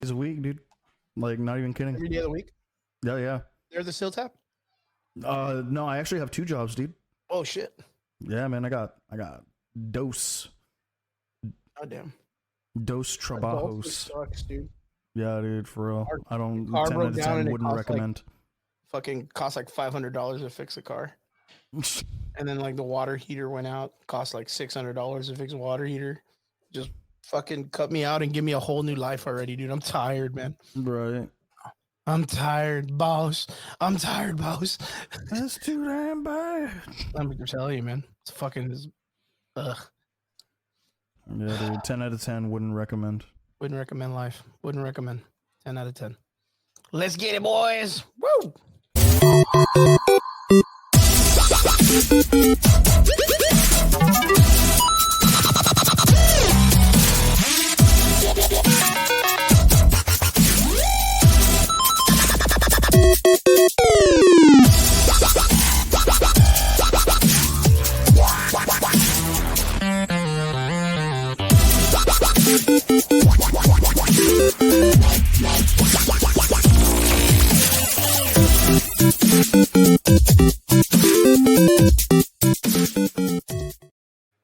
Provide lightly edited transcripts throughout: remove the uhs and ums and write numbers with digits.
days a week, dude. Like, not even kidding. Every day of the week? Yeah. They're the steel tap? No, I actually have 2 jobs, dude. Oh shit. Yeah, man. I got dos Oh damn. trabajos. Sucks, dude. Yeah, dude, for real. I don't. car 10 broke out of down 10 and it wouldn't cost, recommend. Fucking cost like $500 to fix a car. And then like the water heater went out. Cost like $600 to fix a water heater. Just fucking cut me out and give me a whole new life already, dude. I'm tired, man. Right. I'm tired, boss. I'm tired, boss. That's too damn bad. I'm telling you, man. It's fucking. Ugh. Yeah, dude. 10 out of 10 wouldn't recommend. Wouldn't recommend life. Wouldn't recommend. 10 out of 10. Let's get it, boys. Woo!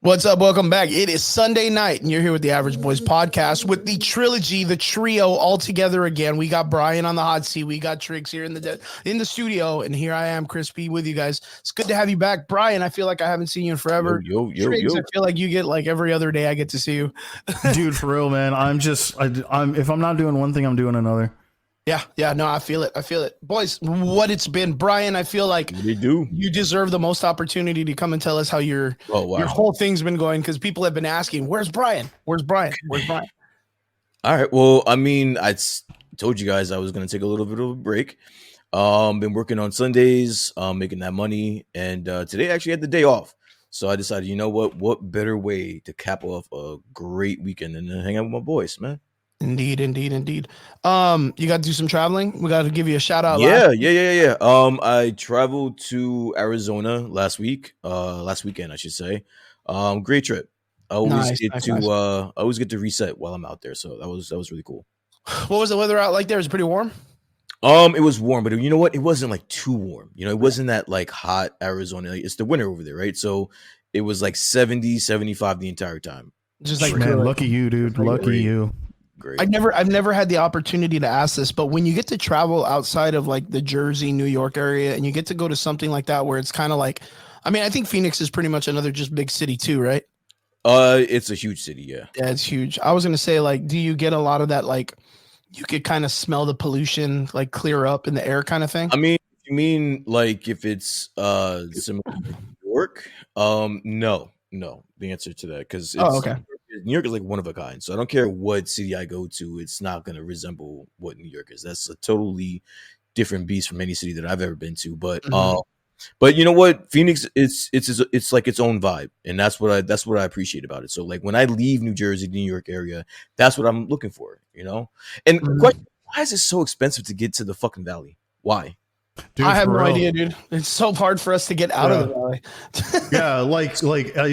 What's up? Welcome back. It is Sunday night, and you're here with the Average Boys podcast with the trilogy, the trio, all together again. We got Brian on the hot seat. We got Triggs here in the studio, and here I am, Crispy, with you guys. It's good to have you back, Brian. I feel like I haven't seen you in forever. Triggs, I feel like you get like every other day I get to see you. Dude, for real, man. I'm if I'm not doing one thing, I'm doing another. Yeah. No, I feel it. Boys, what it's been. Brian, I feel like you deserve the most opportunity to come and tell us how your whole thing's been going, because people have been asking, where's Brian? Where's Brian? All right. Well, I mean, I told you guys I was going to take a little bit of a break. Been working on Sundays, making that money. And today I actually had the day off. So I decided, you know what better way to cap off a great weekend than to hang out with my boys, man. Indeed. You got to do some traveling. We got to give you a shout out. Yeah. I traveled to Arizona last weekend, I should say. Great trip. I always get to reset while I'm out there. So that was really cool. What was the weather out like there? Was it pretty warm? It was warm, but you know what? It wasn't like too warm. You know, it wasn't that like hot Arizona. It's the winter over there, right? So it was like 70, 75 the entire time. Just like, man, lucky you, dude. Lucky you. Great. I've never had the opportunity to ask this, but when you get to travel outside of like the Jersey, New York area, and you get to go to something like that where it's kind of like, I mean, I think Phoenix is pretty much another just big city too, right? It's a huge city, yeah. Yeah, it's huge. I was gonna say, like, do you get a lot of that, like, you could kind of smell the pollution like clear up in the air kind of thing? I mean, you mean like if it's similar to New York? No. The answer to that, because New York is like one of a kind. So I don't care what city I go to, it's not going to resemble what New York is. That's a totally different beast from any city that I've ever been to. But but you know what, Phoenix, it's like its own vibe, and that's what I appreciate about it. So like when I leave New Jersey, New York area, that's what I'm looking for, you know. And question, why is it so expensive to get to the fucking valley? Why? Dude, I have no idea, dude. It's so hard for us to get out of the valley. Yeah,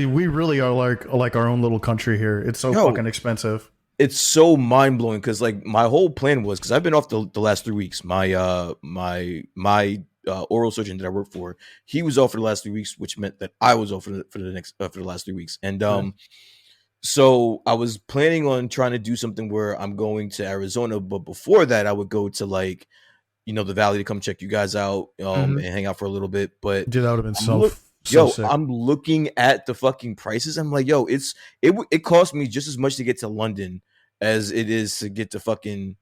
we really are like our own little country here. It's so fucking expensive. It's so mind blowing, because like my whole plan was, because I've been off the last 3 weeks. My oral surgeon that I work for, he was off for the last 3 weeks, which meant that I was off for the last 3 weeks. And so I was planning on trying to do something where I'm going to Arizona, but before that, I would go to like, you know, the valley to come check you guys out and hang out for a little bit. But dude, that would have been so sick. I'm looking at the fucking prices. I'm like, it cost me just as much to get to London as it is to get to fucking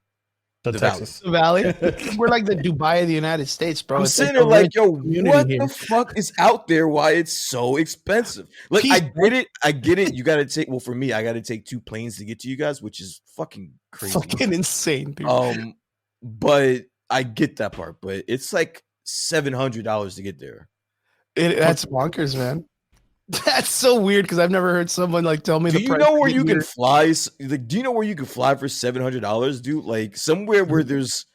the Texas Valley. We're like the Dubai of the United States, bro. I'm sitting there like, what the fuck is out there? Why it's so expensive? Like, I get it. You got to take, for me, I got to take 2 planes to get to you guys, which is fucking crazy. Fucking insane, dude. But I get that part, but it's like $700 to get there. That's bonkers, man. That's so weird, because I've never heard someone like tell me the price. Do you know where you can fly? Like, do you know where you can fly for $700, dude? Like somewhere where there's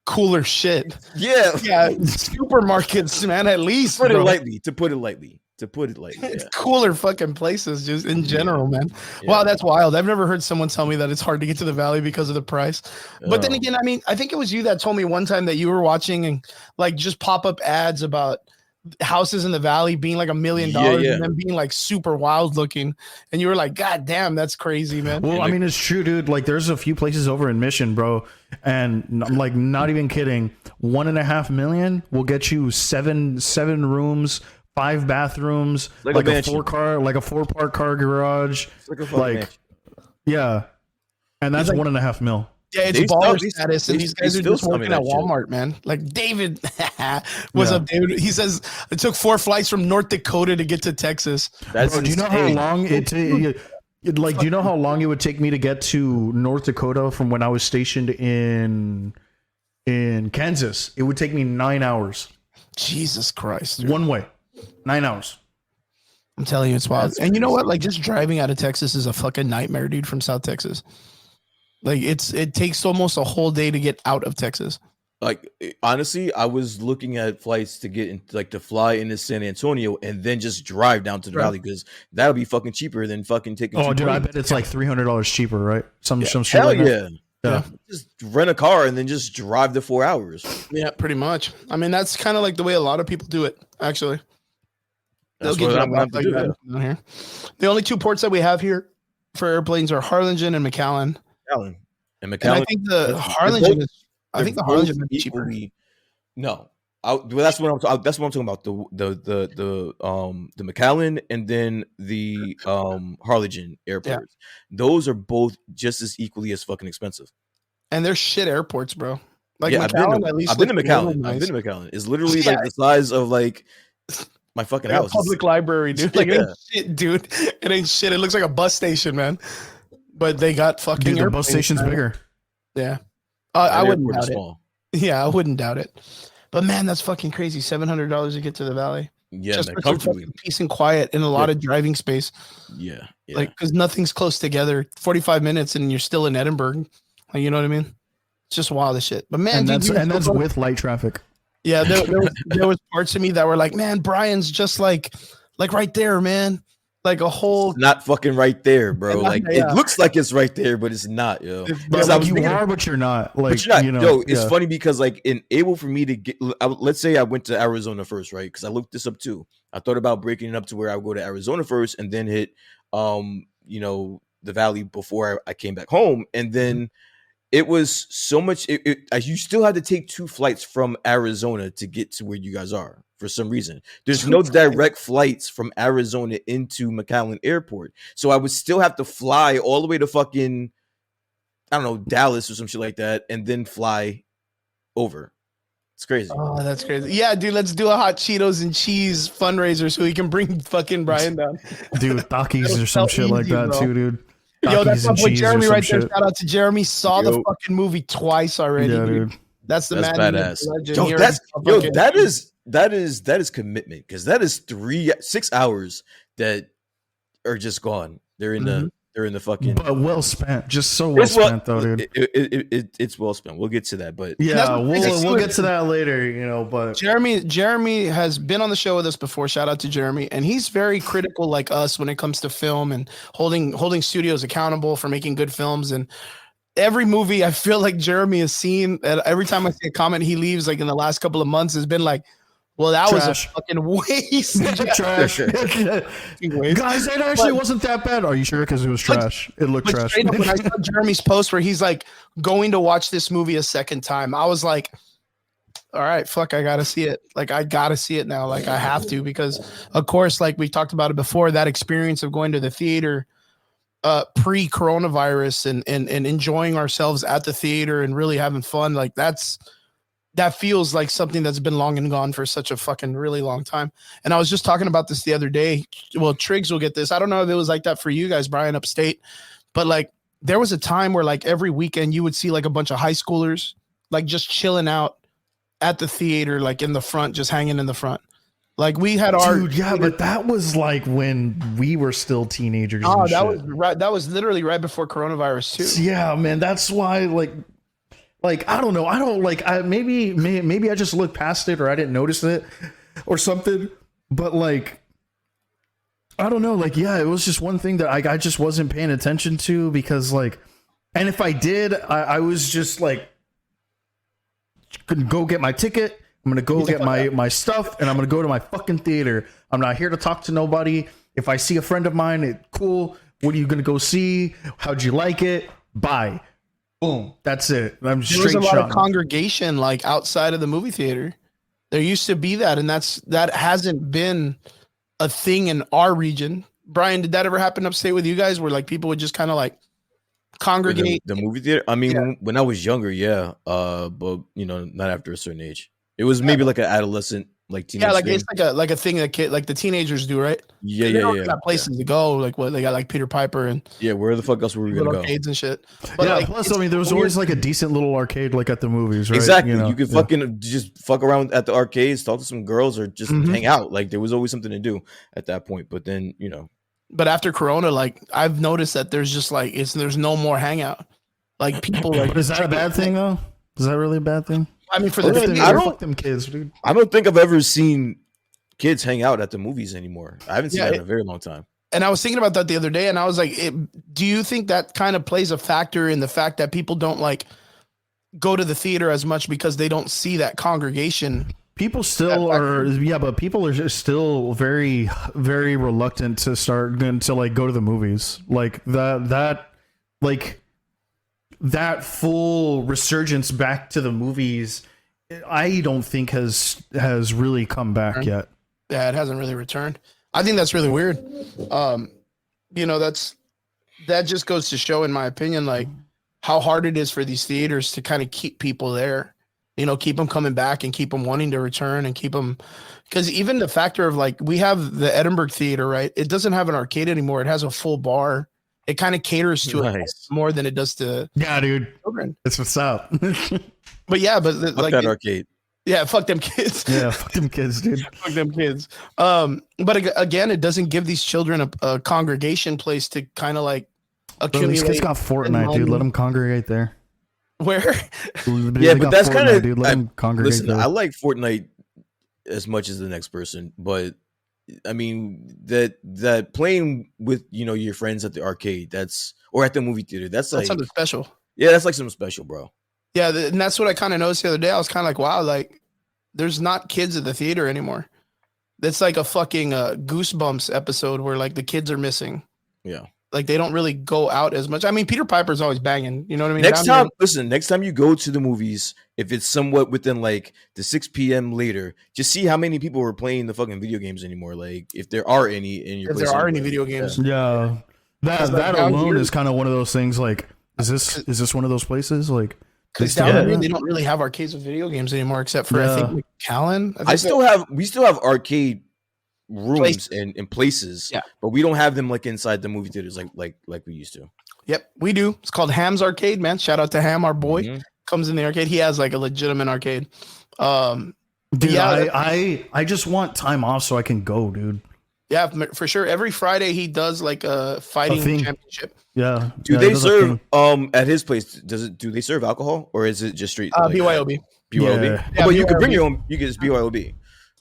cooler shit. Yeah, supermarkets, man. At least to put it lightly. to put it like it's cooler fucking places just in general, man. Wow, that's wild. I've never heard someone tell me that it's hard to get to the valley because of the price. But then again, I mean, I think it was you that told me one time that you were watching and like just pop up ads about houses in the valley being like $1 million and then being like super wild looking, and you were like, God damn, that's crazy, man. Well, I mean, it's true, dude. Like there's a few places over in Mission, bro, and I'm like not even kidding. 1.5 million will get you seven rooms, 5 bathrooms, like a 4-part car garage, yeah, and that's like, 1.5 mil. Yeah, it's baller status, and these guys are just working at Walmart, man. Like David, what's up, David? He says it took 4 flights from North Dakota to get to Texas. Bro, do you know how long do you know how long it would take me to get to North Dakota from when I was stationed in Kansas? It would take me 9 hours. Jesus Christ, dude. One way, 9 hours. I'm telling you, it's wild. And you know what? Like just driving out of Texas is a fucking nightmare, dude. From South Texas. Like it takes almost a whole day to get out of Texas. Like honestly, I was looking at flights to get in, like to fly into San Antonio and then just drive down to the valley because that'll be fucking cheaper than fucking taking. Oh, dude, I bet it's like $300 cheaper, right? Some shit hell like yeah. Yeah, just rent a car and then just drive the 4 hours. Yeah, pretty much. I mean, that's kind of like the way a lot of people do it. Actually, they'll get you like that down here. The only 2 ports that we have here for airplanes are Harlingen and McAllen. And McAllen. And I think the Harlingen is. I think the Harlingen is cheaper. No, that's what I'm talking about. The McAllen and then the Harlingen airports. Yeah. Those are both just as equally as fucking expensive. And they're shit airports, bro. Like McAllen, I've been to McAllen. I've been to McAllen. It's literally like the size of like my fucking house. Public library, dude. Like it ain't shit, dude. It ain't shit. It looks like a bus station, man. But they got fucking. Dude, the bus station's bigger. Yeah, I wouldn't doubt it. Yeah, I wouldn't doubt it. But man, that's fucking crazy. $700 to get to the valley. Yeah, just for comfortably, peace and quiet and a lot of driving space. Yeah. Like because nothing's close together. 45 minutes and you're still in Edinburgh. Like you know what I mean? It's just wild as shit. But man, and that's with light traffic. Yeah, there was parts of me that were like, man, Brian's just like right there, man. Like a whole not fucking right there, bro. Like it looks like it's right there, but it's not, yo. Like you are, but you're not. Like you're not. You know, yo, it's funny because like able for me to get. Let's say I went to Arizona first, right? Because I looked this up too. I thought about breaking it up to where I would go to Arizona first and then hit, the valley before I came back home, and then it was so much. You still had to take 2 flights from Arizona to get to where you guys are. For some reason, there's no direct flights from Arizona into McAllen Airport, so I would still have to fly all the way to fucking, I don't know, Dallas or some shit like that, and then fly over. It's crazy. Oh, that's crazy. Yeah, dude, let's do a hot Cheetos and cheese fundraiser so we can bring fucking Brian down. Dude, Takis or some shit like that too, dude. Yo, that's my boy Jeremy right there. Shout out to Jeremy. Saw the fucking movie twice already, dude. That's badass. That is commitment because that is 6 hours that are just gone. They're in the fucking. But well spent, just so well spent though, dude. It's well spent. We'll get to that, but yeah, we'll get to that later. But Jeremy has been on the show with us before. Shout out to Jeremy, and he's very critical like us when it comes to film and holding studios accountable for making good films. And every movie I feel like Jeremy has seen, and every time I see a comment he leaves, like in the last couple of months, has been like, well, that was a fucking waste. Trash. Guys, it actually wasn't that bad. Are you sure? Because it was trash. It looked trash. When I saw Jeremy's post where he's like going to watch this movie a second time, I was like, all right, fuck, I got to see it. Like, I got to see it now. Like, I have to because, of course, like we talked about it before, that experience of going to the theater pre-coronavirus and enjoying ourselves at the theater and really having fun, like that feels like something that's been long and gone for such a fucking really long time. And I was just talking about this the other day. Well, Triggs will get this. I don't know if it was like that for you guys, Brian, upstate, but like there was a time where like every weekend you would see like a bunch of high schoolers like just chilling out at the theater, like in the front, just hanging in the front. Like we had our but that was like when we were still teenagers. Oh, that was literally right before coronavirus too. Yeah, man. That's why like I don't know. I don't like. Maybe I just looked past it or I didn't notice it or something. But like I don't know. Like, yeah, it was just one thing that I just wasn't paying attention to because, like, and if I did, I was just like, couldn't go get my ticket. I'm gonna go get my stuff, and I'm gonna go to my fucking theater. I'm not here to talk to nobody. If I see a friend of mine, cool. What are you gonna go see? How'd you like it? Bye. Boom. That's it. I'm straight. There was a lot of congregation like outside of the movie theater. There used to be that, and that hasn't been a thing in our region. Brian, did that ever happen upstate with you guys, where like people would just kind of like congregate the movie theater? I mean, when I was younger, yeah. But not after a certain age. It was maybe like an adolescent, like teenage. Yeah, like thing. it's like a thing that like the teenagers do, right? Yeah, they yeah. Got places to go, like what they got, like Peter Piper and where the fuck else were we gonna go? Arcades and shit. But yeah. like, plus, I mean, there was always like a decent little arcade, like at the movies, right? Exactly. You could fucking just fuck around at the arcades, talk to some girls, or just hang out. Like there was always something to do at that point. But then But after Corona, like I've noticed that there's just like there's no more hangout. Like people like. But is that a bad thing though? Is that really a bad thing? I mean, fuck them kids, dude. I don't think I've ever seen kids hang out at the movies anymore. I haven't seen that in a very long time. And I was thinking about that the other day, and I was like, do you think that kind of plays a factor in the fact that people don't like go to the theater as much because they don't see that congregation? People still are, yeah, but people are just still very, very reluctant to start to like go to the movies. Like that full resurgence back to the movies, I don't think has really come back yet. Yeah, it hasn't really returned. I think that's really weird. That just goes to show, in my opinion, like how hard it is for these theaters to kind of keep people there. Keep them coming back and keep them wanting to return and keep them, because even the factor of like we have the Edinburgh Theater, right? It doesn't have an arcade anymore. It has a full bar. It kind of caters to it more than it does to dude. Children. That's what's up. But yeah, but fuck that arcade. Yeah, fuck them kids. Yeah, fuck them kids, dude. Fuck them kids. But again, it doesn't give these children a congregation place to kind of like accumulate. These kids got Fortnite, dude. Let them congregate there. Where? Yeah, but that's kind of. Dude, let them congregate. Listen, there. I like Fortnite as much as the next person, but I mean that playing with your friends at the arcade, or at the movie theater, that's like something special. Yeah, that's like something special, bro. Yeah, and that's what I kind of noticed the other day. I was kind of like, wow, like there's not kids at the theater anymore. That's like a fucking Goosebumps episode where like the kids are missing. Yeah. Like they don't really go out as much. I mean, Peter Piper's always banging. You know what I mean? Next time you go to the movies, if it's somewhat within like the 6 p.m. later, just see how many people are playing the fucking video games anymore. Like if there are any in your place. If there are any video games. Yeah. That alone is kind of one of those things like, is this one of those places? Like, because down here, they don't really have arcades with video games anymore, except for I think Callan. We still have arcade rooms and places, but we don't have them like inside the movie theaters like we used to. Yep, we do. It's called Ham's Arcade, man. Shout out to Ham, our boy. Comes in the arcade. He has like a legitimate arcade. Dude, yeah, I just want time off so I can go, dude. Yeah, for sure. Every Friday he does like a fighting championship. Yeah. Do they serve at his place? Do they serve alcohol or is it just street? BYOB. BYOB. Yeah, but you can bring your own. You can just BYOB.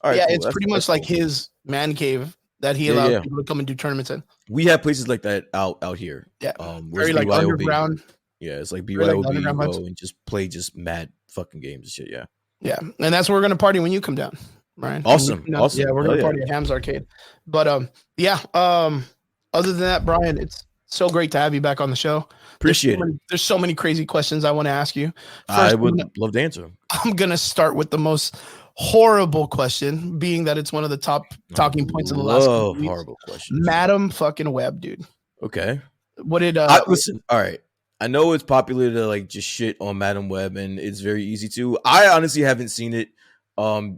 All right. Yeah, cool. It's pretty much like his man cave that he allows people to come and do tournaments in. We have places like that out here. Yeah. Very like BYOB? Underground. Yeah, it's like BYOB. Like you go and just play mad fucking games and shit. Yeah. Yeah, and that's where we're gonna party when you come down, Ryan. Awesome. Yeah, we're gonna party at Ham's Arcade. But other than that, Brian, it's so great to have you back on the show. Appreciate it. There's so many crazy questions I want to ask you. First, I would love to answer them. I'm gonna start with the most horrible question, being that it's one of the top talking points of the last couple weeks. Horrible question. Madam fucking Web, dude. Okay. What did listen? All right. I know it's popular to like just shit on Madam Web, and it's very easy to. I honestly haven't seen it,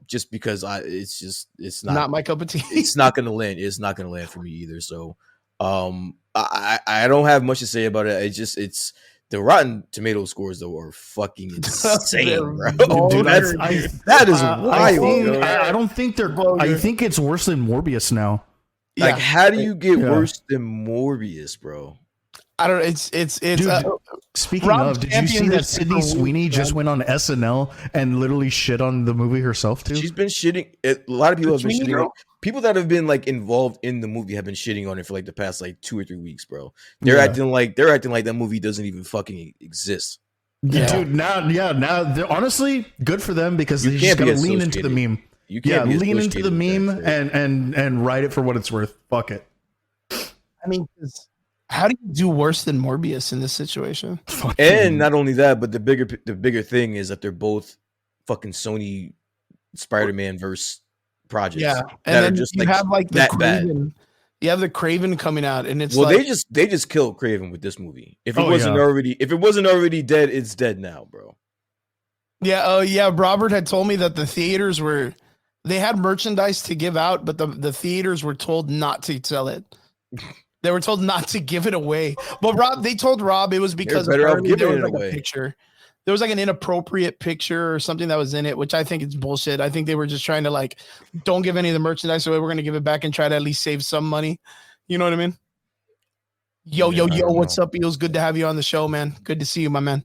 just because it's not my cup of tea. It's not gonna land. It's not gonna land for me either. So, I don't have much to say about it. It's the Rotten Tomato scores though are fucking insane, bro. Dude, that is wild. I don't think they're. I think it's worse than Morbius now. Like, how do you get worse than Morbius, bro? I don't know. It's dude, Speaking Rob of, did you see championed that this Sydney for Sweeney weeks, just man. went on SNL and literally shit on the movie herself too? She's been shitting. A lot of people have been Sweeney shitting. girl? People that have been like involved in the movie have been shitting on it for like the past like 2 or 3 weeks, bro. They're Yeah. acting like that movie doesn't even fucking exist. Yeah. Dude, now honestly, good for them because You they can't just be gotta lean into the associated. meme. You can't be lean into the associated with meme that shit. and write it for what it's worth. Fuck it. I mean, 'cause how do you do worse than Morbius in this situation? And not only that, but the bigger thing is that they're both fucking Sony Spider-Man verse projects. Yeah, that and are then just you like have like the that bad. Craven. You have the Craven coming out, and it's Well, like, they just killed Craven with this movie. If it Oh, wasn't yeah. already dead, it's dead now, bro. yeah, oh yeah. Robert had told me that the theaters they had merchandise to give out, but the theaters were told not to sell it. They were told not to give it away. But they told Rob it was because better off apparently there giving was it like away. a picture. There was like an inappropriate picture or something that was in it, which I think is bullshit. I think they were just trying to like, don't give any of the merchandise away. We're gonna give it back and try to at least save some money. You know what I mean? Yo, Yeah, I don't what's know. up, Eels? Good to have you on the show, man. Good to see you, my man.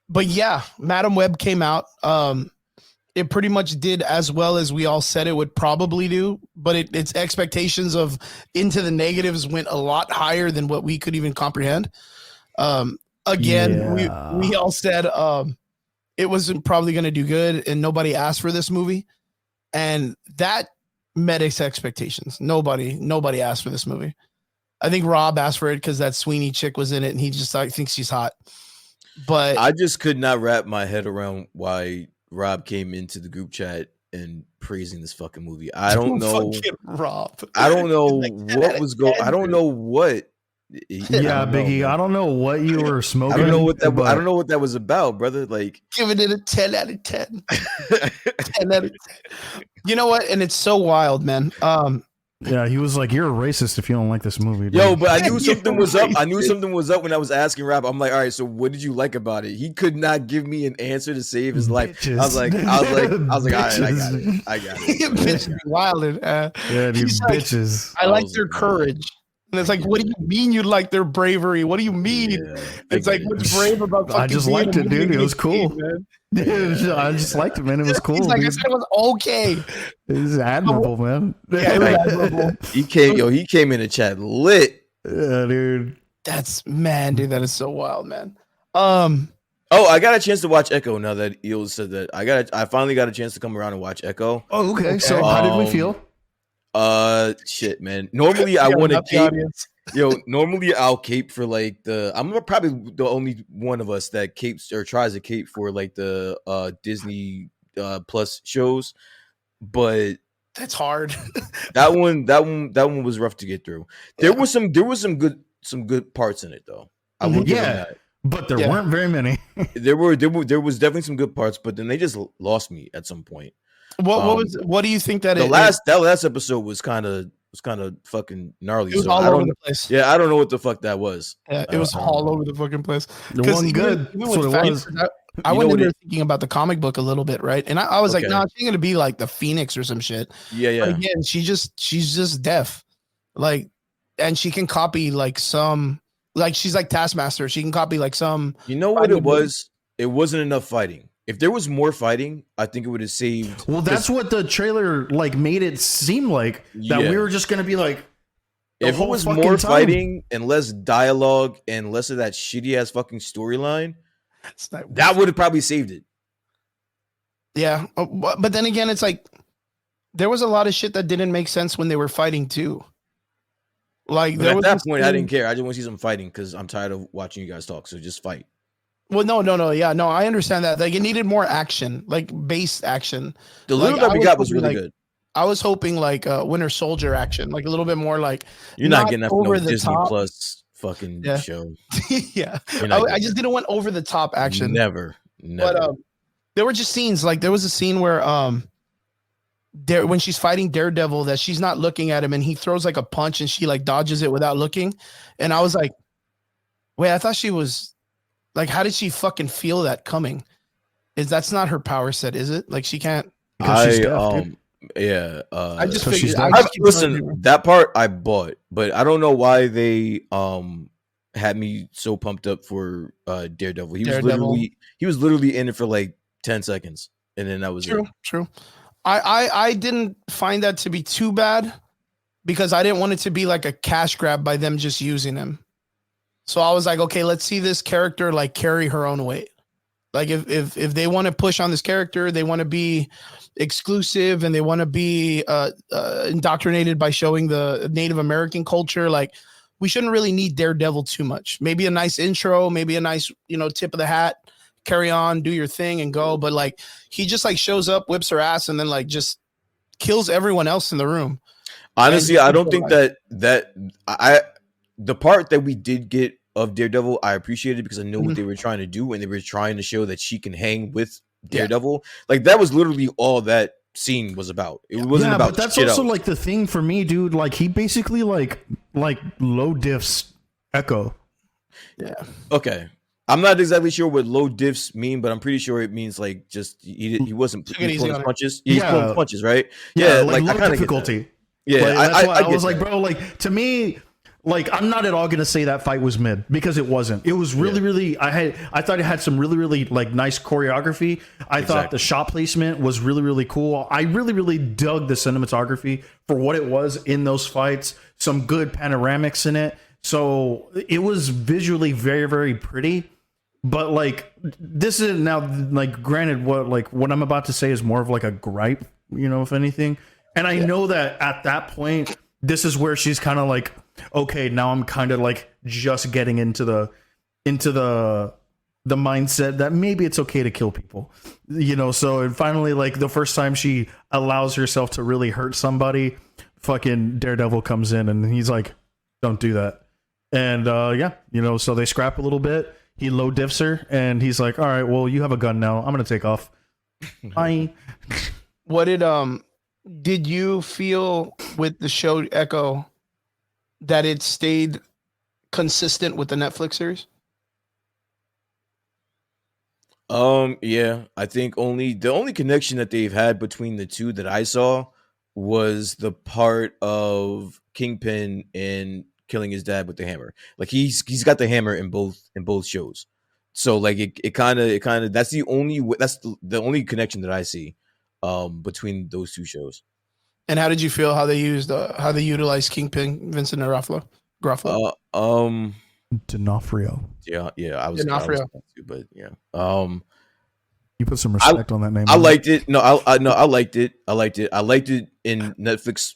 But yeah, Madam Web came out. It pretty much did as well as we all said it would probably do, but its expectations of Into the Negatives went a lot higher than what we could even comprehend. Again, Yeah. we all said it wasn't probably going to do good, and nobody asked for this movie, and that met its expectations. Nobody asked for this movie. I think Rob asked for it because that Sweeney chick was in it, and he just like thinks she's hot. But I just could not wrap my head around why Rob came into the group chat and praising this fucking movie. I don't know. Fucking Rob. I don't know Like 10 what out of was going. 10, I don't dude. know what. Yeah, Biggie. man. I don't know what you were smoking. I don't know what that. but I don't know what that was about, brother. Like, Giving it a 10 out of 10. 10 out of 10. You know what? And it's so wild, man. Yeah, he was like, "You're a racist if you don't like this movie." Dude. yo, but I knew You're something was up. I knew racist. something was up when I was asking Rob. I'm like, all right, so what did you like about it? He could not give me an answer to save his life. Bitches. I was like, all right, I got it. Bitch be wildin'. Yeah, dude, He's like, bitches. I like was their like, courage. And it's like, what do you mean you like their bravery? What do you mean? Yeah, It's like, what's brave about fucking I just being liked a it, dude. movie It was geek, cool. man? I just liked it, man. It was cool. He's like, I dude. said it was okay. It was admirable, man. Yeah, it was admirable. He came in the chat lit. Yeah, dude. Dude, that is so wild, man. Oh, I got a chance to watch Echo now that Eel said that. I finally got a chance to come around and watch Echo. Oh, okay. So how did we feel? Shit, man. Normally I Yeah, want to not the cape. audience. Normally I'll cape for like I'm probably the only one of us that capes or tries to cape for like the Disney Plus shows, but That's hard. that one was rough to get through. There was some good parts in it though. I will give them Yeah, that. but there Yeah. weren't very many. There was definitely some good parts, but then they just lost me at some point. What do you think that That last episode was kind of fucking gnarly. it was so all I over don't, the place. yeah, I don't know what the fuck that was. Yeah, it was all over the fucking place. It wasn't good. Even That's with what it was. Phoenix, I You went know in what there thinking about the comic book a little bit, right? And I was like, Okay. nah, she's gonna be like the Phoenix or some shit. Yeah, But yeah. again, she's just deaf, like, and she can copy like some, like she's like Taskmaster. She can copy like some. You know what it was? It wasn't enough fighting. If there was more fighting, I think it would have saved. Well, that's what the trailer like made it seem like, that Yeah. we were just gonna be like, the If it whole was fucking more time. fighting and less dialogue and less of that shitty ass fucking storyline, that would have probably saved it. Yeah, but then again, it's like there was a lot of shit that didn't make sense when they were fighting too. Like But there at was that this point, I scene- didn't care. I just want to see some fighting because I'm tired of watching you guys talk. So just fight. Well, yeah, no, I understand that. Like it needed more action, like base action. The Like, little that I we was got was hoping, really like, good. I was hoping like Winter Soldier action, like a little bit more like You're not not getting that from over no the Disney top. Plus fucking Yeah. show. yeah. You're not I getting just didn't want over the top action. Never. But there were just scenes like there was a scene where when she's fighting Daredevil that she's not looking at him and he throws like a punch and she like dodges it without looking, and I was like, wait, I thought she was like, how did she fucking feel that coming? That's not her power set, is it? Like she can't. Because she's deaf, dude. Yeah. I just 'cause she's figured. deaf. I just keep Listen, telling you. that part I bought, but I don't know why they had me so pumped up for Daredevil. He Daredevil. was literally in it for like 10 seconds, and then that was it. True. I didn't find that to be too bad because I didn't want it to be like a cash grab by them just using him. So I was like, okay, let's see this character like carry her own weight. Like if they want to push on this character, they want to be exclusive and they want to be indoctrinated by showing the Native American culture. Like we shouldn't really need Daredevil too much. Maybe a nice intro, maybe a nice, tip of the hat, carry on, do your thing and go. But like, he just like shows up, whips her ass and then like just kills everyone else in the room. Honestly, I don't think that the part that we did get of Daredevil, I appreciated because I know what they were trying to do, and they were trying to show that she can hang with Daredevil. Like that was literally all that scene was about. It wasn't about. But that's also like the thing for me, dude. Like he basically like low diffs Echo. Yeah. Okay. I'm not exactly sure what low diffs mean, but I'm pretty sure it means like just he wasn't pulling punches. He's pulling punches, right? Yeah, like low difficulty. Yeah, like, I was like, bro, like to me. Like I'm not at all gonna say that fight was mid because it wasn't. It was really. I thought it had some really like nice choreography. I thought the shot placement was really cool. I really dug the cinematography for what it was in those fights. Some good panoramics in it. So it was visually very pretty. But like this is now like granted what I'm about to say is more of like a gripe, if anything. And I know that at that point, this is where she's kind of like, okay, now I'm kind of like just getting into the mindset that maybe it's okay to kill people, so and finally like the first time she allows herself to really hurt somebody, fucking Daredevil comes in and he's like, don't do that. And so they scrap a little bit. He low diffs her and he's like, all right, well, you have a gun now, I'm gonna take off. Bye. What did you feel with the show Echo that it stayed consistent with the Netflix series? Yeah, I think the only connection that they've had between the two that I saw was the part of Kingpin and killing his dad with the hammer. Like he's got the hammer in both shows. So like it kind of that's the only connection that I see between those two shows. And how did you feel how they utilized Kingpin, Vincent D'Onofrio? D'Onofrio. Yeah, I was D'Onofrio. But yeah. You put some respect on that name. I liked it. No, I liked it. I liked it in Netflix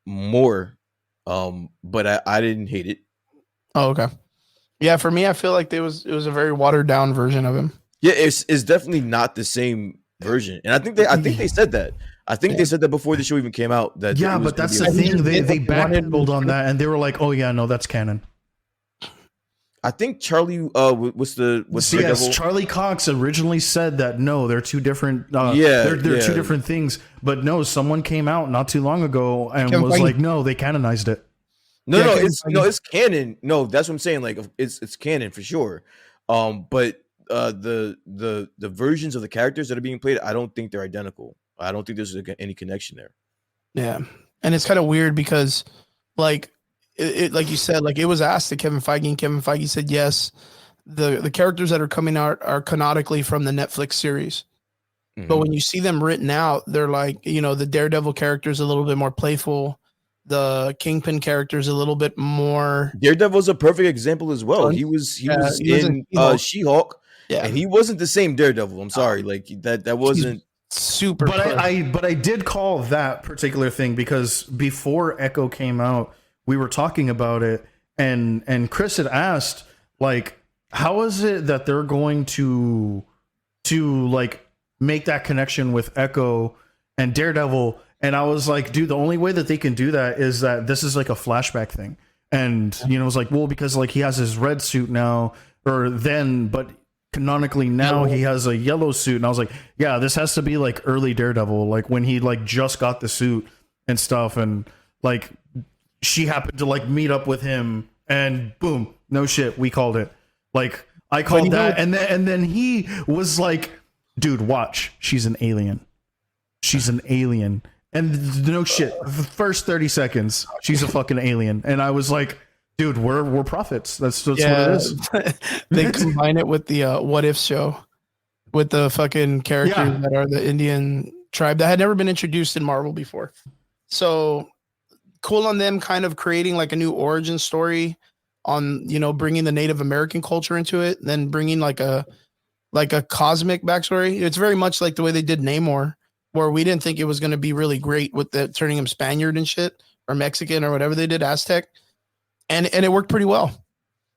more. But I didn't hate it. Oh, okay. Yeah, for me, I feel like it was a very watered down version of him. Yeah, it's definitely not the same version, and I think they said that. I think they said that before the show even came out. That but that's the thing. They backpedaled on that, and they were like, "Oh yeah, no, that's canon." I think Charlie, what's yes, Charlie Cox originally said that no, they're two different. They're two different things. But no, someone came out not too long ago and was like, "No, they canonized it." It's canon. No, that's what I'm saying. Like it's canon for sure. But the versions of the characters that are being played, I don't think they're identical. I don't think there's any connection there. Yeah, and it's kind of weird because, like, like you said, like it was asked to Kevin Feige, and Kevin Feige said yes. The characters that are coming out are canonically from the Netflix series, but when you see them written out, they're like, the Daredevil character is a little bit more playful. The Kingpin character is a little bit more. Daredevil's a perfect example as well. He was in She-Hulk, and he wasn't the same Daredevil. I'm sorry, like that wasn't super. But I did call that particular thing because before Echo came out, we were talking about it, and Chris had asked like, how is it that they're going to like make that connection with Echo and Daredevil? And I was like, dude, the only way that they can do that is that this is like a flashback thing. And, it was like, well, because like he has his red suit now but canonically now he has a yellow suit. And I was like, yeah, this has to be like early Daredevil, like when he like just got the suit and stuff. And like she happened to like meet up with him and boom, no shit. We called it. Like I called that. And then he was like, dude, watch, she's an alien. She's an alien. And no shit, the first 30 seconds, she's a fucking alien. And I was like, Dude, we're prophets. That's what it is. They combine it with the What If show with the fucking characters that are the Indian tribe that had never been introduced in Marvel before. So cool on them kind of creating like a new origin story on, bringing the Native American culture into it, then bringing like a cosmic backstory. It's very much like the way they did Namor, where we didn't think it was going to be really great with the turning him Spaniard and shit, or Mexican or whatever they did, Aztec. And it worked pretty well.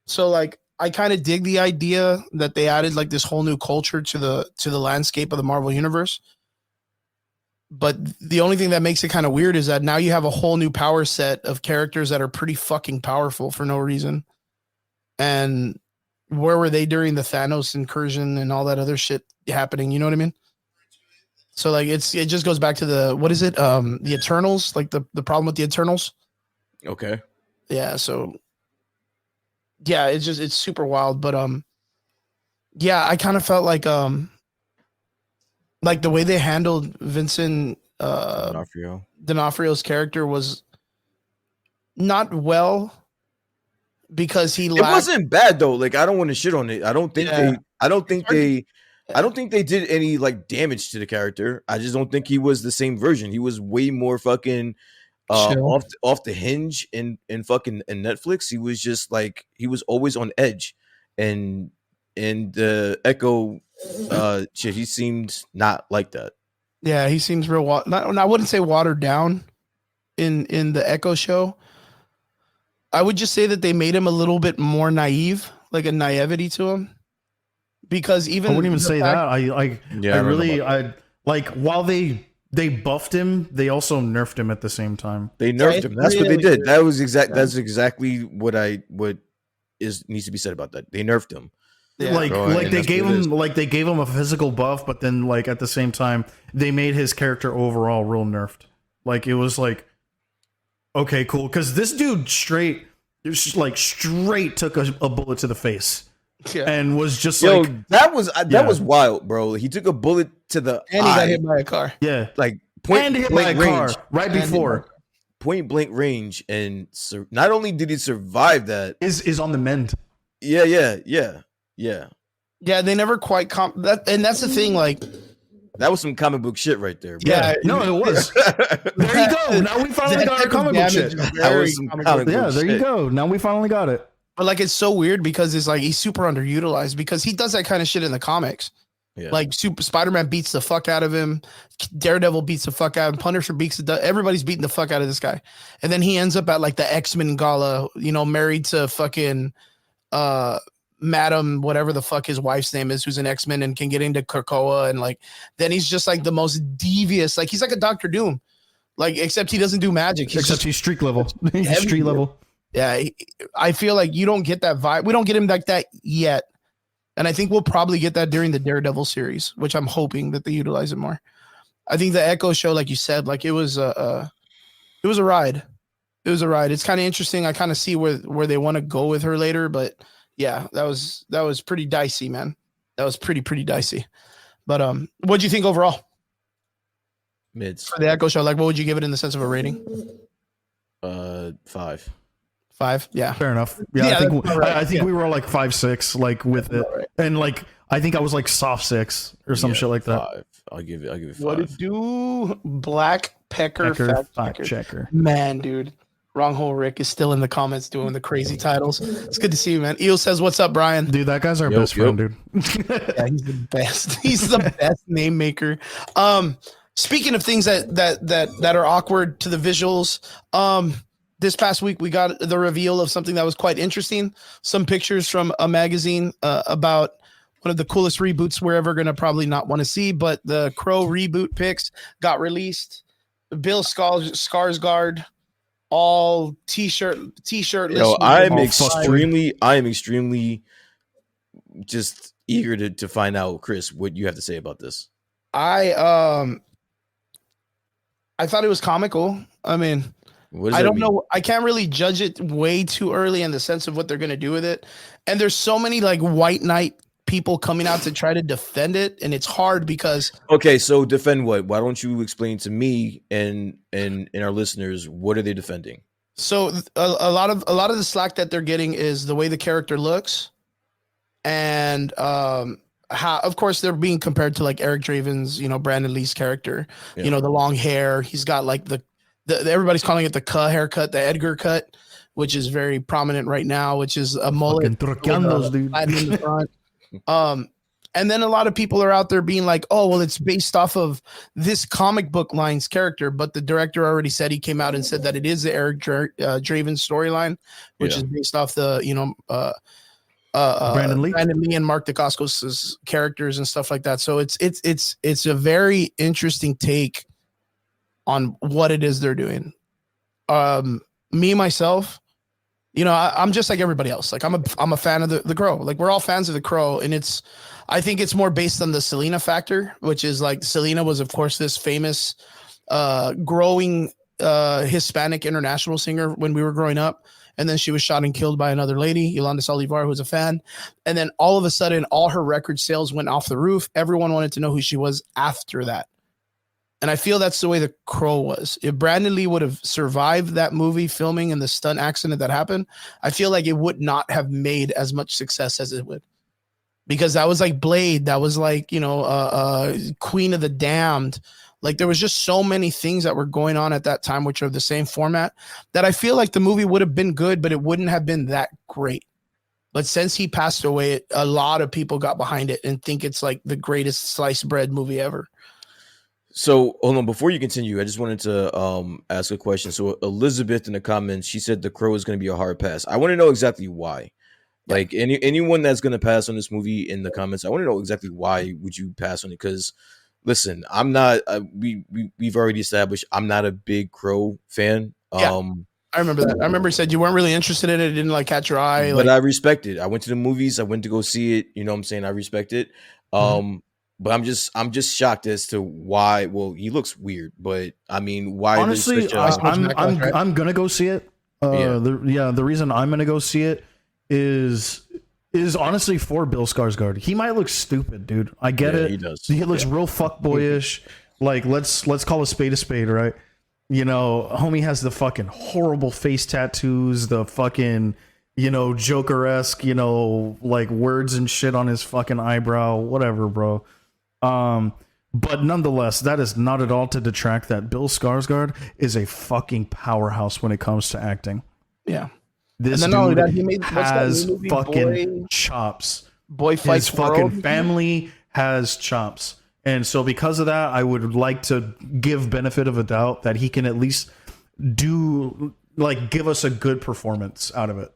So like, I kind of dig the idea that they added like this whole new culture to the landscape of the Marvel universe. But the only thing that makes it kind of weird is that now you have a whole new power set of characters that are pretty fucking powerful for no reason. And where were they during the Thanos incursion and all that other shit happening? You know what I mean? So like, it just goes back to the Eternals, like the problem with the Eternals. Okay. Yeah. So yeah, it's super wild, but yeah, I kind of felt like the way they handled Vincent D'Onofrio's character was not well, because it wasn't bad though. Like, I don't want to shit on it. I don't think they did any like damage to the character. I just don't think he was the same version. He was way more fucking off the hinge in fucking in Netflix. He was just like, he was always on edge, and the Echo shit, he seemed not like that. Yeah, he seems real. I wouldn't say watered down in the Echo show. I would just say that they made him a little bit more naive, like a naivety to him. Because even I wouldn't even say that. I while they buffed him, they also nerfed him at the same time. They nerfed him. That's what they did. That was That's exactly what needs to be said about that. They nerfed him. Yeah. They gave him a physical buff, but then like at the same time they made his character overall real nerfed. Like, it was like, okay, cool, because this dude straight took a bullet to the face. Yeah. And was just that was wild, bro. He took a bullet to the and he got hit by a car. Yeah, like point blank range right before point blank range, and not only did he survive that, is on the mend. Yeah. They never quite that, and that's the thing. Like, that was some comic book shit right there, bro. Yeah, no, it was. There you go. Now we finally got our comic book shit. There you go. Now we finally got it. But like, it's so weird because it's like he's super underutilized, because he does that kind of shit in the comics. Yeah. Like Spider-Man beats the fuck out of him, Daredevil beats the fuck out of him, Punisher everybody's beating the fuck out of this guy, and then he ends up at like the X-Men gala, married to fucking Madam whatever the fuck his wife's name is, who's an X-Men and can get into Krakoa, and like then he's just like the most devious, like he's like a Doctor Doom, like except he doesn't do magic. He's street level. He's street level. Yeah, I feel like you don't get that vibe. We don't get him like that yet. And I think we'll probably get that during the Daredevil series, which I'm hoping that they utilize it more. I think the Echo show, like you said, like it was a ride. It was a ride. It's kind of interesting. I kind of see where they want to go with her later, but yeah, that was pretty dicey, man. That was pretty dicey. But what'd you think overall? Mids. For the Echo show, like what would you give it in the sense of a rating? 5. 5, yeah, fair enough. I think we were all like 5-6, like with it, right. And like I think I was like soft 6 or some shit like that. 5. I'll give it 5. What it do? Black Pecker fact checker. Man, dude, Wrong Hole Rick is still in the comments doing the crazy titles. It's good to see you, man. Eel says, "What's up, Brian?" Dude, that guy's our best friend, dude. Yeah, he's the best. He's the best name maker. Speaking of things that are awkward to the visuals, this past week, we got the reveal of something that was quite interesting. Some pictures from a magazine about one of the coolest reboots we're ever going to probably not want to see, but the Crow Reboot pics got released. Bill Skarsgård, all t-shirt. I am extremely just eager to find out, Chris, what you have to say about this. I thought it was comical. I mean, I don't know. I can't really judge it way too early in the sense of what they're going to do with it. And there's so many like white knight people coming out to try to defend it. And it's hard because. Okay. So defend what? Why don't you explain to me and our listeners, what are they defending? So a lot of the slack that they're getting is the way the character looks, and how, of course, they're being compared to like Eric Draven's, Brandon Lee's character, the long hair. He's got like the everybody's calling it the haircut, the Edgar cut, which is very prominent right now, which is a mullet with a Latin in the front. And then a lot of people are out there being like, oh, well, it's based off of this comic book line's character. But the director already said, he came out and said that it is the Eric Draven storyline, which is based off the, Brandon Lee and Mark Dacascos' characters and stuff like that. So it's a very interesting take on what it is they're doing. Me, myself, I'm just like everybody else. Like I'm a fan of the Crow. Like we're all fans of the Crow, and I think it's more based on the Selena factor, which is like Selena was, of course, this famous, growing Hispanic international singer when we were growing up. And then she was shot and killed by another lady, Yolanda Saldívar, who was a fan. And then all of a sudden, all her record sales went off the roof. Everyone wanted to know who she was after that. And I feel that's the way the Crow was. If Brandon Lee would have survived that movie filming and the stunt accident that happened, I feel like it would not have made as much success as it would. Because that was like Blade. That was like, Queen of the Damned. Like there was just so many things that were going on at that time, which are the same format, that I feel like the movie would have been good, but it wouldn't have been that great. But since he passed away, a lot of people got behind it and think it's like the greatest sliced bread movie ever. So hold on, before you continue, I just wanted to ask a question. So Elizabeth in the comments, she said the Crow is going to be a hard pass. I want to know exactly why. Like anyone that's going to pass on this movie in the comments, I want to know exactly why would you pass on it? Because listen, I'm not. We've already established I'm not a big Crow fan. Yeah, I remember that. I remember you said you weren't really interested in it. It didn't like catch your eye. But I respect it. I went to the movies. I went to go see it. You know what I'm saying? I respect it. But I'm just shocked as to why. Well, he looks weird, but I mean, why? Honestly, I'm gonna go see it. The reason I'm gonna go see it is honestly for Bill Skarsgård. He might look stupid, dude. I get it. He does. He looks real fuckboyish. Like let's call a spade, right? Homie has the fucking horrible face tattoos, the fucking Joker-esque, like words and shit on his fucking eyebrow, whatever, bro. But nonetheless, that is not at all to detract that Bill Skarsgård is a fucking powerhouse when it comes to acting. Yeah. This dude has fucking chops. Boy Fights His fucking family has chops. And so because of that, I would like to give benefit of a doubt that he can at least give us a good performance out of it.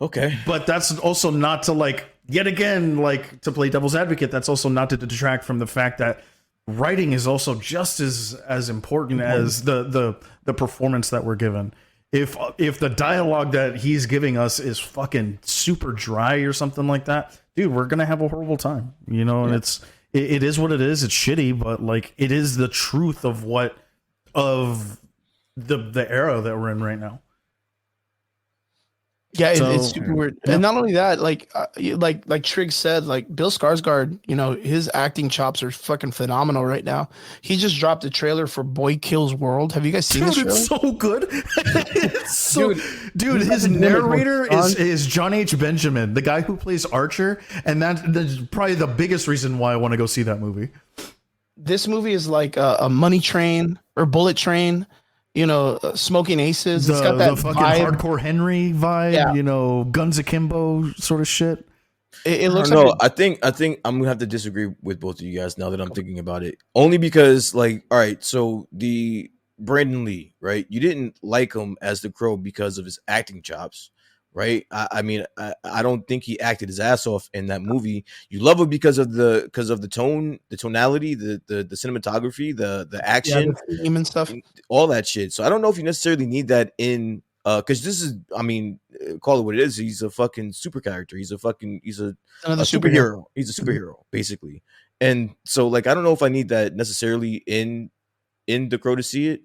Okay. But that's also not to yet again, to play devil's advocate, that's also not to detract from the fact that writing is also just as important as the performance that we're given. If the dialogue that he's giving us is fucking super dry or something like that, dude, we're gonna have a horrible time. And it is what it is. It's shitty, but it is the truth of the era that we're in right now. Yeah, it's super weird. Yeah. And not only that, like Trigg said, Bill Skarsgård, his acting chops are fucking phenomenal right now. He just dropped a trailer for Boy Kills World. Have you guys seen this trailer? It's so good. Dude, his narrator is John H. Benjamin, the guy who plays Archer, and that's probably the biggest reason why I want to go see that movie. This movie is like a Money Train or Bullet Train. Smoking Aces. It's got that the fucking vibe. Hardcore Henry vibe, Guns Akimbo sort of shit. It looks I think I'm gonna have to disagree with both of you guys now that I'm thinking about it. Only because, all right, so the Brandon Lee, right? You didn't like him as the Crow because of his acting chops, right? I mean, I don't think he acted his ass off in that movie. You love him because of the tone, the tonality, the cinematography, the action, the theme and stuff, all that shit. So I don't know if you necessarily need that in because this is, I mean, call it what it is. He's a fucking super character. He's a superhero. He's a superhero, basically. And so I don't know if I need that necessarily in the Crow to see it.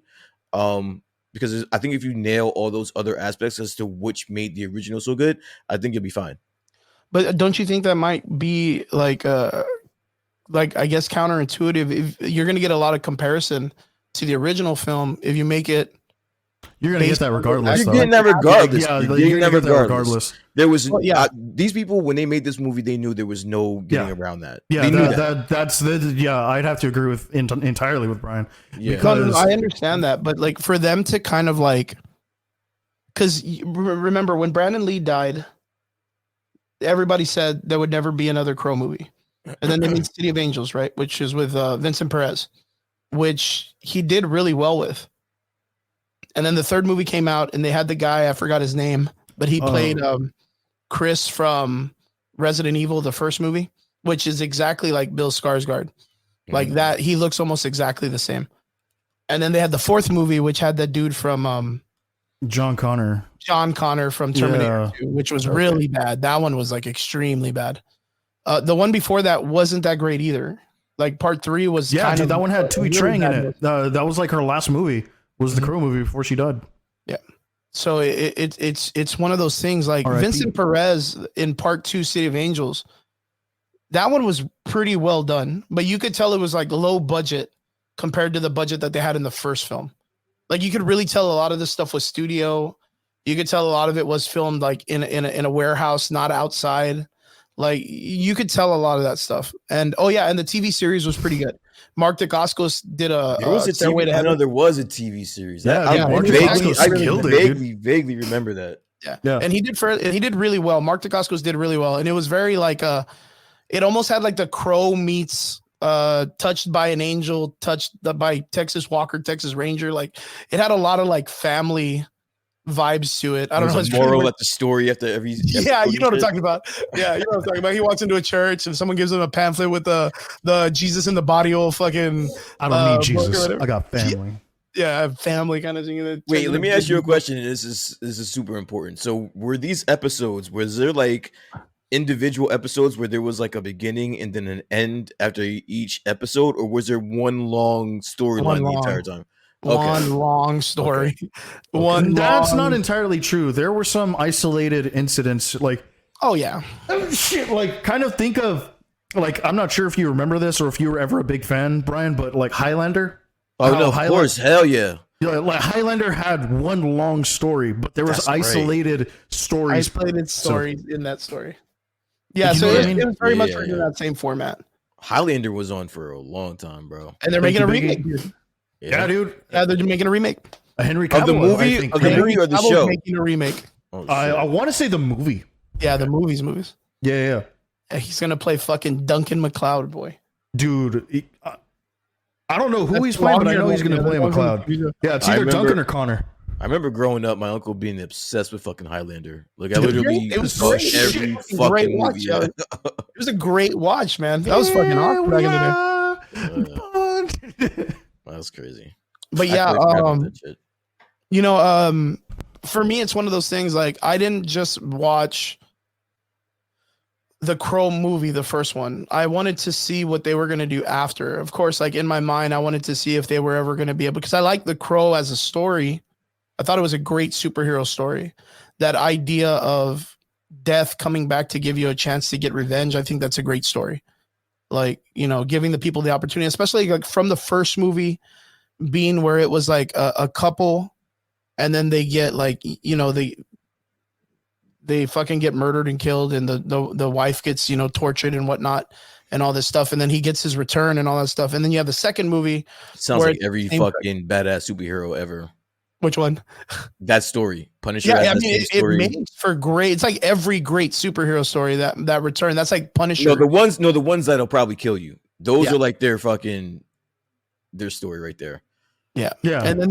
Because I think if you nail all those other aspects as to which made the original so good, I think you'll be fine. But don't you think that might be I guess counterintuitive? If you're going to get a lot of comparison to the original film, if you make it You're gonna get that regardless. You're getting that regardless. Yeah, you're getting that regardless. There was these people when they made this movie, they knew there was no getting around that. Yeah, they knew that's I'd have to agree with entirely with Brian. Yeah, because I understand that, but like for them to kind of like, because remember when Brandon Lee died, everybody said there would never be another Crow movie, and then they made City of Angels, right, which is with Vincent Perez, which he did really well with. And then the third movie came out, and they had the guy, I forgot his name, but he played Chris from Resident Evil, the first movie, which is exactly like Bill Skarsgård. Like that, he looks almost exactly the same. And then they had the fourth movie, which had that dude from John Connor from Terminator 2, which was really bad. That one was like extremely bad. The one before that wasn't that great either. Like part 3 was that one had Tui Trang in it. That was like her last movie. Was the Crow movie before she died? Yeah. So it's one of those things like Vincent Perez in part 2 City of Angels. That one was pretty well done, but you could tell it was like low budget compared to the budget that they had in the first film. Like you could really tell a lot of this stuff was studio. You could tell a lot of it was filmed like in a warehouse, not outside. Like you could tell a lot of that stuff. And and the TV series was pretty good. Mark Dacascos did I know there was a TV series. Mark Dacascos vaguely remember that. Yeah. And he did really well. Mark Dacascos did really well. And it was very like it almost had like the Crow meets Touched by an Angel, Touched by Texas Walker, Texas Ranger. Like it had a lot of like family vibes to it. I don't know. There's a moral at the story after every. Yeah, you know what I'm talking about. Yeah, you know what I'm talking about. He walks into a church and someone gives him a pamphlet with the Jesus in the body old fucking. I don't need Jesus. I got family. Yeah, family kind of thing. Wait, let me ask you a question. This is super important. So, were these episodes? Was there like individual episodes where there was like a beginning and then an end after each episode, or was there one long storyline the entire time? One long story. That's not entirely true. There were some isolated incidents, like shit. Like, kind of think of like, I'm not sure if you remember this or if you were ever a big fan, Brian, but like Highlander. Oh no, of course, hell yeah. Like Highlander had one long story, but there was isolated stories. In that story. Yeah, so it was very much in that same format. Highlander was on for a long time, bro. And they're making a remake, dude. Yeah, dude. Yeah, they're making a remake. Henry Cavill, of the movie, of the movie or the show? Making a remake. Oh, I want to say the movie. Yeah, the movies. Yeah. He's gonna play fucking Duncan MacLeod, boy. Dude, I don't know who he's playing, but I know he's gonna play MacLeod. Yeah, it's either Duncan or Connor. I remember growing up, my uncle being obsessed with fucking Highlander. Like I literally saw every fucking movie. It was a great watch, man. That was fucking awesome back in the day. That's crazy. But for me, it's one of those things. Like I didn't just watch the Crow movie, the first one. I wanted to see what they were going to do after. Of course, like in my mind, I wanted to see if they were ever going to be able, because I like the Crow as a story. I thought it was a great superhero story. That idea of death coming back to give you a chance to get revenge. I think that's a great story. Like, giving the people the opportunity, especially like from the first movie being where it was like a couple and then they get like, they fucking get murdered and killed and the wife gets, tortured and whatnot and all this stuff. And then he gets his return and all that stuff. And then you have the second movie. Sounds like every fucking badass superhero ever. Which one? That story. Punisher. Yeah, I mean, it makes for great. It's like every great superhero story that return. That's like Punisher. No, the ones that'll probably kill you. Those are like their story right there. Yeah. And then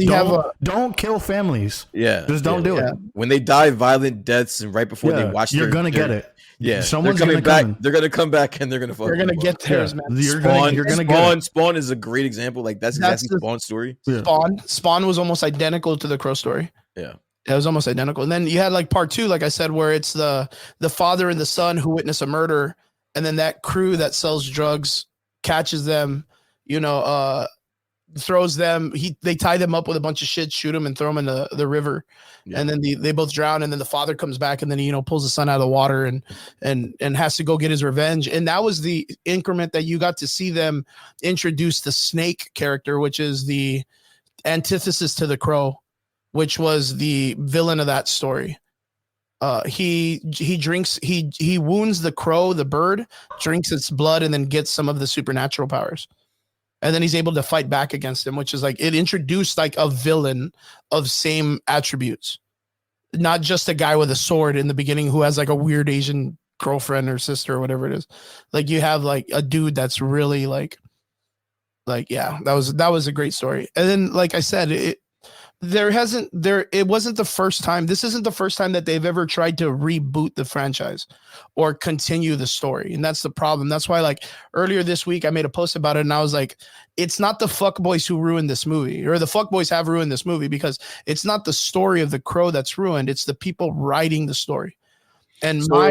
don't kill families. Yeah. Just don't do it. When they die violent deaths and right before they watch you're going to get it. Yeah. Someone's coming back. They're going to come back and they're going to They're going to get theirs, man. You're going to get it. Spawn is a great example. Like that's exactly Spawn's story. Yeah. Spawn was almost identical to the Crow story. Yeah. It was almost identical. And then you had like part 2, like I said, where it's the father and the son who witness a murder. And then that crew that sells drugs catches them, throws them. They tie them up with a bunch of shit, shoot them and throw them in the river. Yeah. And then they both drown. And then the father comes back and then he, pulls the son out of the water and has to go get his revenge. And that was the increment that you got to see them introduce the Snake character, which is the antithesis to the Crow. which was the villain of that story. He wounds the crow, the bird, drinks its blood, and then gets some of the supernatural powers. And then he's able to fight back against him, which is like, it introduced like a villain of same attributes, not just a guy with a sword in the beginning who has like a weird Asian girlfriend or sister or whatever it is. Like you have like a dude that's really like, yeah, that was a great story. And then, like I said, it wasn't the first time. This isn't the first time that they've ever tried to reboot the franchise or continue the story. And that's the problem. That's why, like, earlier this week, I made a post about it and I was like, it's not the fuckboys who ruined this movie, or the fuckboys have ruined this movie, because it's not the story of the crow that's ruined. It's the people writing the story. And so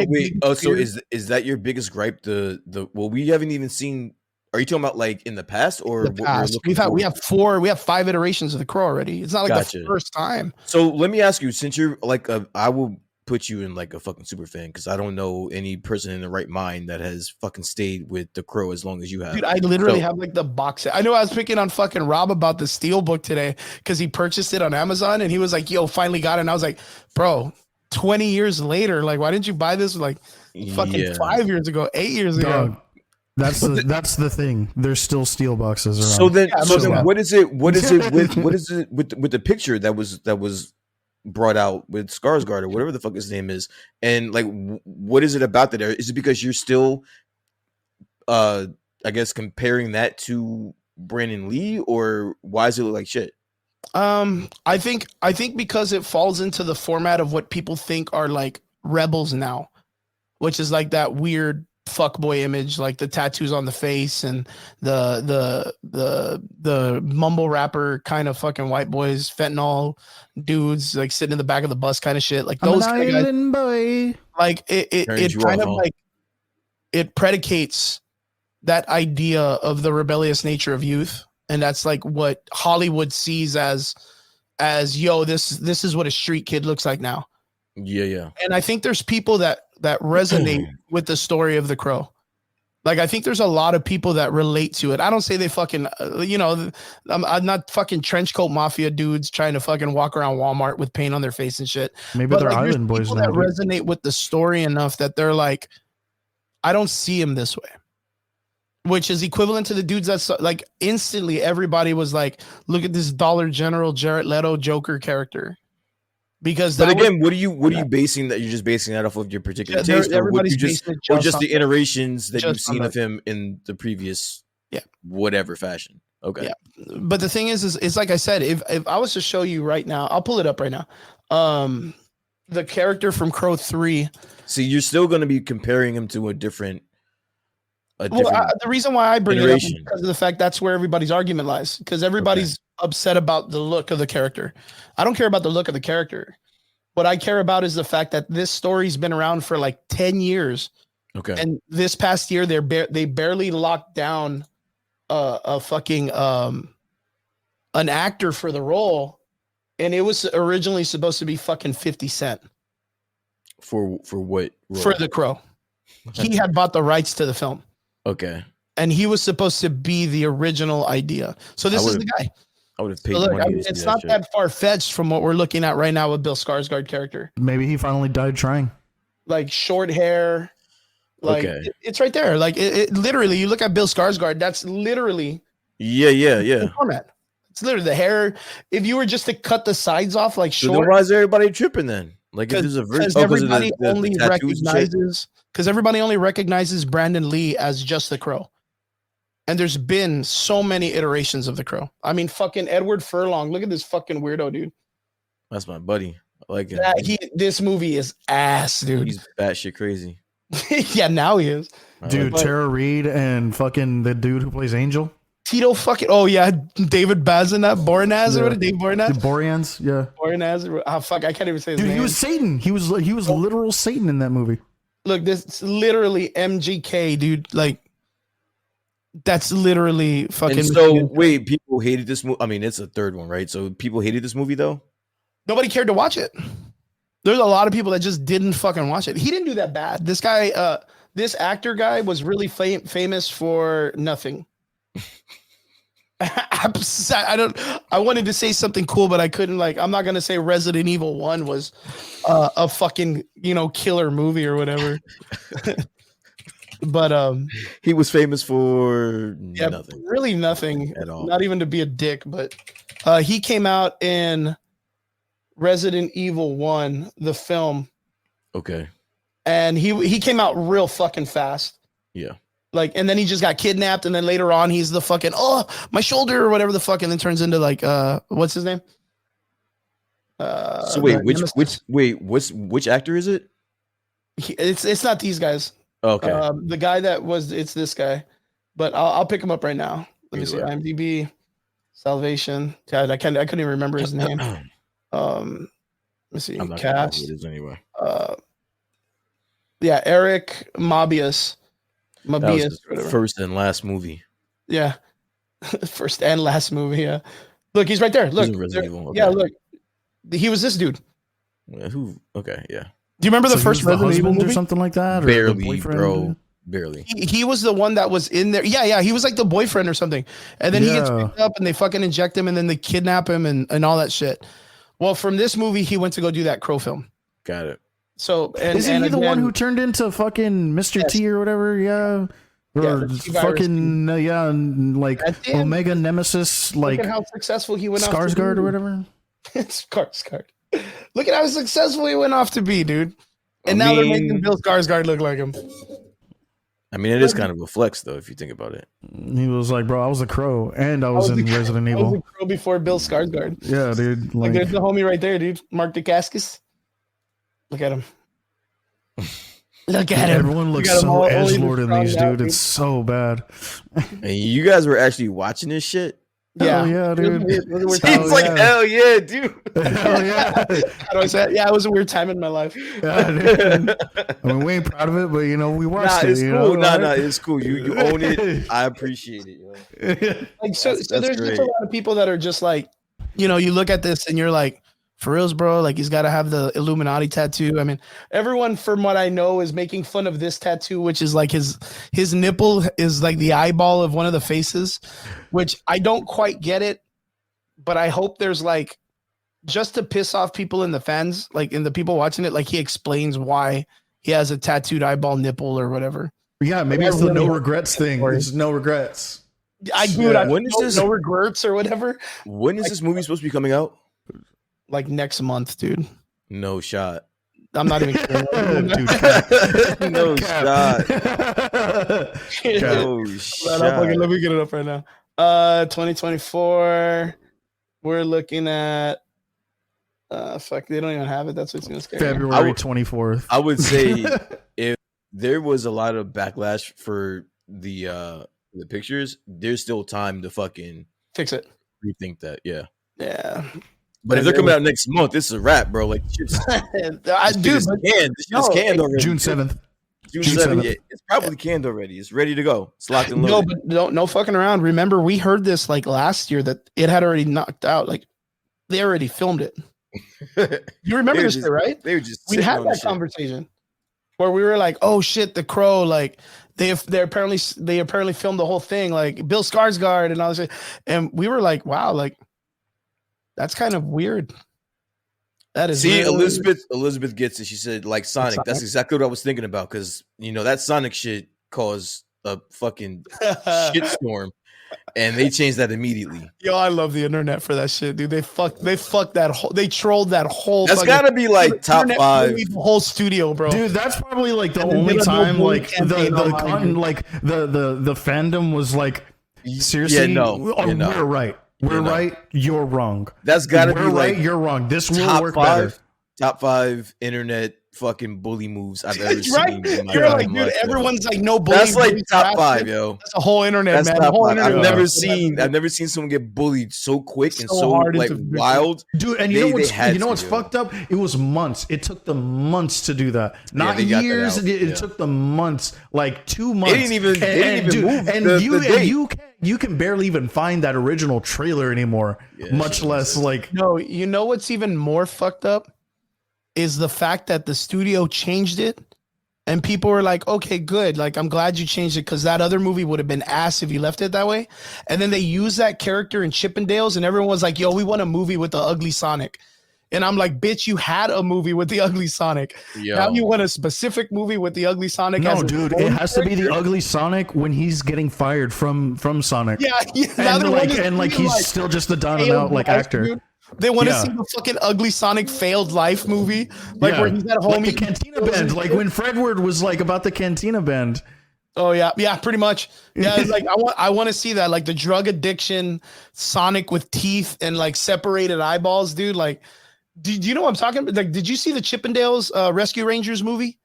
is that your biggest gripe? Well, we haven't even seen. Are you talking about like in the past or the past? We have 5 iterations of the crow already. It's not like the first time. So let me ask you, since you're like I will put you in like a fucking super fan, because I don't know any person in the right mind that has fucking stayed with the crow as long as you have. Dude, I literally have like the box set. I know I was picking on fucking Rob about the Steel book today because he purchased it on Amazon and he was like, yo, finally got it. And I was like, bro, 20 years later, like, why didn't you buy this like fucking 5 years ago, 8 years ago? That's the thing. There's still steel boxes around. So then, what is it with the picture that was brought out with Skarsgård or whatever the fuck his name is, and like what is it about that? Is it because you're still, I guess, comparing that to Brandon Lee, or why does it look like shit? I think because it falls into the format of what people think are like rebels now, which is like that weird fuckboy image, like the tattoos on the face and the mumble rapper kind of fucking white boys, fentanyl dudes, like sitting in the back of the bus kind of shit. Like those kind of guys, boy. Like it kind of like it predicates that idea of the rebellious nature of youth. And that's like what Hollywood sees as yo, this is what a street kid looks like now. Yeah. And I think there's people that resonate with the story of the crow. Like, I think there's a lot of people that relate to it. I don't say they fucking, I'm not fucking trench coat mafia dudes trying to fucking walk around Walmart with paint on their face and shit. Maybe but they're like, island boys now. That resonate with the story enough that they're like, I don't see him this way. Which is equivalent to the dudes that's like instantly everybody was like, look at this Dollar General Jared Leto Joker character. Because but again, what are you basing that? You're just basing that off of your particular taste, everybody's or just the iterations that you've seen of him in the previous whatever fashion. Okay. Yeah. But the thing is it's like I said, if I was to show you right now, I'll pull it up right now. The character from Crow 3. See, you're still going to be comparing him to a different. The reason why I bring it up is because of the fact that's where everybody's argument lies. Because everybody's upset about the look of the character. I don't care about the look of the character. What I care about is the fact that this story's been around for like 10 years. Okay. And this past year, they barely locked down a fucking an actor for the role, and it was originally supposed to be fucking 50 Cent. For what role? For the Crow. He had bought the rights to the film. Okay. And he was supposed to be the original idea. So this is the guy. I would have paid money. It's not that far-fetched from what we're looking at right now with Bill Skarsgård character. Maybe he finally died trying. Like short hair. Like it's right there. Like it literally, you look at Bill Skarsgård, that's literally the format. It's literally the hair. If you were just to cut the sides off like short. So then why is everybody tripping then? Like if there's a everybody only recognizes because everybody only recognizes Brandon Lee as just the Crow. And there's been so many iterations of the Crow. I mean, fucking Edward Furlong. Look at this fucking weirdo, dude. That's my buddy. I like it. This movie is ass, dude. He's batshit crazy. Yeah, now he is. Dude, Tara Reid and fucking the dude who plays Angel. Tito fucking David Bazinat, Boreanaz or what? Dave Boreanaz? Boreanaz, yeah. Boreanaz. Oh fuck, I can't even say his name. Dude, he was Satan. He was literal Satan in that movie. Look, this is literally MGK, dude. Like that's literally fucking. And so wait, people hated this movie. I mean, it's a third one, right? So people hated this movie though. Nobody cared to watch it. There's a lot of people that just didn't fucking watch it. He didn't do that bad. This guy, this actor guy was really famous for nothing. I wanted to say something cool, but I couldn't. Like, I'm not gonna say Resident Evil 1 was a fucking, killer movie or whatever. But he was famous for nothing. Really nothing at all. Not even to be a dick, but he came out in Resident Evil 1, the film. Okay. And he came out real fucking fast. Yeah. Like, and then he just got kidnapped, and then later on he's the fucking my shoulder or whatever the fuck, and then turns into like what's his name? So wait, which actor is it? It's not these guys. Okay. The guy it's this guy, but I'll pick him up right now. Let me see. IMDb, Salvation. God, I couldn't even remember his name. Let me see. I'm not cast. sure who it is anyway. Yeah, Eric Mabius. First and last movie. Yeah. First and last movie, yeah. Look, he's right there. Look. Okay. Yeah, look. He was this dude. Who? Okay, yeah. Do you remember the first Resident Evil movie? Or something like that? Barely, bro. Barely. He was the one that was in there. Yeah. He was like the boyfriend or something. And then he gets picked up and they fucking inject him and then they kidnap him and all that shit. Well, from this movie, he went to go do that Crow film. Got it. So, isn't he the one who turned into fucking Mr. T or whatever? Yeah. Or fucking like Omega Nemesis, like look at how successful he went Skarsgård or whatever. Skarsgård. Look at how successful he went off to be, dude. And now they're making Bill Skarsgård look like him. I mean, it is kind of a flex, though, if you think about it. He was like, bro, I was a Crow, and I was in Resident Evil. I was a Crow before Bill Skarsgård. Yeah, dude. Like there's the homie right there, dude. Mark Dacascos. Look at him. Look at him. Everyone looks so edgelord in these, dude. It's so bad. And you guys were actually watching this shit? Yeah, yeah, dude. He's like, hell yeah, dude. Hell yeah. How do I say it? Yeah, it was a weird time in my life. Yeah, dude. I mean, we ain't proud of it, but we watched it. It's cool. It's cool. You own it. I appreciate it. Yo. Like so there's just a lot of people that are just like, you look at this and you're like, for reals, bro, like he's got to have the Illuminati tattoo. I mean, everyone from what I know is making fun of this tattoo, which is like his nipple is like the eyeball of one of the faces, which I don't quite get it, but I hope there's like, just to piss off people in the fans, like in the people watching it, like he explains why he has a tattooed eyeball nipple or whatever. Yeah, maybe it's the no regrets thing. There's no regrets. When is this? No regrets or whatever. When is this movie supposed to be coming out? Like next month, dude. No shot. I'm not even kidding. Dude, no shot. No shot. Let me get it up right now. 2024. We're looking at fuck, they don't even have it. That's what's gonna scare February 24th. I would say if there was a lot of backlash for the pictures, there's still time to fucking fix it. Rethink that. Yeah. Yeah. But if they're coming out next month, this is a wrap, bro. Like, this is canned already. June 7th. June 7th. Yeah, it's probably canned already. It's ready to go. It's locked and loaded. No fucking around. Remember, we heard this like last year that it had already knocked out. Like, they already filmed it. You remember this, right? They were just. We had that conversation where we were like, "Oh shit, the Crow!" Like they apparently filmed the whole thing, like Bill Skarsgård and all this shit. And we were like, "Wow, like." That's kind of weird. That is. See, Elizabeth gets it. She said, like Sonic. That's exactly what I was thinking about because that Sonic shit caused a fucking shitstorm, and they changed that immediately. Yo, I love the internet for that shit, dude. They fucked that whole. They trolled that whole. That's got to be like top 5. The whole studio, bro. Dude, that's probably like the only time like the fandom was like seriously. We're right. We're right. You're wrong. That's got to be right. You're wrong. This will work better. Top 5 internet fucking bully moves I've ever seen. Right? You're like, dude, everyone's like, no bully. That's like top 5, yo. That's a whole internet, man. Top 5. I've never seen someone get bullied so quick and so like wild, dude. And you know what's fucked up? It was months. It took them months to do that. Not years. It took them months, like 2 months. They didn't even move. You can barely even find that original trailer anymore, much less like. No, you know what's even more fucked up is the fact that the studio changed it And people were like, okay, good. Like, I'm glad you changed it because that other movie would have been ass if you left it that way. And then they used that character in Chippendales, and everyone was like, yo, we want a movie with the ugly Sonic. And I'm like, bitch, you had a movie with the ugly Sonic. Yo. Now you want a specific movie with the ugly Sonic? No, dude, it has to be the ugly Sonic when he's getting fired from Sonic. Yeah. And he's still just the down and out like actor. Dude. They want to see the fucking ugly Sonic failed life movie, like where he's at home. Like the Cantina Band, like when Fredward was like about the Cantina Band. Oh yeah, pretty much. Yeah, it's like I want to see that, like the drug addiction Sonic with teeth and like separated eyeballs, dude. Like, do you know what I'm talking about? Like, did you see the Chippendales Rescue Rangers movie?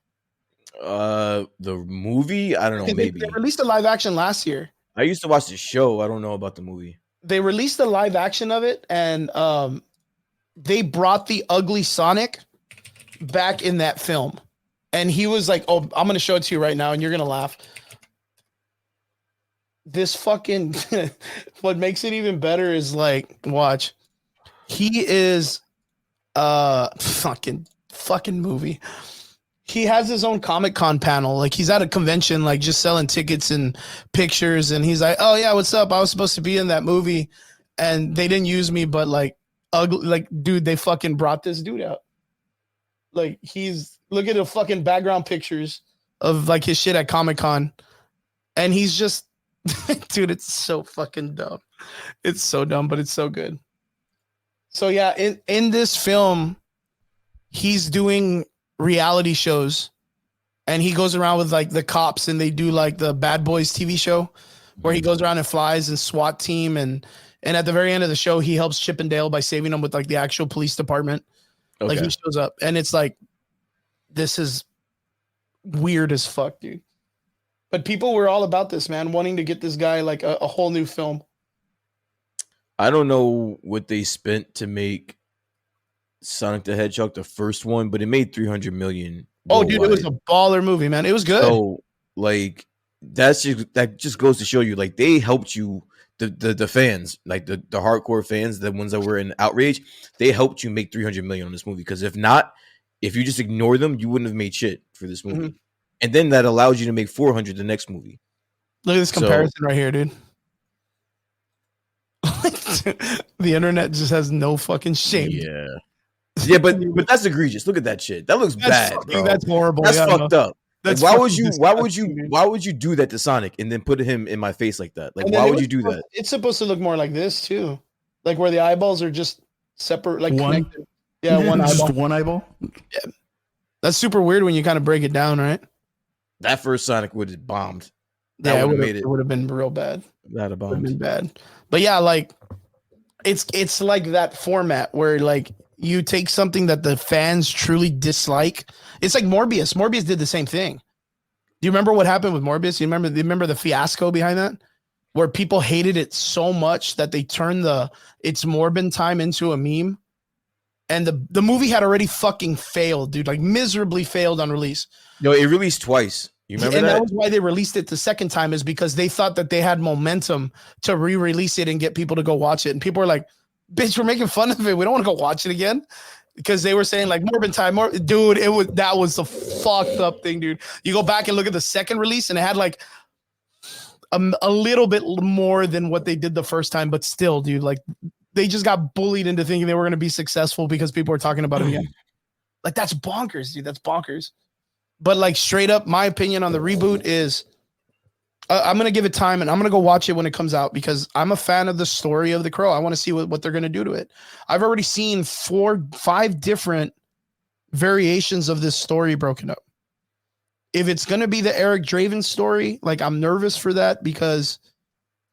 The movie, I don't know. Maybe they released a live action last year. I used to watch the show. I don't know about the movie. They released the live action of it, and they brought the ugly Sonic back in that film. And he was like, oh, I'm going to show it to you right now, and you're going to laugh. This fucking, what makes it even better is like, watch. He is fucking movie. He has his own Comic-Con panel. Like, he's at a convention, like just selling tickets and pictures. And he's like, oh yeah, what's up? I was supposed to be in that movie and they didn't use me, but like ugly, like, dude, they fucking brought this dude out. Like, look at the fucking background pictures of like his shit at Comic-Con. And he's just, dude, it's so fucking dumb. It's so dumb, but it's so good. So yeah, in this film, he's doing reality shows, and he goes around with like the cops, and they do like the Bad Boys TV show where he goes around and flies and SWAT team, and at the very end of the show, he helps Chip and Dale by saving them with like the actual police department. Okay. Like, he shows up, and it's like, this is weird as fuck, dude. But people were all about this, man, wanting to get this guy like a whole new film. I don't know what they spent to make Sonic the Hedgehog the first one, but it made 300 million. Oh, dude, it was a baller movie, man. It was good. So, like, that just goes to show you, like, they helped you, the fans, like the hardcore fans, the ones that were in outrage, they helped you make 300 million on this movie. Because if not, if you just ignore them, you wouldn't have made shit for this movie. Mm-hmm. And then that allows you to make 400 the next movie. Look at this comparison right here, dude. The internet just has no fucking shame. Yeah, but that's egregious. Look at that shit. That looks bad, bro. That's horrible. That's fucked up. That's like, why would you do that to Sonic and then put him in my face like that? Like, why would you do that? It's supposed to look more like this too, like where the eyeballs are just separate, like one. Connected. Yeah, one eyeball. Just one eyeball. Yeah, that's super weird when you kind of break it down, right? That first Sonic would have bombed. That it would have been real bad. That'd have bombed. Been bad. But yeah, like it's like that format where like you take something that the fans truly dislike. It's like Morbius. Morbius did the same thing. Do you remember what happened with Morbius? You remember the fiasco behind that? Where people hated it so much that they turned It's Morbin Time into a meme. And the movie had already fucking failed, dude. Like, miserably failed on release. No, it released twice. You remember that? And that was why they released it the second time, is because they thought that they had momentum to re-release it and get people to go watch it. And people were like, bitch, we're making fun of it. We don't want to go watch it again. Because they were saying like Morbin Time, dude, that was the fucked up thing, dude. You go back and look at the second release and it had like a little bit more than what they did the first time, but still, dude, like they just got bullied into thinking they were going to be successful because people were talking about it again. Like, that's bonkers, dude. That's bonkers. But like, straight up, my opinion on the reboot is I'm going to give it time, and I'm going to go watch it when it comes out because I'm a fan of the story of the Crow. I want to see what they're going to do to it. I've already seen 4-5 different variations of this story broken up. If it's going to be the Eric Draven story, like, I'm nervous for that because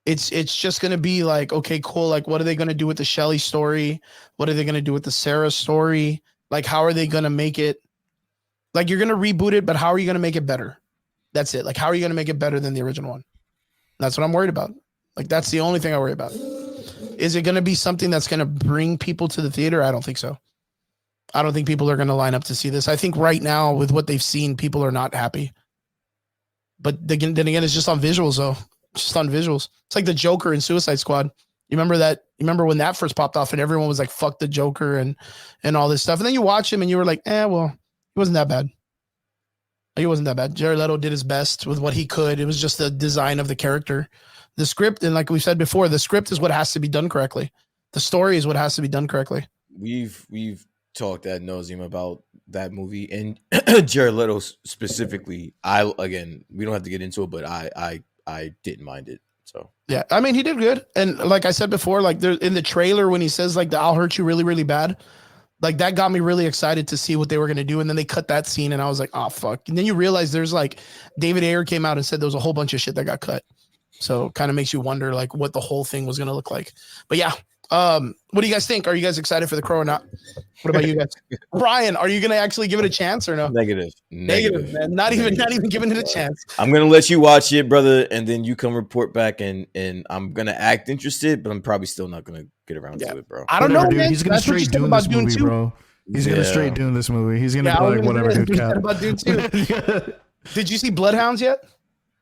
it's just going to be like, okay, cool. Like, what are they going to do with the Shelley story? What are they going to do with the Sarah story? Like, how are they going to make it? Like, you're going to reboot it, but how are you going to make it better? That's it. Like, how are you going to make it better than the original one? That's what I'm worried about. Like, that's the only thing I worry about. Is it going to be something that's going to bring people to the theater? I don't think so. I don't think people are going to line up to see this. I think right now, with what they've seen, people are not happy. But then again, it's just on visuals, though. It's just on visuals. It's like the Joker in Suicide Squad. You remember that? You remember when that first popped off and everyone was like, fuck the Joker and all this stuff. And then you watch him and you were like, well, it wasn't that bad. He wasn't that bad. Jared Leto did his best with what he could. It was just the design of the character. The script, and like we said before, the script is what has to be done correctly. The story is what has to be done correctly. We've talked ad nauseum about that movie and Jared Leto specifically. We don't have to get into it, but I didn't mind it. So yeah, I mean, he did good. And like I said before, like there in the trailer when he says like I'll hurt you really, really bad, like that got me really excited to see what they were gonna do. And then they cut that scene, and I was like, oh fuck. And then you realize there's like David Ayer came out and said there was a whole bunch of shit that got cut. So kind of makes you wonder like what the whole thing was gonna look like. But yeah. What do you guys think? Are you guys excited for The Crow or not? What about you guys? Brian, are you gonna actually give it a chance or no? Negative, man. Not even giving it a chance. I'm gonna let you watch it, brother, and then you come report back, and I'm gonna act interested, but I'm probably still not gonna get around to it, bro. I don't know, dude. man. He's gonna straight Dune this movie, bro. He's gonna straight Dune this movie. He's gonna be like, whatever, dude. Cap. About Dune too. Did you see Bloodhounds yet?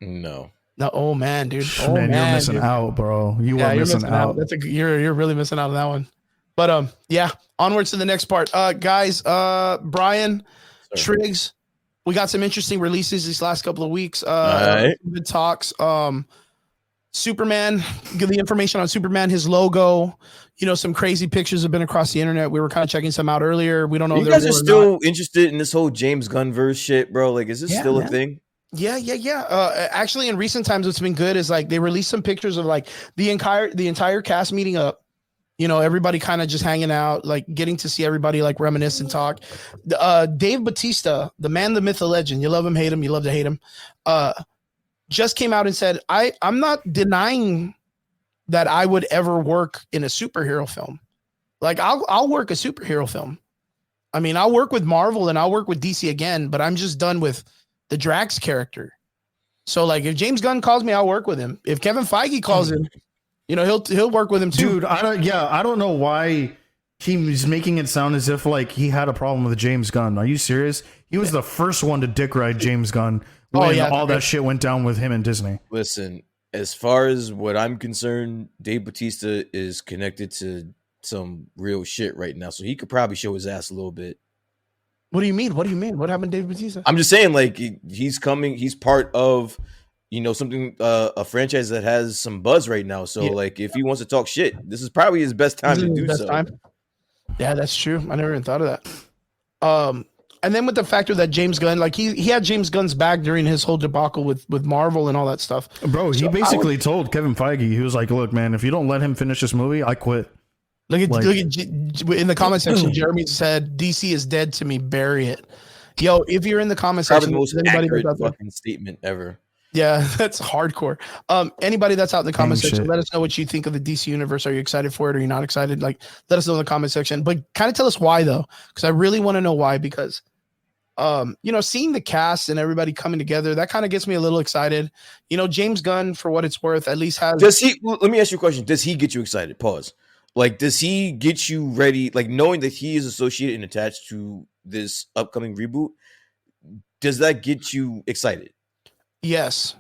No. No, oh man, dude. Oh man, you're missing out, bro. You're missing out. You're really missing out on that one. But yeah, onwards to the next part. Guys, Brian, Triggs, we got some interesting releases these last couple of weeks. Right. Good talks. Superman, give the information on Superman, his logo. You know, some crazy pictures have been across the internet. We were kind of checking some out earlier. We don't know if you guys are still interested in this whole James Gunn verse shit, bro. Like, is this still a thing? Yeah. Actually, in recent times, what's been good is like they released some pictures of like the entire cast meeting up. You know, everybody kind of just hanging out, like getting to see everybody like reminisce and talk. Dave Bautista, the man, the myth, the legend. You love him, hate him. You love to hate him. Just came out and said, I'm not denying that I would ever work in a superhero film. Like I'll work a superhero film. I mean, I'll work with Marvel and I'll work with DC again, but I'm just done with the Drax character. So like if James Gunn calls me, I'll work with him. If Kevin Feige calls him, you know, he'll work with him too. Dude, I don't know why he's making it sound as if like he had a problem with James Gunn. Are you serious? He was the first one to dick ride James Gunn when all that shit went down with him and Disney. Listen, as far as what I'm concerned, Dave Bautista is connected to some real shit right now, so he could probably show his ass a little bit. What do you mean? What happened to Dave Bautista? I'm just saying, like, he's coming. He's part of, you know, something, a franchise that has some buzz right now. So, like, if he wants to talk shit, this is probably his best time to do so. Yeah, that's true. I never even thought of that. And then with the factor that James Gunn, like, he had James Gunn's back during his whole debacle with Marvel and all that stuff. Bro, he basically told Kevin Feige, he was like, look, man, if you don't let him finish this movie, I quit. Look at in the comment section, Jeremy said, DC is dead to me, bury it. Yo, if you're in the comment section, the most accurate fucking statement ever. Yeah, that's hardcore. Anybody that's out in the comment section, let us know what you think of the DC universe. Are you excited for it? Or are you not excited? Like, let us know in the comment section. But kind of tell us why though, because I really want to know why. Because, you know, seeing the cast and everybody coming together, that kind of gets me a little excited. You know, James Gunn, for what it's worth, at least has. Does he? Let me ask you a question. Does he get you excited? Pause. Like, does he get you ready? Like, knowing that he is associated and attached to this upcoming reboot, does that get you excited? Yes.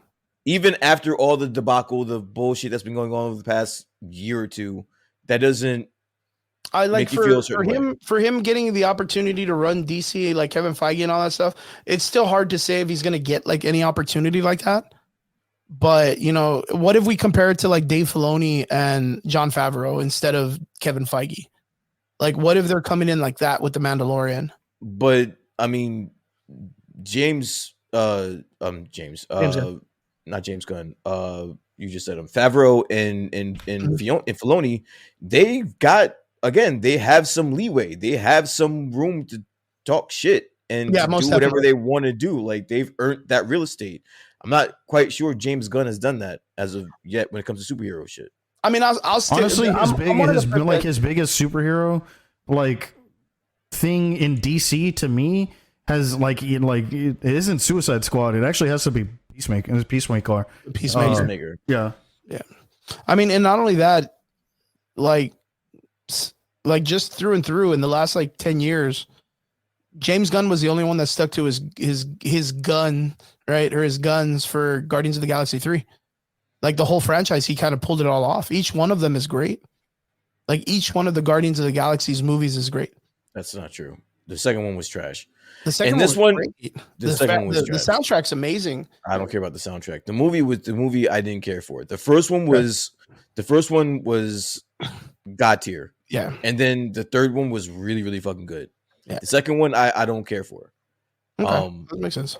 Even after all the debacle, the bullshit that's been going on over the past year or two, that doesn't. I like for him getting the opportunity to run DC, like Kevin Feige and all that stuff. It's still hard to say if he's going to get like any opportunity like that. But, you know, what if we compare it to like Dave Filoni and Jon Favreau instead of Kevin Feige? Like, what if they're coming in like that with The Mandalorian? But I mean, not James Gunn. You just said him. Favreau and Filoni, they have some leeway. They have some room to talk shit and to do whatever they want to do. Like, they've earned that real estate. I'm not quite sure James Gunn has done that as of yet when it comes to superhero shit. I mean, I'll still, honestly, his biggest superhero like thing in DC to me has it isn't Suicide Squad. It actually has to be Peacemaker. Yeah. I mean, and not only that, like just through and through in the last like 10 years, James Gunn was the only one that stuck to his gun, right? Or his guns for Guardians of the Galaxy 3. Like the whole franchise, he kind of pulled it all off. Each one of them is great. Like each one of the Guardians of the Galaxy's movies is great. That's not true. The second one was trash. The second and this one one, was great. the second one was the trash. soundtrack's amazing. I don't care about the soundtrack. The movie I didn't care for. The first one was god tier. Yeah. And then the third one was really, really fucking good. Yeah. The second one I don't care for. Okay. That makes sense.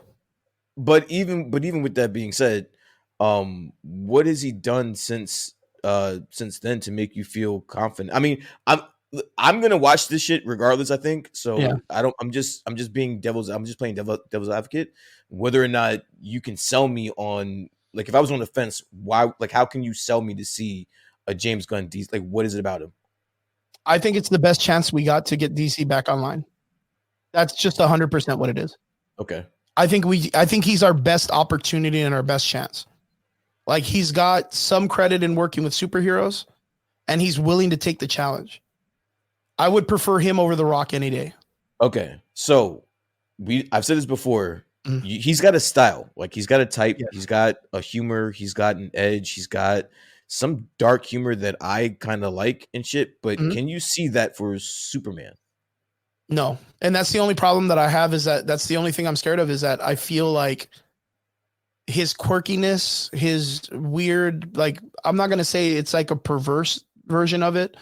But even with that being said, what has he done since then to make you feel confident? I mean, I'm gonna watch this shit regardless, I think. So Yeah. I'm just playing devil's advocate. Whether or not you can sell me on, like, if I was on the fence, how can you sell me to see a James Gunn DC? Like, what is it about him? I think it's the best chance we got to get DC back online. That's just 100% what it is. Okay. I think he's our best opportunity and our best chance. Like, he's got some credit in working with superheroes, and he's willing to take the challenge. I would prefer him over The Rock any day. Okay. So I've said this before. Mm-hmm. He's got a style. Like, he's got a type. Yes. He's got a humor. He's got an edge. He's got some dark humor that I kind of like and shit. But can you see that for Superman? No. And that's the only problem that I have, is that's the only thing I'm scared of, is that I feel like his quirkiness, his weird, like, I'm not going to say it's like a perverse version of it,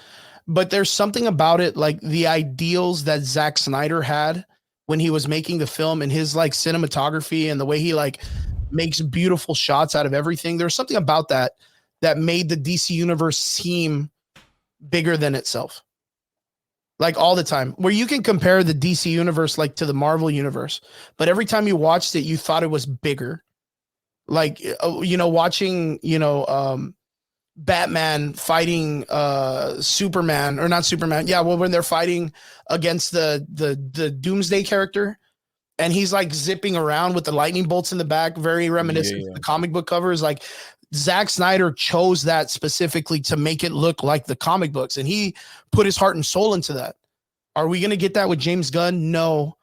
but there's something about it, like the ideals that Zack Snyder had when he was making the film, and his like cinematography and the way he like makes beautiful shots out of everything. There's something about that made the DC universe seem bigger than itself. Like, all the time, where you can compare the DC universe like to the Marvel universe, but every time you watched it, you thought it was bigger. Like, watching, Batman fighting Superman, or not Superman. Yeah, well, when they're fighting against the Doomsday character, and he's like zipping around with the lightning bolts in the back, very reminiscent of the comic book covers. Like, Zack Snyder chose that specifically to make it look like the comic books, and he put his heart and soul into that. Are we going to get that with James Gunn? No.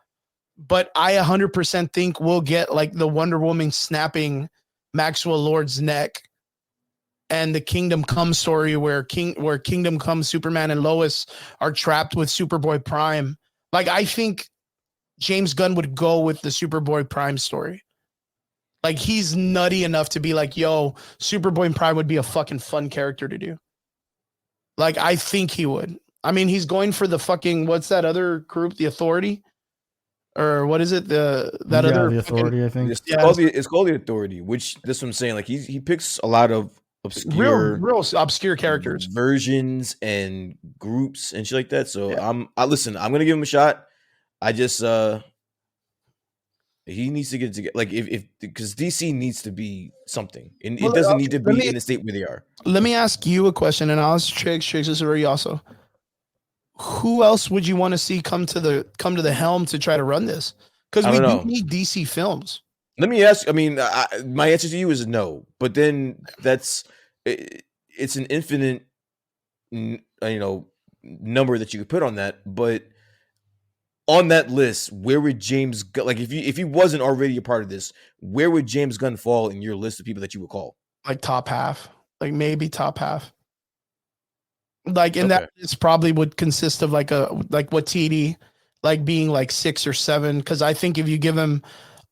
But I 100% think we'll get like the Wonder Woman snapping Maxwell Lord's neck, and the Kingdom Come story where Kingdom Come Superman and Lois are trapped with Superboy Prime. Like, I think James Gunn would go with the Superboy Prime story. Like, he's nutty enough to be like, yo, Superboy Prime would be a fucking fun character to do. Like, I think he would. I mean, he's going for the fucking, what's that other group? The Authority? Or what is it? The Authority, fucking, I think. It's called the Authority, which, this is what I'm saying. Like, he picks a lot of obscure, real obscure characters, versions and groups and shit like that. So I'm gonna give him a shot. I just he needs to get it together. Like, because DC needs to be something, and it doesn't need to be in the state where they are. Let me ask you a question, and I'll ask Triggs. This is where you also. Who else would you want to see come to the helm to try to run this? Because we do need DC films. Let me ask. I mean, my answer to you is no. But then it's an infinite, number that you could put on that. But on that list, where would James Gunn, like, if he wasn't already a part of this, where would James Gunn fall in your list of people that you would call? Like, top half, like maybe top half. Like, and that is probably would consist of like what TD, like being like 6 or 7. Cause I think if you give him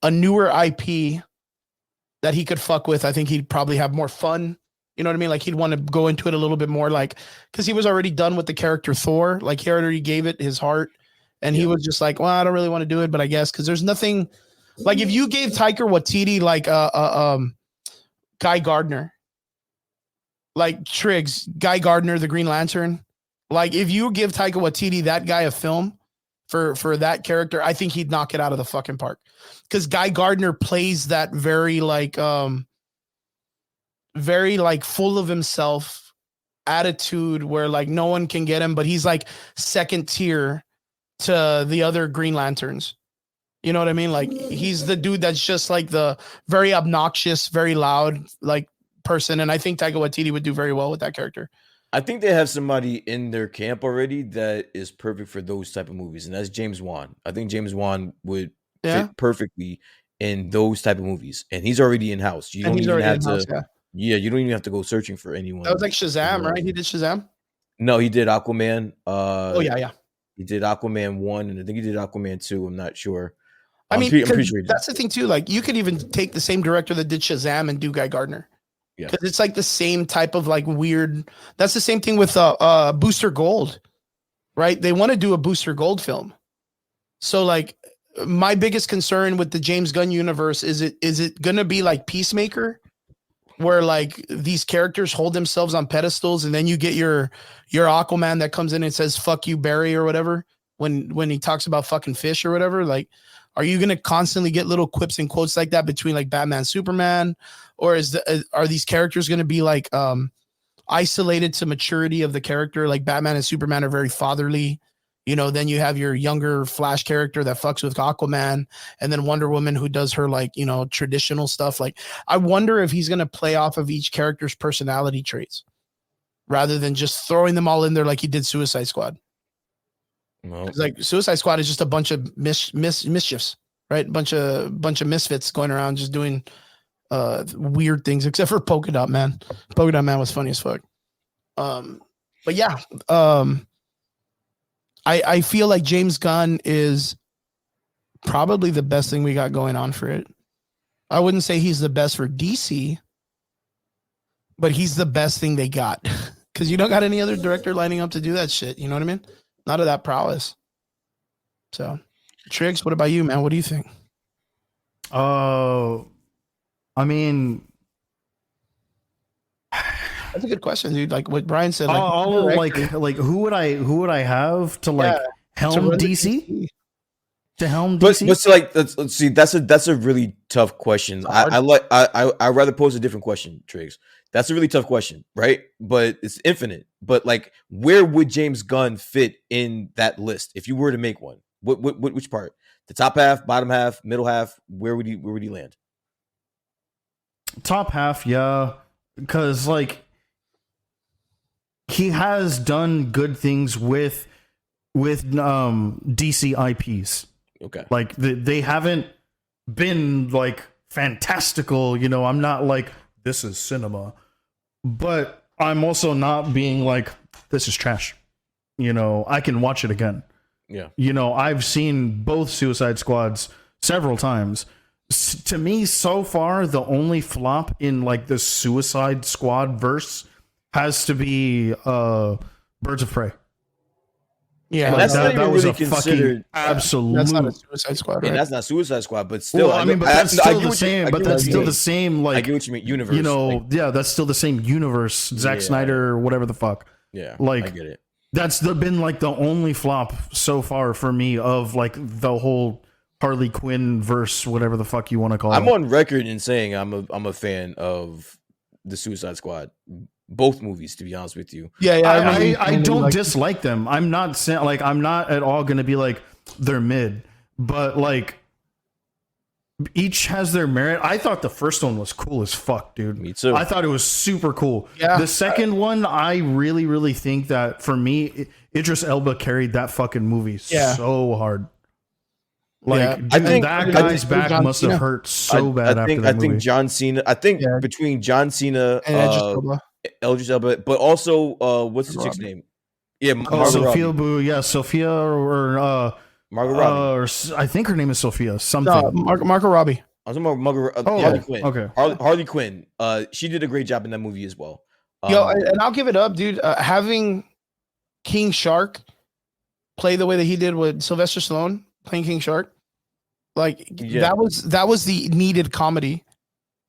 a newer IP that he could fuck with, I think he'd probably have more fun. You know what I mean? Like, he'd want to go into it a little bit more, like, cause he was already done with the character Thor. Like, he already gave it his heart, and he was just like, well, I don't really want to do it, but I guess, cause there's nothing like, if you gave Taika Waititi like Guy Gardner, like Triggs, Guy Gardner, the Green Lantern. Like, if you give Taika Waititi that guy a film for that character, I think he'd knock it out of the fucking park. Because Guy Gardner plays that very full of himself attitude where like no one can get him, but he's like second tier to the other Green Lanterns. You know what I mean? Like, he's the dude that's just like the very obnoxious, very loud, like, person, and I think Taika Waititi would do very well with that character. I think they have somebody in their camp already that is perfect for those type of movies, and that's James Wan. I think James Wan would fit perfectly in those type of movies, and he's already in house. You don't even have to. Yeah, you don't even have to go searching for anyone. That was like Shazam, right? He did Shazam. No, he did Aquaman. Oh yeah. He did Aquaman 1, and I think he did Aquaman 2. I'm not sure. I mean, I'm pretty sure that's the thing too. Like, you could even take the same director that did Shazam and do Guy Gardner. Yeah. Because it's like the same type of like weird. That's the same thing with Booster Gold, right? They want to do a Booster Gold film. So like, my biggest concern with the James Gunn universe is it going to be like Peacemaker, where like these characters hold themselves on pedestals, and then you get your Aquaman that comes in and says "fuck you, Barry" or whatever when he talks about fucking fish or whatever. Like, are you going to constantly get little quips and quotes like that between like Batman, Superman, or are these characters going to be like isolated to maturity of the character? Like Batman and Superman are very fatherly. You know, then you have your younger Flash character that fucks with Aquaman, and then Wonder Woman who does her like, you know, traditional stuff. Like, I wonder if he's going to play off of each character's personality traits rather than just throwing them all in there like he did Suicide Squad. No. Like Suicide Squad is just a bunch of mischiefs, right? Bunch of misfits going around just doing weird things, except for Polka Dot Man. Polka Dot Man was funny as fuck. But yeah, I feel like James Gunn is probably the best thing we got going on for it. I wouldn't say he's the best for DC, but he's the best thing they got. Because you don't got any other director lining up to do that shit. You know what I mean? Not of that prowess. So, Triggs, what about you, man? What do you think? I mean, that's a good question, dude. Like what Brian said. Like, who would I have to like helm DC? To helm DC? But so like, let's see. That's a really tough question. I rather pose a different question, Triggs. That's a really tough question, right? But it's infinite. But like, where would James Gunn fit in that list if you were to make one? Which part? The top half, bottom half, middle half? Where would he land? Top half, yeah. Because like, he has done good things with DC IPs. Okay. Like they haven't been like fantastical, you know. I'm not like this is cinema, but I'm also not being like this is trash. You know, I can watch it again. Yeah. You know, I've seen both Suicide Squads several times. To me, so far, the only flop in like the Suicide Squad verse has to be Birds of Prey. Yeah, like, that's that not was really a fucking absolute. That's not a Suicide Squad, right? And that's not Suicide Squad, but still, well, I mean, but that's still the same. But that's still the same. Like, I get what you mean. Universe, you know, like, yeah, that's still the same universe. Zack Snyder, or whatever the fuck. Yeah, like I get it. That's been like the only flop so far for me of like the whole Harley Quinn verse, whatever the fuck you want to call it. I'm on record in saying I'm a fan of the Suicide Squad, both movies, to be honest with you. Yeah, I don't dislike them. I'm not saying like I'm not at all going to be like they're mid, but like each has their merit. I thought the first one was cool as fuck, dude. Me too. I thought it was super cool. Yeah. The second one, I really, really think that for me, Idris Elba carried that fucking movie so hard. Like, I think that guy's back must have hurt so bad after that movie. I think John Cena. I think between John Cena and Idris Elba, but also what's the chick's name? Yeah, Sophia Boo. Yeah, Sophia or Margot Robbie. Or I think her name is Sophia. Something. Margot Robbie. I was talking about Harley Quinn. Okay. Harley Quinn. She did a great job in that movie as well. And I'll give it up, dude. Having King Shark play the way that he did with Sylvester Stallone playing King Shark, like that was the needed comedy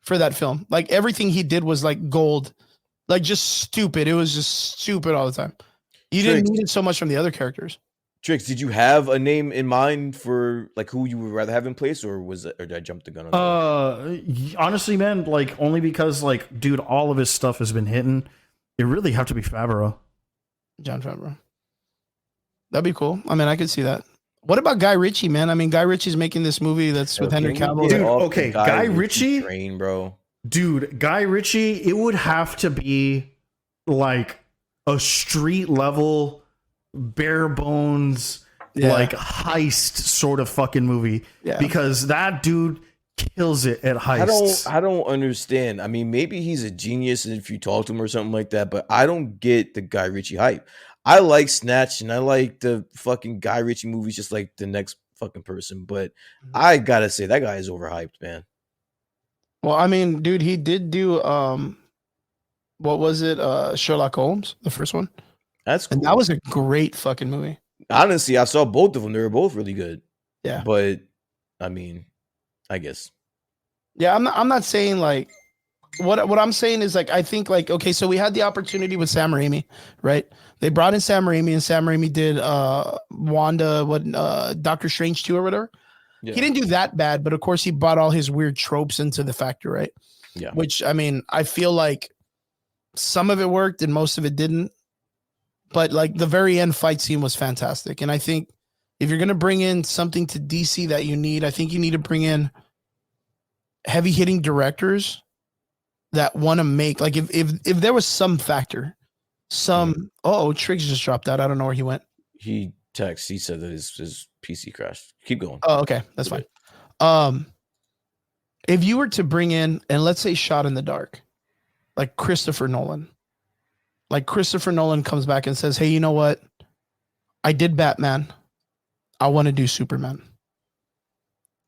for that film. Like everything he did was like gold, like just stupid. It was just stupid all the time. You didn't need it so much from the other characters. Trix, did you have a name in mind for like who you would rather have in place, or did I jump the gun on that? Honestly, man, like only because like, dude, all of his stuff has been hitting. It really have to be Favreau. Jon Favreau. That'd be cool. I mean, I could see that. What about Guy Ritchie, man? I mean, Guy Ritchie's making this movie that's with Henry Cavill. Dude, okay, Guy Ritchie, train, bro. Dude, Guy Ritchie, it would have to be like a street level, bare bones, like heist sort of fucking movie. Yeah. Because that dude kills it at heists. I don't understand. I mean, maybe he's a genius if you talk to him or something like that, but I don't get the Guy Ritchie hype. I like Snatch and I like the fucking Guy Ritchie movies just like the next fucking person, but I gotta say that guy is overhyped, man. Well, I mean, dude, he did do what was it? Sherlock Holmes, the first one. That's cool. And that was a great fucking movie. Honestly, I saw both of them. They were both really good. Yeah. But I mean, I guess. Yeah, I'm not saying like what I'm saying is like I think like okay, so we had the opportunity with Sam Raimi, right? They brought in Sam Raimi and Sam Raimi did Doctor Strange 2 or whatever. Yeah. He didn't do that bad, but of course he brought all his weird tropes into the factor, right? Yeah. Which I mean, I feel like some of it worked and most of it didn't. But like the very end fight scene was fantastic. And I think if you're going to bring in something to DC that you need, I think you need to bring in heavy hitting directors that want to make like if there was some factor, Triggs just dropped out. I don't know where he went. He said that his PC crashed. Keep going. Oh, okay. That's fine. If you were to bring in, and let's say Shot in the Dark, like Christopher Nolan comes back and says, hey, you know what? I did Batman. I want to do Superman.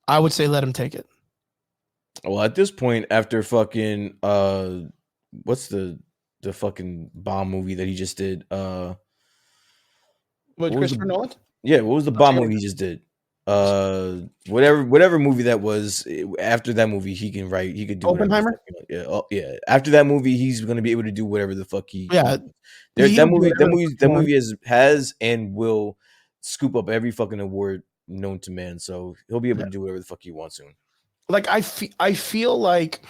I would say let him take it. Well, at this point, after fucking what's the fucking bomb movie that he just did? What Christopher Nolan? Yeah, what was the bomb movie he just did? Whatever movie that was. After that movie, he could do Oppenheimer. Yeah. After that movie, he's gonna be able to do whatever the fuck he. Yeah, that movie has and will scoop up every fucking award known to man. So he'll be able to do whatever the fuck he wants soon. Like I feel like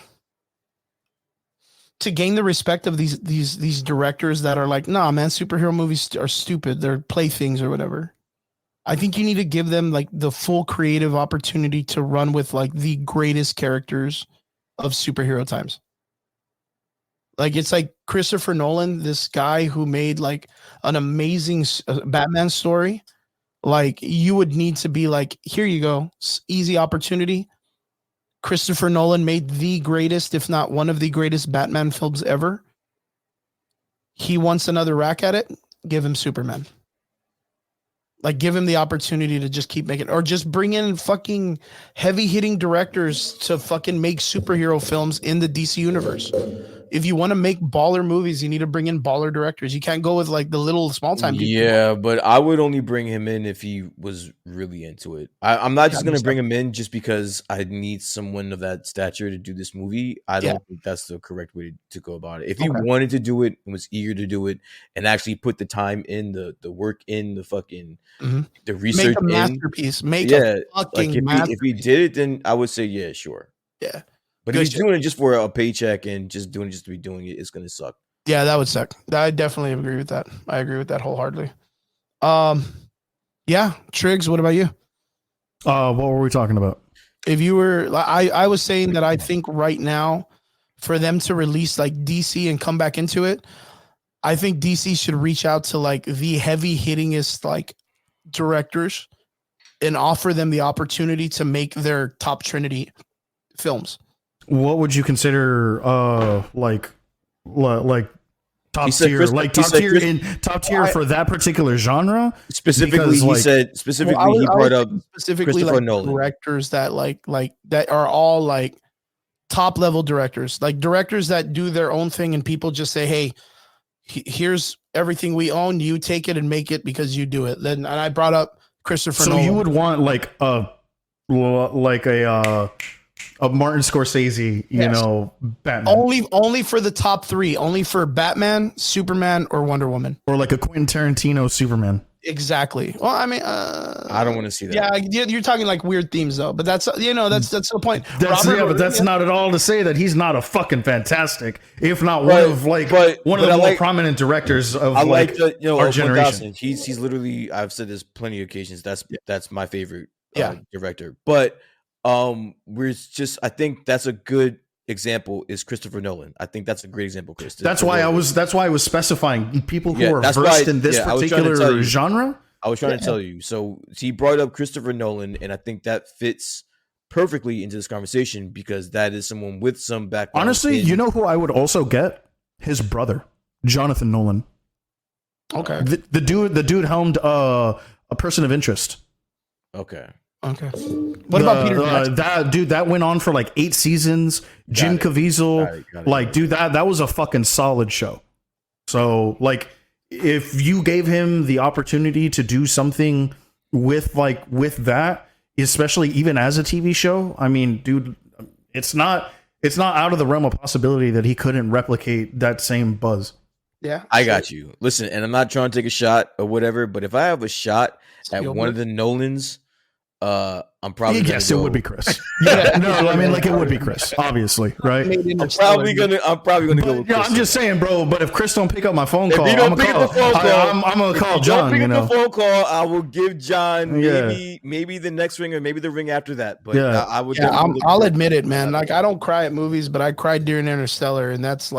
to gain the respect of these directors that are like, nah, man, superhero movies are stupid. They're playthings or whatever. I think you need to give them like the full creative opportunity to run with like the greatest characters of superhero times. Like it's like Christopher Nolan, this guy who made like an amazing Batman story. Like you would need to be like, here you go, easy opportunity. Christopher Nolan made the greatest, if not one of the greatest Batman films ever. He wants another rack at it. Give him Superman. Like give him the opportunity to just keep making, or just bring in fucking heavy hitting directors to fucking make superhero films in the DC universe. If you want to make baller movies, you need to bring in baller directors. You can't go with like the little small time people. Yeah, but I would only bring him in if he was really into it. I'm not just gonna bring him in just because I need someone of that stature to do this movie. I don't think that's the correct way to go about it. If he wanted to do it and was eager to do it and actually put the time in, the work in, the fucking the research, make a masterpiece. Make a fucking masterpiece. If he did it, then I would say yeah, sure. Yeah. But if he's doing it just for a paycheck and just doing it just to be doing it, it's gonna suck. Yeah, that would suck. I definitely agree with that. I agree with that wholeheartedly. Yeah, Triggs, what about you? What were we talking about? If you were, I was saying that I think right now, for them to release like DC and come back into it, I think DC should reach out to like the heavy hittingest like directors and offer them the opportunity to make their top Trinity films. What would you consider like top tier, top tier for that particular genre? Specifically, because, he brought up specifically like Nolan. Directors that like that are all like top level directors, like directors that do their own thing and people just say, hey, here's everything we own, you take it and make it because you do it. Then and I brought up Christopher Nolan. You would want like a Martin Scorsese, you know, Batman. Only for the top three. Only for Batman, Superman, or Wonder Woman. Or like a Quentin Tarantino Superman. Exactly. Well, I mean, I don't want to see that. Yeah, you're talking like weird themes though, but that's the point. But that's not at all to say that he's not a fucking fantastic, if not one of the more prominent directors of our generation. He's literally, I've said this plenty of occasions. That's my favorite director, but. I think that's a good example is Christopher Nolan. I think that's a great example, Chris. That's why I was specifying people who are versed in this particular genre. I was trying to tell you. So he brought up Christopher Nolan, and I think that fits perfectly into this conversation because that is someone with some background. Honestly, you know who I would also get? His brother, Jonathan Nolan. Okay. The dude helmed A Person of Interest. Okay. What about Peter Jackson? That went on for like 8 seasons. Jim Caviezel, dude, that was a fucking solid show. So like, if you gave him the opportunity to do something with that, especially even as a TV show, I mean, dude, it's not out of the realm of possibility that he couldn't replicate that same buzz. Yeah, I got you. Listen, and I'm not trying to take a shot or whatever, but if I have a shot at one of the Nolans, I'm probably it would be Chris. Yeah, no, I mean, like, it would be Chris, obviously, right? I'm probably gonna go with Chris. I'm just saying, bro. But if Chris don't pick up my phone call, I'm gonna call John. Don't pick up the phone call. I will give John maybe the next ring or maybe the ring after that. But I would. Yeah, I'll admit it, man. Like, I don't cry at movies, but I cried during Interstellar, and that's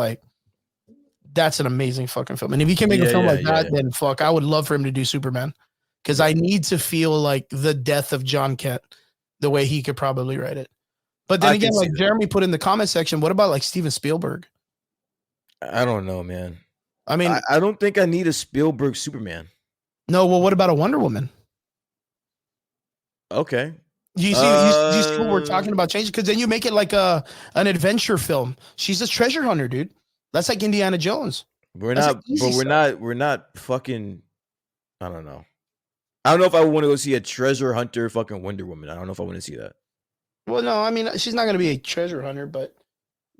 an amazing fucking film. And if he can make a film like that, then fuck, I would love for him to do Superman, because I need to feel like the death of John Kent the way he could probably write it. But then again, like Jeremy put in the comment section, what about like Steven Spielberg? I don't know, man. I mean, I don't think I need a Spielberg Superman. No, well, what about a Wonder Woman? Okay. Do you see what we're talking about changing? Because then you make it like an adventure film. She's a treasure hunter, dude. That's like Indiana Jones. We're not fucking. I don't know. I don't know if I want to go see a treasure hunter fucking Wonder Woman. I don't know if I want to see that. Well, no, I mean, she's not going to be a treasure hunter, but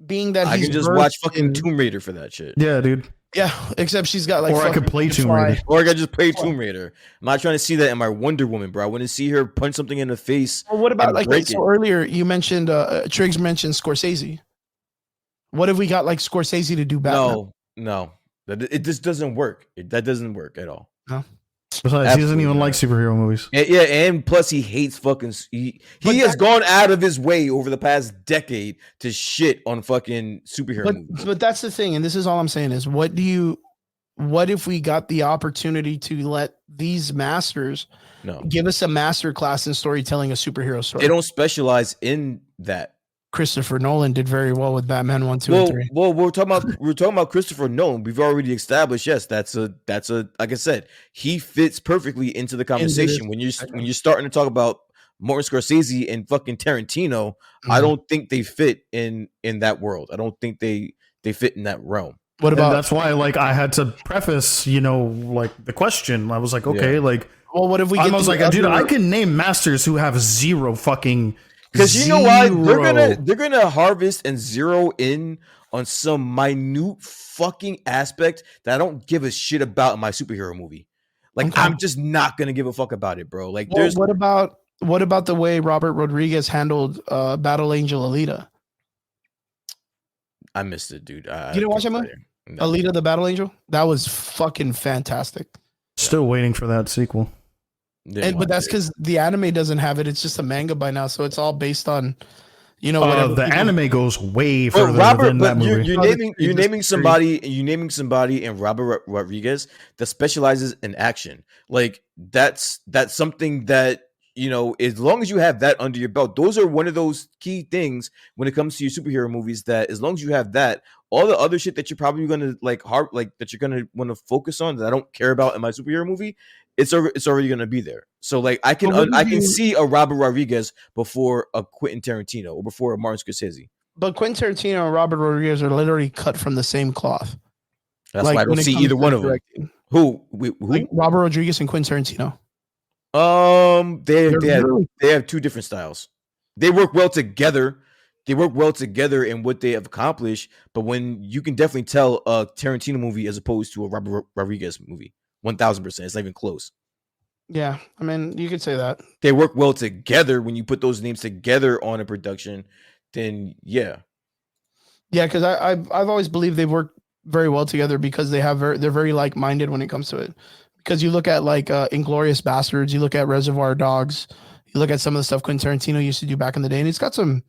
being that I can just watch fucking Tomb Raider for that shit. Yeah, dude. Yeah, except she's got like. Or I could play Tomb Raider. Or I could just play Tomb Raider. I'm not trying to see that in my Wonder Woman, bro. I want to see her punch something in the face. Well, what about earlier you mentioned Triggs mentioned Scorsese. What if we got like Scorsese to do Batman? No. It just doesn't work. That doesn't work at all. No. Besides, he doesn't even like superhero movies. And plus he hates fucking. He has gone out of his way over the past decade to shit on fucking superhero movies. But that's the thing, and this is all I'm saying is, what if we got the opportunity to let these masters give us a master class in storytelling a superhero story? They don't specialize in that. Christopher Nolan did very well with Batman 1, 2, and 3. Well, we're talking about Christopher Nolan. We've already established, yes, that's a like I said, he fits perfectly into the conversation. When you're starting to talk about Martin Scorsese and fucking Tarantino, I don't think they fit in that world. I don't think they fit in that realm. What about? And that's why, like, I had to preface, like the question. I was like, okay, well, what if we? I was like, dude, I can name masters who have zero fucking. Because you know why they're gonna harvest and zero in on some minute fucking aspect that I don't give a shit about in my superhero movie. Like, I'm just not gonna give a fuck about it, bro. Like, what about the way Robert Rodriguez handled Battle Angel Alita? I missed it, dude. You didn't watch that movie? No. Alita the Battle Angel? That was fucking fantastic. Still waiting for that sequel. But that's because the anime doesn't have it. It's just a manga by now, so it's all based on, the anime goes way further than that movie. You're naming somebody in Robert Rodriguez that specializes in action. Like, that's something that, as long as you have that under your belt, those are one of those key things when it comes to your superhero movies, that as long as you have that, all the other shit that you're probably gonna that you're gonna want to focus on that I don't care about in my superhero movie, it's already gonna be there. So like, I can see a Robert Rodriguez before a Quentin Tarantino or before a Martin Scorsese. But Quentin Tarantino and Robert Rodriguez are literally cut from the same cloth. That's why I don't see either one of them. Who? Like Robert Rodriguez and Quentin Tarantino. They have two different styles. They work well together. They work well together in what they have accomplished. But when you can definitely tell a Tarantino movie as opposed to a Robert Rodriguez movie, 1000%. It's not even close. Yeah, I mean, you could say that they work well together. When you put those names together on a production, then yeah. Because I've always believed they've worked very well together because they're very like-minded when it comes to it. Because you look at like Inglourious Bastards, you look at Reservoir Dogs, you look at some of the stuff Quentin Tarantino used to do back in the day, and it's got some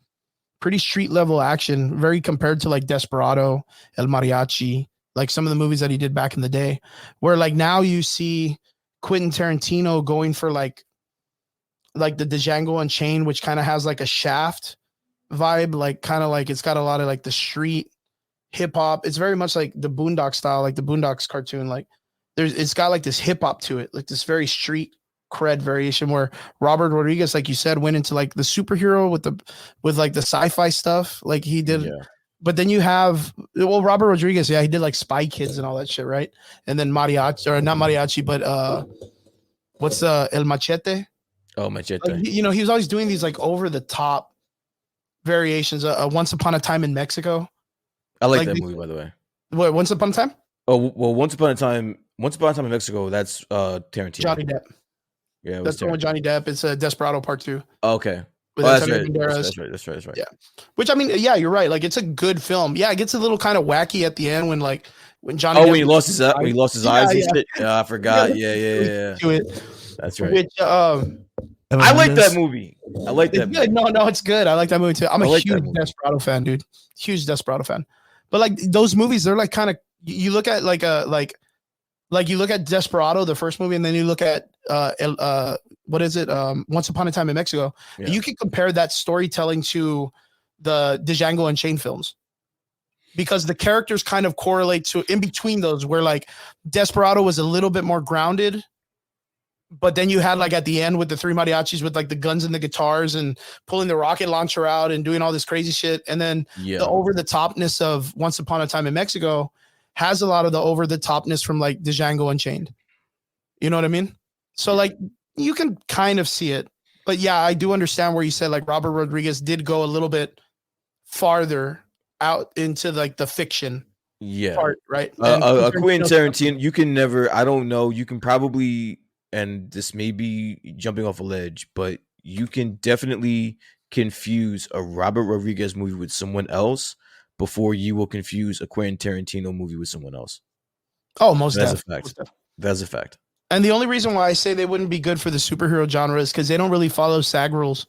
pretty street level action, very compared to like Desperado, El Mariachi, like some of the movies that he did back in the day, where like now you see Quentin Tarantino going for like like the Django Unchained, which kind of has like a Shaft vibe, like kind of like it's got a lot of like the street hip hop. It's very much like the Boondock style, like the Boondocks cartoon. Like it's got like this hip hop to it, like this very street cred variation where Robert Rodriguez, like you said, went into like the superhero with like the sci-fi stuff, like he did. Yeah. But then you have Robert Rodriguez, he did like Spy Kids and all that shit, right? And then Mariachi, or not Mariachi, but what's El Machete? Oh, Machete. Like, he was always doing these like over the top variations. Once Upon a Time in Mexico. I like that movie, by the way. What, Once Upon a Time? Oh well, Once Upon a Time in Mexico. That's Tarantino. Johnny Depp. Yeah, that's the one with Johnny Depp. It's a Desperado Part 2. Oh, okay. That's right. That's right. Yeah. Which I mean, yeah, you're right. Like it's a good film. Yeah, it gets a little kind of wacky at the end when Johnny. Oh, when he lost his eyes and shit. Yeah, I forgot. Yeah. That's right. Which I like that movie. I like that movie. No, it's good. I like that movie too. I'm a huge Desperado fan, dude. Huge Desperado fan. But like those movies, they're like kind of, you look at like you look at Desperado, the first movie, and then you look at what is it? Once Upon a Time in Mexico. Yeah. You can compare that storytelling to the Django Unchained films, because the characters kind of correlate to in between those, where like Desperado was a little bit more grounded, but then you had like at the end with the three mariachis with like the guns and the guitars and pulling the rocket launcher out and doing all this crazy shit. And then the over the topness of Once Upon a Time in Mexico has a lot of the over the topness from like Django Unchained. You know what I mean? So like you can kind of see it, but yeah, I do understand where you said like Robert Rodriguez did go a little bit farther out into like the fiction part, right? Quentin Tarantino, you can never, I don't know, you can probably, and this may be jumping off a ledge, but you can definitely confuse a Robert Rodriguez movie with someone else before you will confuse a Quentin Tarantino movie with someone else. Oh, most definitely. That's a fact. And the only reason why I say they wouldn't be good for the superhero genre is because they don't really follow SAG rules.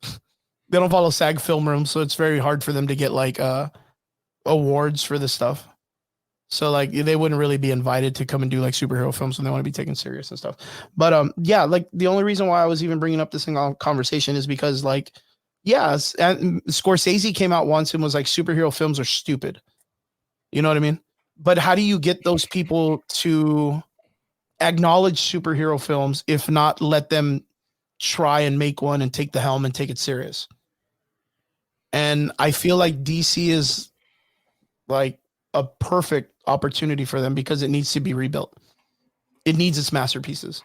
They don't follow SAG film rooms, so it's very hard for them to get like awards for this stuff. So like they wouldn't really be invited to come and do like superhero films when they want to be taken serious and stuff. But yeah, like the only reason why I was even bringing up this thing on conversation is because like, yes, and Scorsese came out once and was like, superhero films are stupid. You know what I mean? But how do you get those people to acknowledge superhero films if not let them try and make one and take the helm and take it serious? And I feel like DC is like a perfect opportunity for them because it needs to be rebuilt. It needs its masterpieces.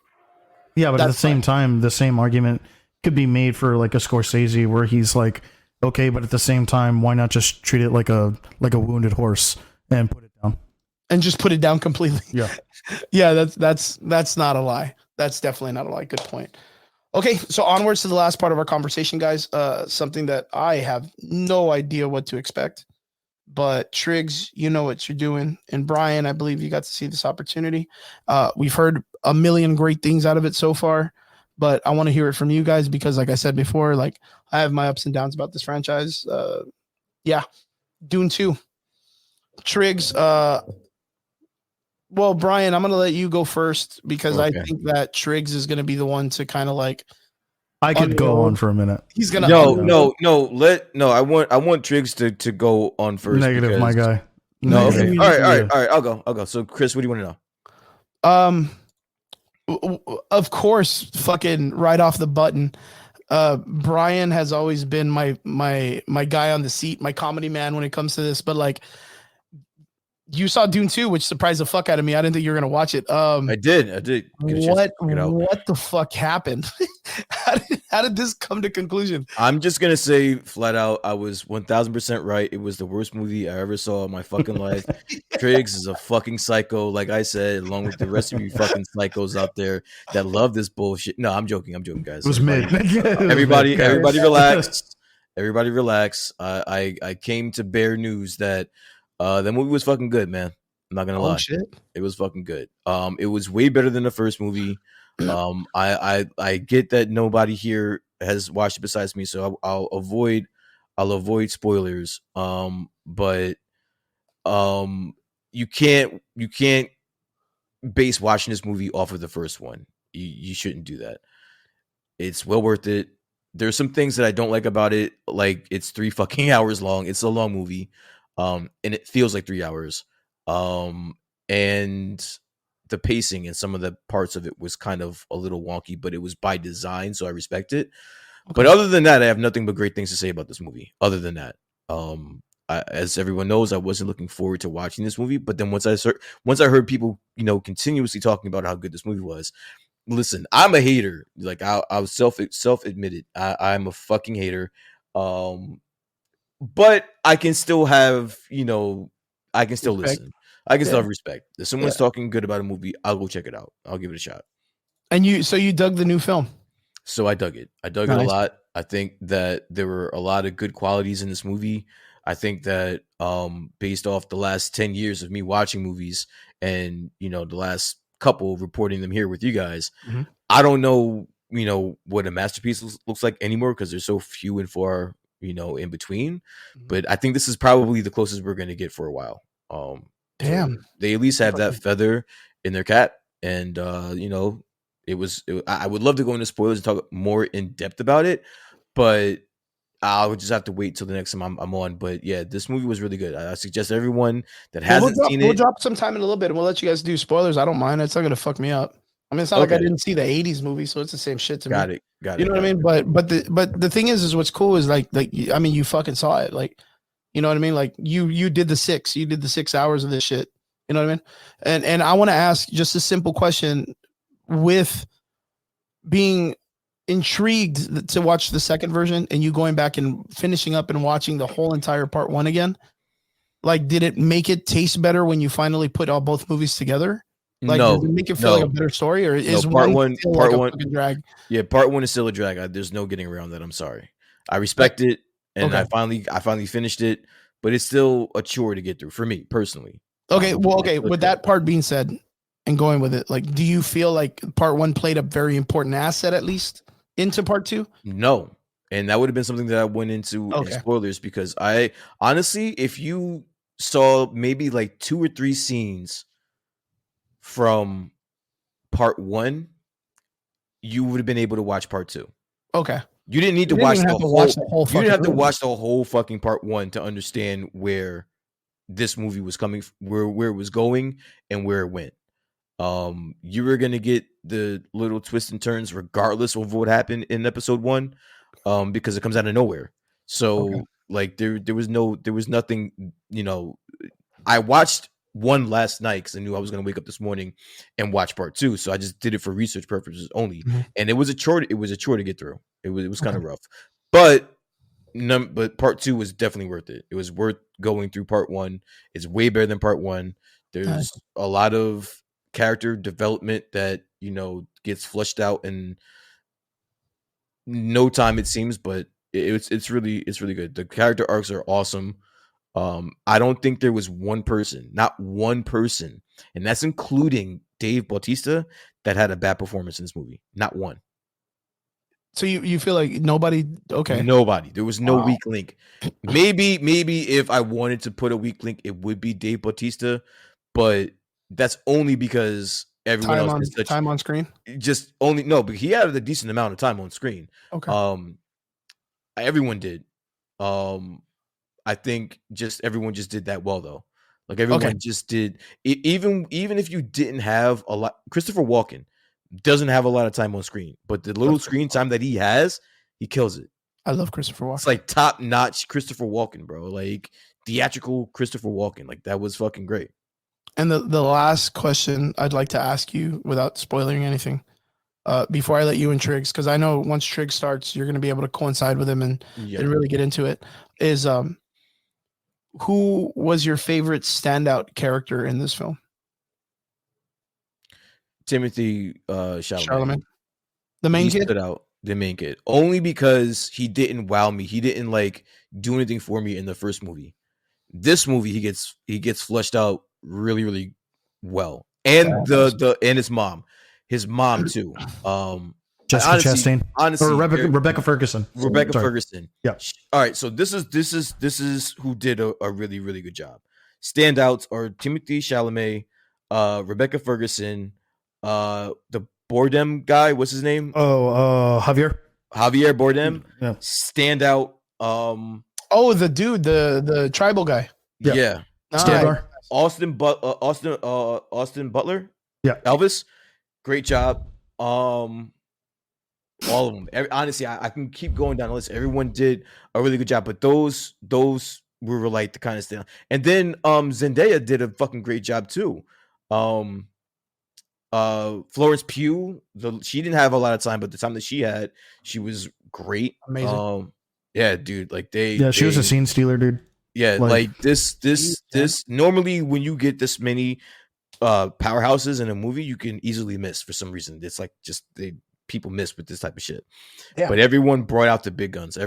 Yeah, but at the same time, the same argument could be made for like a Scorsese where he's like, okay, but at the same time, why not just treat it like a wounded horse and put it down? And just put it down completely. Yeah. Yeah, that's not a lie. That's definitely not a lie. Good point. Okay, so onwards to the last part of our conversation, guys. Something that I have no idea what to expect. But Triggs, you know what you're doing. And Brian, I believe you got to see this opportunity. We've heard a million great things out of it so far, but I want to hear it from you guys because like I said before, like I have my ups and downs about this franchise. Yeah, Dune 2. Triggs, well, Brian, I'm going to let you go first because I think that Triggs is going to be the one to kind of like. I could go on for a minute. He's gonna no. I want Triggs to go on first. Negative, because, my guy. No, okay. All right. I'll go. So, Chris, what do you want to know? Of course, fucking right off the button. Brian has always been my guy on the seat, my comedy man when it comes to this. But like, you saw Dune 2, which surprised the fuck out of me. I didn't think you were gonna watch it. I did. What the fuck happened? How did this come to conclusion? I'm just gonna say flat out, I was 1000% right. It was the worst movie I ever saw in my fucking life. Triggs is a fucking psycho, like I said, along with the rest of you fucking psychos out there that love this bullshit. No, I'm joking, guys. It was mid. Everybody relax. Everybody relax. I came to bear news that the movie was fucking good, man. I'm not gonna lie. Shit. It was fucking good. It was way better than the first movie. I get that nobody here has watched it besides me, so I'll avoid spoilers. But you can't base watching this movie off of the first one. You shouldn't do that. It's well worth it. There's some things that I don't like about it, like it's 3 fucking hours long. It's a long movie, and it feels like 3 hours. And the pacing and some of the parts of it was kind of a little wonky, but it was by design, so I respect it. Okay. But other than that, I have nothing but great things to say about this movie. Other than that, as everyone knows, I wasn't looking forward to watching this movie. But then once I heard people, continuously talking about how good this movie was, listen, I'm a hater. Like I was self admitted. I'm a fucking hater. But I can still have, I can still respect. listen. I can still have respect. If someone's talking good about a movie, I'll go check it out. I'll give it a shot. And you dug the new film? So I dug it. I dug it a lot. I think that there were a lot of good qualities in this movie. I think that based off the last 10 years of me watching movies and, the last couple reporting them here with you guys, I don't know, what a masterpiece looks like anymore because there's so few and far, in between. But I think this is probably the closest we're going to get for a while. Damn. So they at least have that feather in their cap. And, I would love to go into spoilers and talk more in depth about it, but I would just have to wait till the next time I'm on. But yeah, this movie was really good. I suggest everyone that hasn't seen it. We'll drop some time in a little bit and we'll let you guys do spoilers. I don't mind. It's not going to fuck me up. I mean, it's not like I didn't see the 80s movie, so it's the same shit to me. Got it. You know what I mean? But the thing is what's cool is like I mean, you fucking saw it. Like, you know what I mean? Like you did the 6 hours of this shit. You know what I mean? And I want to ask just a simple question with being intrigued to watch the second version and you going back and finishing up and watching the whole entire part 1 again. Like, did it make it taste better when you finally put all both movies together? Like, does it make it feel like a better story, or is part one drag? Yeah, part 1 is still a drag. There's no getting around that. I'm sorry. I respect it, and I finally finished it, but it's still a chore to get through for me personally. Okay, with that part being said, and going with it, like, do you feel like part 1 played a very important asset at least into part 2? No, and that would have been something that I went into in spoilers, because I honestly, if you saw maybe like 2 or 3 scenes from part 1, you would have been able to watch part 2. Okay. You didn't need to watch the whole. You didn't have to watch the whole fucking part 1 to understand where this movie was coming, where it was going, and where it went. You were gonna get the little twists and turns regardless of what happened in episode 1, because it comes out of nowhere. So like there was nothing. I watched 1 last night because I knew I was gonna wake up this morning and watch part 2. So I just did it for research purposes only, and it was a chore. It was a chore to get through. It was kind of rough, but part 2 was definitely worth it. It was worth going through part 1. It's way better than part 1. There's a lot of character development that gets flushed out in no time, it seems, but it's really good. The character arcs are awesome. I don't think there was not one person, and that's including Dave Bautista, that had a bad performance in this movie. Not one. So you feel like nobody? Okay, nobody. There was no weak link. Maybe if I wanted to put a weak link, it would be Dave Bautista, but that's only because everyone else is time on screen. But he had a decent amount of time on screen. Okay. Everyone did. I think everyone just did that well though. Like everyone just did. Even if you didn't have a lot, Christopher Walken doesn't have a lot of time on screen, but the little screen time that he has, he kills it. I love Christopher Walken. It's like top notch Christopher Walken, bro. Like theatrical Christopher Walken. Like that was fucking great. And the last question I'd like to ask you, without spoiling anything, before I let you in, Triggs, because I know once Triggs starts, you're going to be able to coincide with him and really get into it, is who was your favorite standout character in this film? Timothy Chalamet. The main kid? Stood out. The main kid. Only because he didn't wow me. He didn't like do anything for me in the first movie. This movie, he gets fleshed out really, really well. And and his mom too. Jessica Chastain. Honestly, or Rebecca Ferguson. Ferguson. Yeah. All right. So this is who did a really, really good job. Standouts are Timothy Chalamet, Rebecca Ferguson, the Bardem guy. What's his name? Javier Bardem. Yeah. Standout. The dude, the tribal guy. Yeah. Nice. Austin Butler. Yeah. Elvis. Great job. All of them. Honestly, I can keep going down the list. Everyone did a really good job, but those were like the kind of stuff. And then Zendaya did a fucking great job too. Florence Pugh, she didn't have a lot of time, but the time that she had, she was great. Amazing. Yeah, dude. Like she was a scene stealer, dude. Yeah, like this. Normally, when you get this many powerhouses in a movie, you can easily miss for some reason. It's like just people miss with this type of shit. Yeah. But everyone brought out the big guns.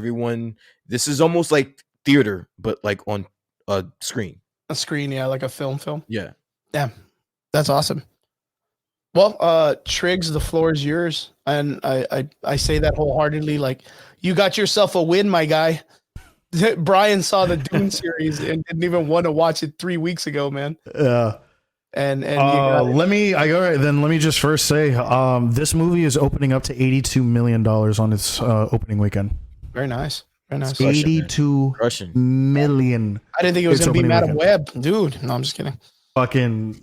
This is almost like theater, but like on a screen. A screen, yeah, like a film. Yeah. Yeah. That's awesome. Well, Triggs, the floor is yours. And I say that wholeheartedly. Like, you got yourself a win, my guy. Brian saw the Dune series and didn't even want to watch it 3 weeks ago, man. Yeah. And let me just first say this movie is opening up to $82 million on its opening weekend. Very nice. 82 million. I didn't think it was going to be Madam Web, dude. No, I'm just kidding. Fucking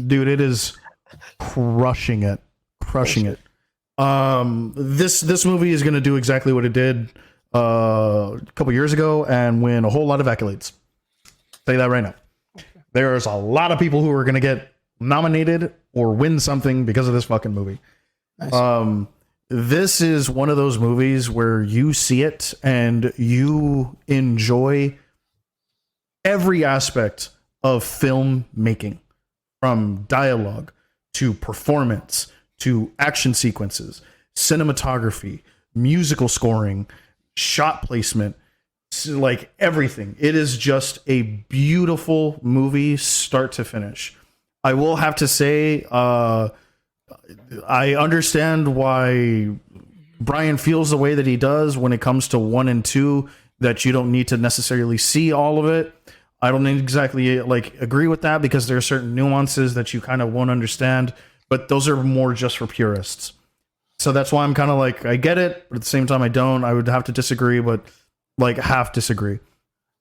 dude, it is crushing it. This movie is going to do exactly what it did a couple years ago and win a whole lot of accolades. Say that right now. There's a lot of people who are going to get nominated or win something because of this fucking movie. Nice. This is one of those movies where you see it and you enjoy every aspect of film making, from dialogue to performance to action sequences, cinematography, musical scoring, shot placement, like everything. It is just a beautiful movie start to finish. I will have to say, I understand why Brian feels the way that he does when it comes to 1 and 2, that you don't need to necessarily see all of it. I don't exactly agree with that, because there are certain nuances that you kind of won't understand, but those are more just for purists. So that's why I'm kind of like, I get it, but at the same time I don't. I would have to disagree, but half disagree.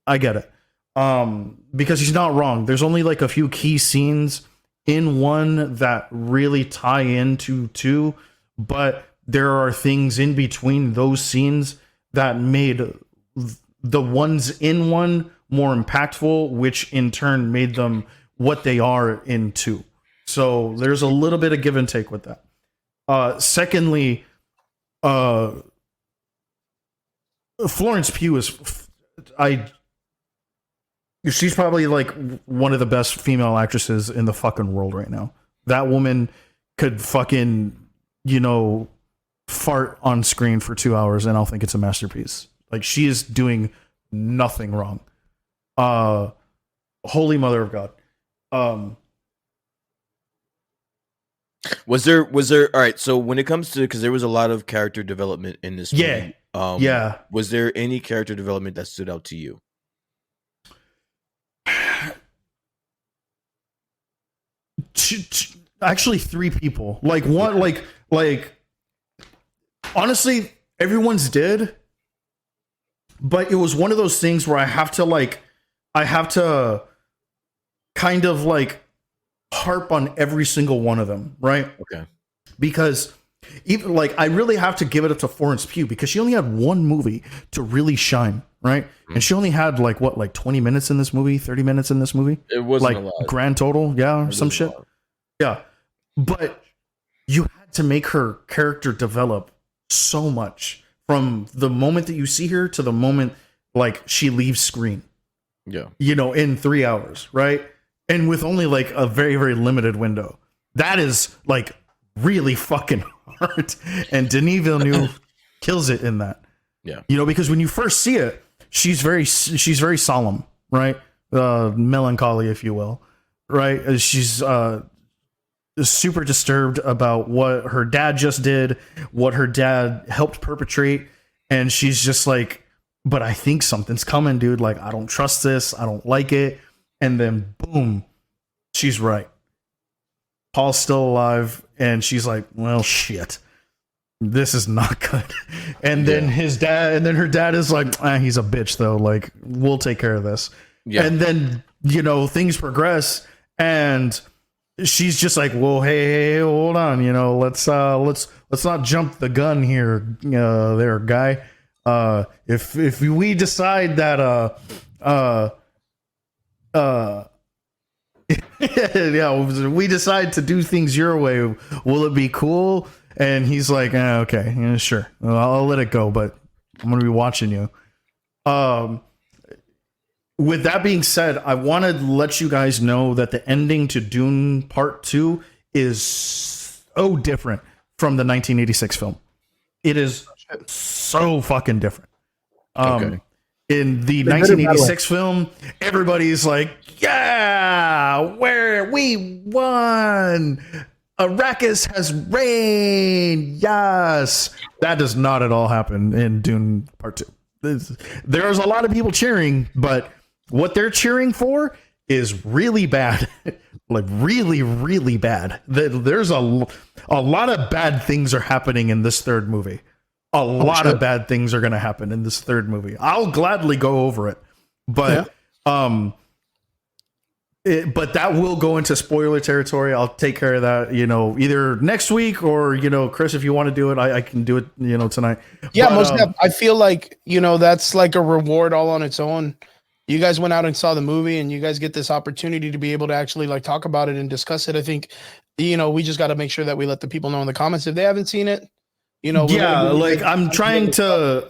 I get it. Because he's not wrong. There's only a few key scenes in 1 that really tie into 2, but there are things in between those scenes that made the ones in 1 more impactful, which in turn made them what they are in 2. So there's a little bit of give and take with that. Secondly, Florence Pugh she's probably one of the best female actresses in the fucking world right now. That woman could fucking, fart on screen for 2 hours and I'll think it's a masterpiece. She is doing nothing wrong. Holy Mother of God. Was there all right, so when it comes to, because there was a lot of character development in this movie. Was there any character development that stood out to you? Actually 3 people. Honestly, everyone's did, but it was one of those things where I have to kind of harp on every single one of them, right? Okay. Because even I really have to give it up to Florence Pugh, because she only had 1 movie to really shine, right? And she only had 20 minutes in this movie, 30 minutes in this movie. It wasn't a lot. Grand total, yeah, or some shit. Yeah. But you had to make her character develop so much from the moment that you see her to the moment she leaves screen. Yeah. In 3 hours, right? And with only a very, very limited window. That is really fucking hard. And Denis Villeneuve kills it in that. Yeah. Because when you first see it, she's very solemn, right? Melancholy, if you will, right? She's super disturbed about what her dad just did, what her dad helped perpetrate. And she's just but I think something's coming, dude. I don't trust this. I don't like it. And then boom, she's right. Paul's still alive, and she's like, well, shit, this is not good. And then her dad is like, he's a bitch though. Like, we'll take care of this. Yeah. And then, things progress, and she's just like, well, hey, hold on. Let's not jump the gun here, there, guy. If we decide that, we decide to do things your way, will it be cool? And he's like, okay, yeah, sure, I'll let it go, but I'm gonna be watching you. With that being said, I want to let you guys know that the ending to Dune Part 2 is so different from the 1986 film. It is so fucking different. In the 1986 film, everybody's like, yeah, where we won. Arrakis has reigned. Yes. That does not at all happen in Dune Part 2. There's a lot of people cheering, but what they're cheering for is really bad. Like really, really bad. There's a lot of bad things are happening in this third movie. A lot of bad things are going to happen in this third movie. I'll gladly go over it, but but that will go into spoiler territory. I'll take care of that, either next week or, Chris, if you want to do it, I can do it, tonight. Yeah, but, most definitely. I feel like, that's like a reward all on its own. You guys went out and saw the movie, and you guys get this opportunity to be able to actually like talk about it and discuss it. I think, we just got to make sure that we let the people know in the comments if they haven't seen it. I'm trying to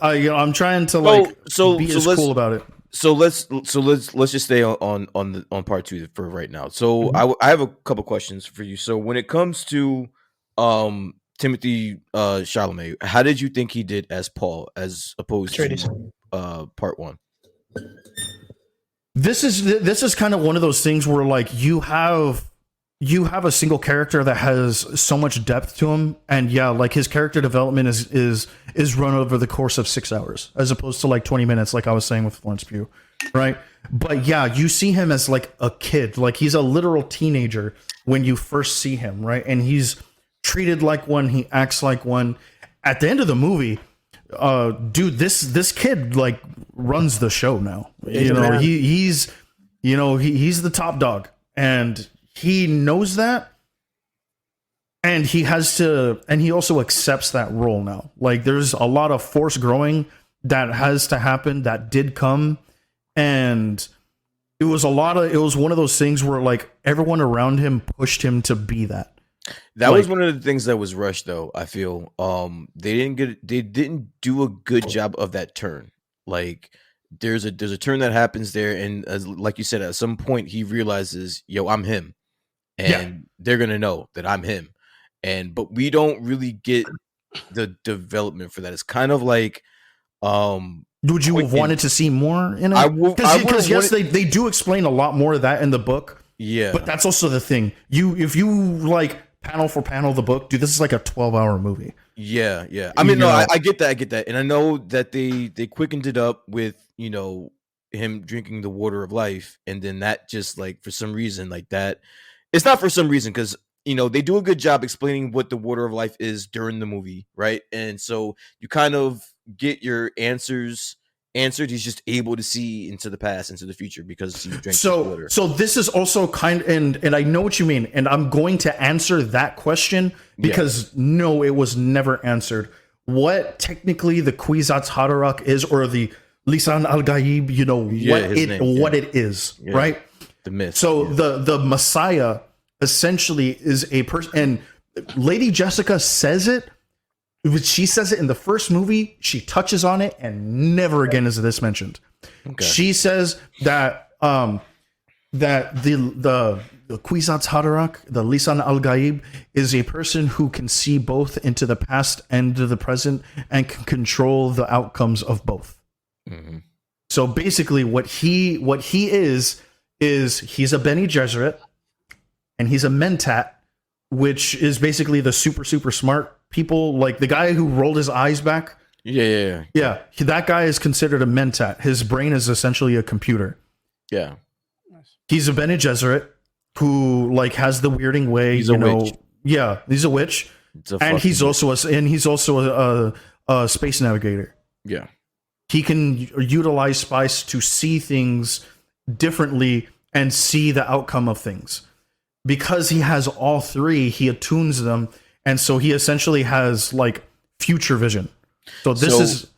be as cool about it. So let's just stay on part 2 for right now. So I have a couple questions for you. So when it comes to Timothy Chalamet, how did you think he did as Paul as opposed to part 1? This is kind of one of those things where like you have a single character that has so much depth to him, and like his character development is run over the course of 6 hours as opposed to like 20 minutes, like I was saying with Florence Pugh, right? But you see him as like a kid, like he's a literal teenager when you first see him, right? And he's treated like one, he acts like one. At the end of the movie, dude, this kid like runs the show now. He's the top dog, and he knows that, and he also accepts that role now. Like there's a lot of force growing that has to happen, that did come, and it was one of those things where like everyone around him pushed him to be that. That was one of the things that was rushed, though. I feel they didn't do a good job of that turn. Like there's a turn that happens there, and like you said, at some point he realizes, yo, I'm him, and they're gonna know that I'm him, but we don't really get the development for that. It's kind of like, would you have wanted to see more in it? Because yes, they do explain a lot more of that in the book. Yeah, but that's also the thing. If you like panel for panel the book, dude, this is like a 12-hour movie. Yeah. I mean, I get that, and I know that they quickened it up with him drinking the water of life, and then that just like for some reason like that. It's not for some reason, because they do a good job explaining what the water of life is during the movie, right? And so you kind of get your answers answered. He's just able to see into the past, into the future, because he drank water. So this is also and I know what you mean, and I'm going to answer that question because no, it was never answered. What technically the Kwisatz Haderach is, or the Lisan al-Gaib, what it is, right? The myth. So the Messiah essentially is a person, and Lady Jessica says it. She says it in the first movie. She touches on it, and never again is this mentioned. Okay. She says that that the Kwisatz Haderach, the Lisan al-Gaib, is a person who can see both into the past and to the present, and can control the outcomes of both. Mm-hmm. So basically, what he is he's a Bene Gesserit, and he's a Mentat, which is basically the super smart people, like the guy who rolled his eyes back. Yeah. That guy is considered a Mentat. His brain is essentially a computer. Yeah. He's a Bene Gesserit who like has the weirding way, Yeah, he's a witch, and he's also a space navigator. Yeah. He can utilize spice to see things differently and see the outcome of things. Because he has all three, he attunes them, and so he essentially has like future vision. So this is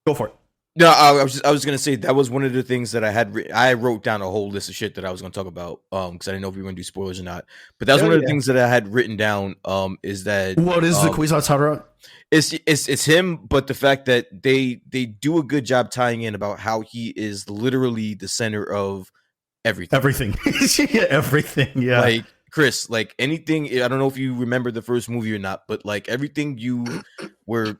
go for it. No, I was gonna say that was one of the things that I wrote down a whole list of shit that I was gonna talk about because I didn't know if we were gonna do spoilers or not. But that was one of the things that I had written down. Is that what is the Kwisatz It's him, but the fact that they do a good job tying in about how he is literally the center of everything. Yeah, everything. Yeah, like Chris, like anything. I don't know if you remember the first movie or not, but like everything you were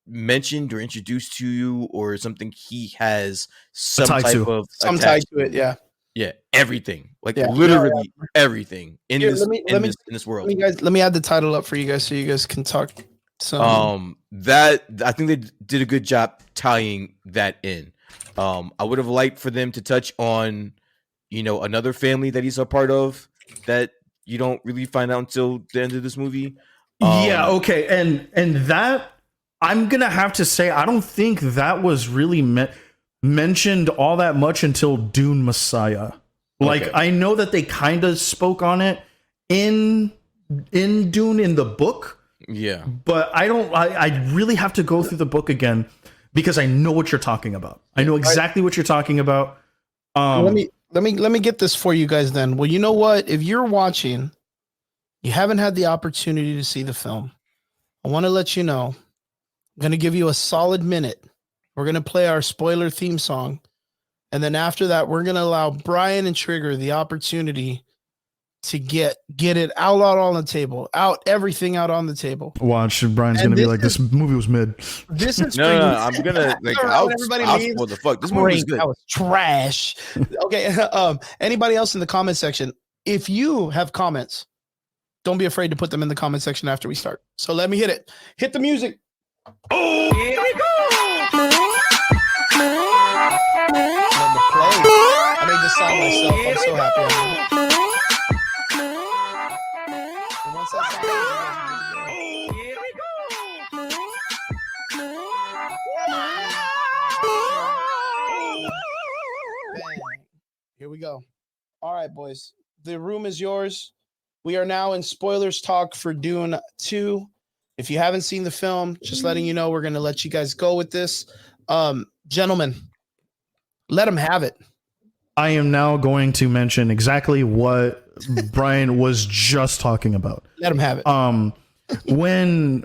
mentioned or introduced to you or something, he has some type of tie to it. Yeah, everything, like literally everything in this world. Let me add the title up for you guys so you guys can talk. That I think they did a good job tying that in. I would have liked for them to touch on, another family that he's a part of that you don't really find out until the end of this movie. Yeah, okay, and that I'm gonna have to say I don't think that was really mentioned all that much until Dune Messiah. Like okay. I know that they kind of spoke on it in Dune in the book. Yeah, but I really have to go through the book again because I know what you're talking about. I know exactly what you're talking about. Let me get this for you guys then. Well, you know what? If you're watching, you haven't had the opportunity to see the film, I want to let you know. I'm going to give you a solid minute. We're going to play our spoiler theme song. And then after that, we're going to allow Brian and Trigger the opportunity to get it out on the table, everything out on the table. Watch, Brian's going to be like, this movie was mid. This is no, I'm going to like, I'll spoil the fuck. This movie was good. That was trash. Okay. Anybody else in the comment section? If you have comments, don't be afraid to put them in the comment section after we start. So let me hit it. Hit the music. Oh, here we go. I made this song myself. I'm so happy. Here we go. All right, boys. The room is yours. We are now in spoilers talk for Dune 2. If you haven't seen the film, just letting you know, we're going to let you guys go with this. Gentlemen, let them have it. I am now going to mention exactly what Brian was just talking about. Let him have it. When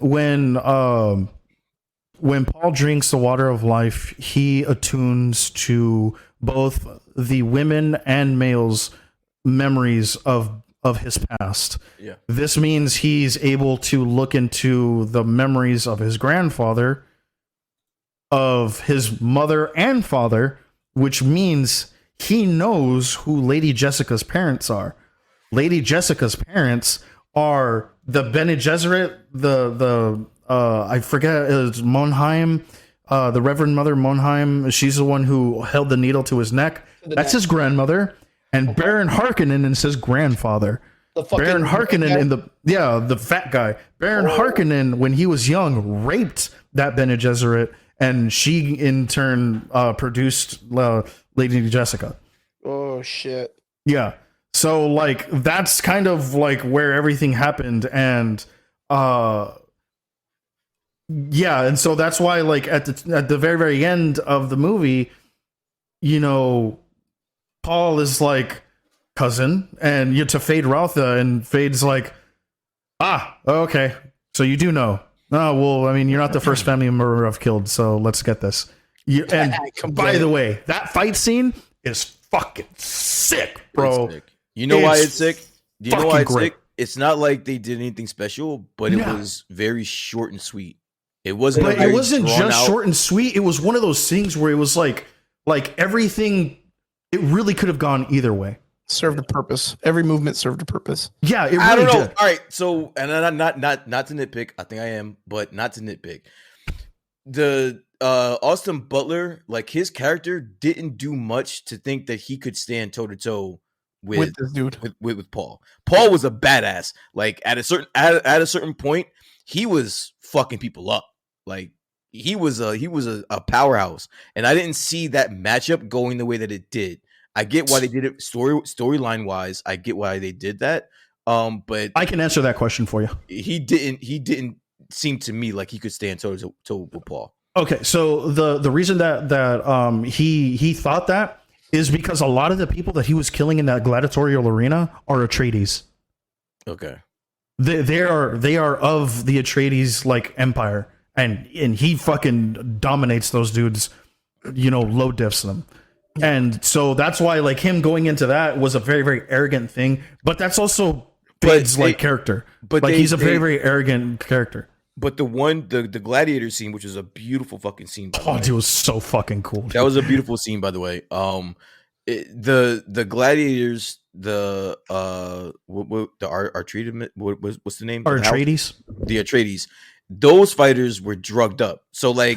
Paul drinks the water of life, he attunes to both the women and males' memories of his past. Yeah. This means he's able to look into the memories of his grandfather, of his mother and father, which means he knows who Lady Jessica's parents are. Lady Jessica's parents are the Bene Gesserit, I forget, it's Monheim, the Reverend Mother Monheim. She's the one who held the needle to his neck. That's his grandmother. And Baron Harkonnen is his grandfather. Baron Harkonnen the fat guy. Baron Harkonnen, when he was young, raped that Bene Gesserit, and she in turn produced Lady Jessica. Oh shit. Yeah. So like that's kind of like where everything happened, and yeah, and so that's why like at the very, very end of the movie, Paul is like cousin, and to Fade Routha, and Fade's like, okay, so you do know. Oh, well, I mean, you're not the first family member I've killed, so let's get this. And by the way, that fight scene is fucking sick, bro. Sick. You know why it's sick? Do you know why it's sick? It's not like they did anything special, but it was very short and sweet. It wasn't. But it wasn't just short and sweet. It was one of those things where it was like everything. It really could have gone either way. Served a purpose. Every movement served a purpose. Yeah, it really I don't know. did. All right, so and I'm not to nitpick. I think I am, but not to nitpick. The Austin Butler, like his character, didn't do much to think that he could stand toe to toe with this dude, with Paul. Paul was a badass. Like at a certain point, he was fucking people up. Like he was a powerhouse, and I didn't see that matchup going the way that it did. I get why they did it storyline wise. I get why they did that. But I can answer that question for you. He didn't seem to me like he could stand toe to toe with Paul. Okay, so the reason that he thought that is because a lot of the people that he was killing in that gladiatorial arena are Atreides. Okay, they are of the Atreides like empire, and he fucking dominates those dudes. Low diffs them. And so that's why like him going into that was a very, very arrogant thing. But that's also Fade's like character. But like he's a very, very arrogant character. But the gladiator scene, which is a beautiful fucking scene. It was so fucking cool. That was a beautiful scene, by the way. The gladiators, the Atreides, what's the name? Atreides. The Atreides. Those fighters were drugged up. So like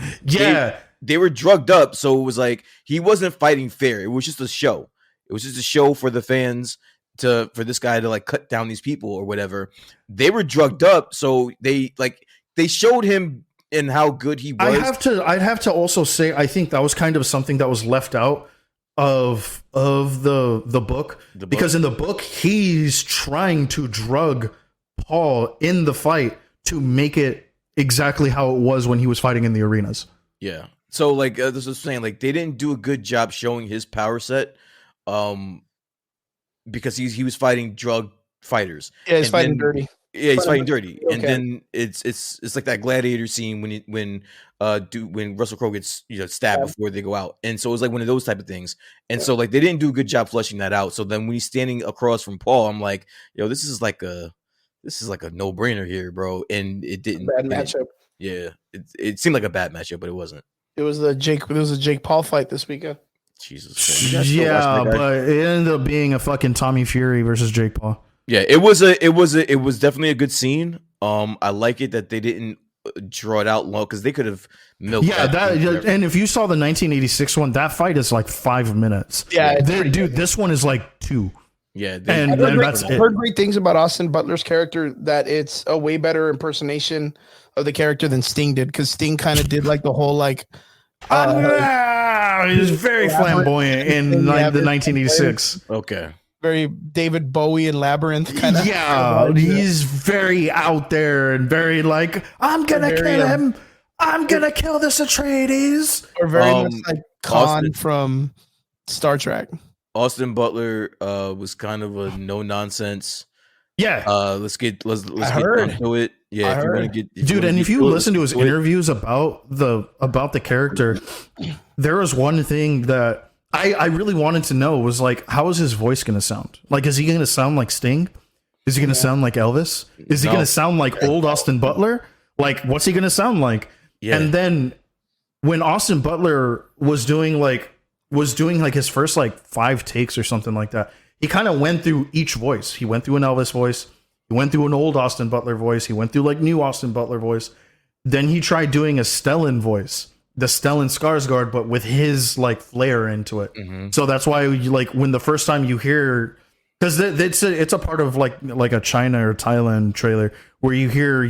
they were drugged up. So it was like he wasn't fighting fair. It was just a show. It was just a show for the fans for this guy to like cut down these people or whatever. They were drugged up, so they showed him and how good he was. I'd have to also say I think that was kind of something that was left out of the book. Because in the book he's trying to drug Paul in the fight to make it exactly how it was when he was fighting in the arenas. Yeah. So like this was saying, like they didn't do a good job showing his power set, because he was fighting drug fighters. Yeah, he's fighting dirty. Yeah, he's fighting dirty, okay. And then it's like that gladiator scene when Russell Crowe gets stabbed before they go out, and so it was like one of those type of things. And so like they didn't do a good job fleshing that out. So then when he's standing across from Paul, I'm like, this is like a no brainer here, bro. And it didn't. Bad matchup. Yeah, it seemed like a bad matchup, but it wasn't. It was a Jake Paul fight this weekend. Jesus. Yeah, but it ended up being a fucking Tommy Fury versus Jake Paul. Yeah, it was definitely a good scene. I like it that they didn't draw it out long because they could have milked. Yeah, and if you saw the 1986 one, that fight is like 5 minutes. Yeah, dude, this one is like 2. Yeah, I've heard great things about Austin Butler's character, that it's a way better impersonation of the character than Sting did, because Sting kind of did like the whole like he was very flamboyant in like the 1986. Okay. Very David Bowie and Labyrinth kind of. Yeah, he's very out there and very like, I'm gonna kill him. I'm gonna kill this Atreides. Or very much like Khan from Star Trek. Austin Butler was kind of a no nonsense. Yeah. Let's get down to it. Yeah, if you listen to his interviews about the character, there was one thing that I really wanted to know was like, how is his voice going to sound? Like, is he going to sound like Sting? Is he going to sound like Elvis? Is he going to sound like old Austin Butler? Like, what's he going to sound like? Yeah. And then when Austin Butler was doing his first like 5 takes or something like that, he kind of went through each voice. He went through an Elvis voice. He went through an old Austin Butler voice. He went through like new Austin Butler voice. Then he tried doing a Stellan voice, the Stellan Skarsgård, but with his like flair into it. Mm-hmm. So that's why you like when the first time you hear, because it's a part of like a China or Thailand trailer where you hear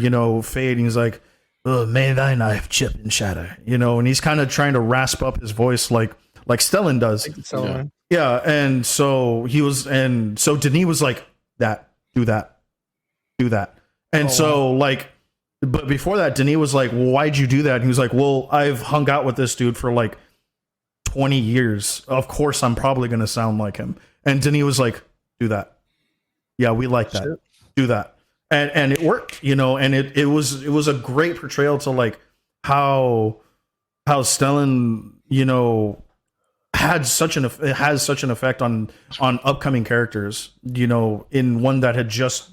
Fade and he's like, "Oh, may thy knife chip and shatter," and he's kind of trying to rasp up his voice like Stellan does. Yeah, and so Denis was like, do that. And like, but before that, Denis was like, well, why'd you do that? And he was like, well, I've hung out with this dude for like 20 years. Of course, I'm probably going to sound like him. And Denis was like, do that. Yeah, we like that. Sure. Do that. And it worked, and it was a great portrayal to like how Stellan, has such an effect on upcoming characters, in one that had just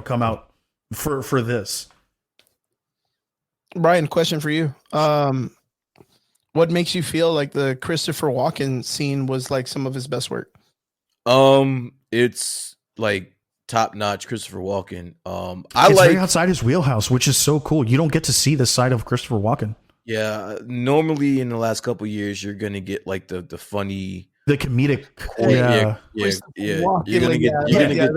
come out for this. Brian, question for you. What makes you feel like the Christopher Walken scene was like some of his best work? It's like top-notch Christopher Walken. It's right outside his wheelhouse, which is so cool. You don't get to see this side of Christopher Walken. Yeah, normally in the last couple of years, you're gonna get like the funny the comedic. You're gonna get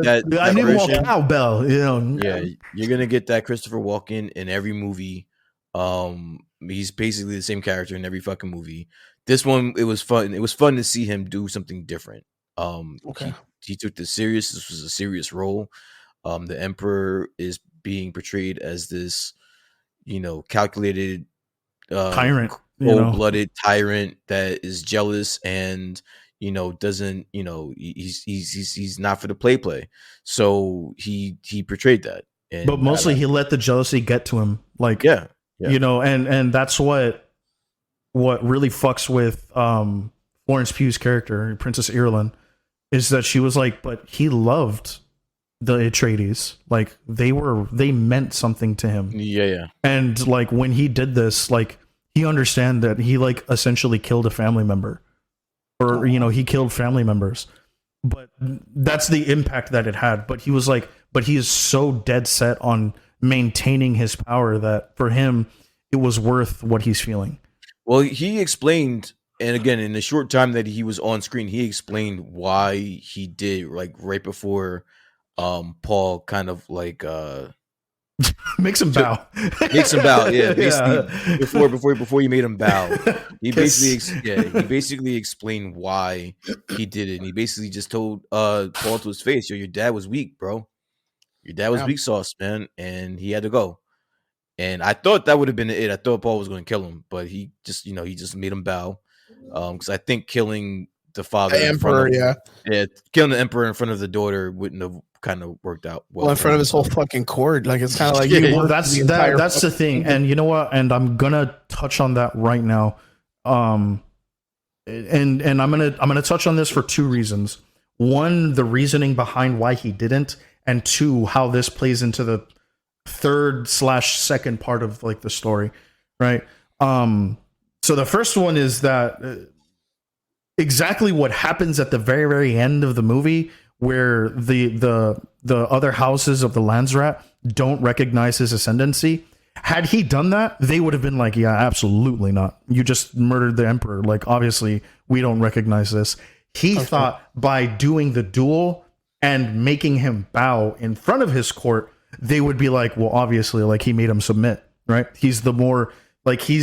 that. I need more version. cowbell. You know. Yeah, you're gonna get that Christopher Walken in every movie. He's basically the same character in every fucking movie. This one, it was fun. It was fun to see him do something different. Okay. He took this serious. This was a serious role. The Emperor is being portrayed as this, calculated tyrant, cold-blooded tyrant that is jealous and doesn't he's not for the play. So he portrayed that. But mostly he let the jealousy get to him. Like and that's what really fucks with Florence Pugh's character, Princess Irulan, is that she was like, but he loved the Atreides. Like they meant something to him. Yeah. And like when he did this, like he understand that he like essentially killed a family member. Or he killed family members. But that's the impact that it had. But he was like, but he is so dead set on maintaining his power that for him it was worth what he's feeling. Well, he explained, and again, in the short time that he was on screen, he explained why he did, like right before Paul kind of like makes him bow. Yeah, basically before you made him bow. He basically explained why he did it. And he basically just told Paul to his face, your dad was weak, bro. Your dad was weak sauce, man, and he had to go. And I thought that would have been it. I thought Paul was going to kill him, but he just made him bow. Because I think killing the father, the Emperor, killing the Emperor in front of the daughter wouldn't have kind of worked out well in front of his whole fucking court. Like it's kind of like that's the thing. And you know what? And I'm gonna touch on that right now. And I'm gonna touch on this for two reasons. One, the reasoning behind why he didn't, and two, how this plays into the third/second part of like the story, right? So the first one is that exactly what happens at the very, very end of the movie, where the other houses of the Landsrat don't recognize his ascendancy. Had he done that, they would have been like, yeah, absolutely not. You just murdered the Emperor. Like, obviously, we don't recognize this. He thought by doing the duel and making him bow in front of his court, they would be like, well, obviously, like he made him submit, right? He's the more like he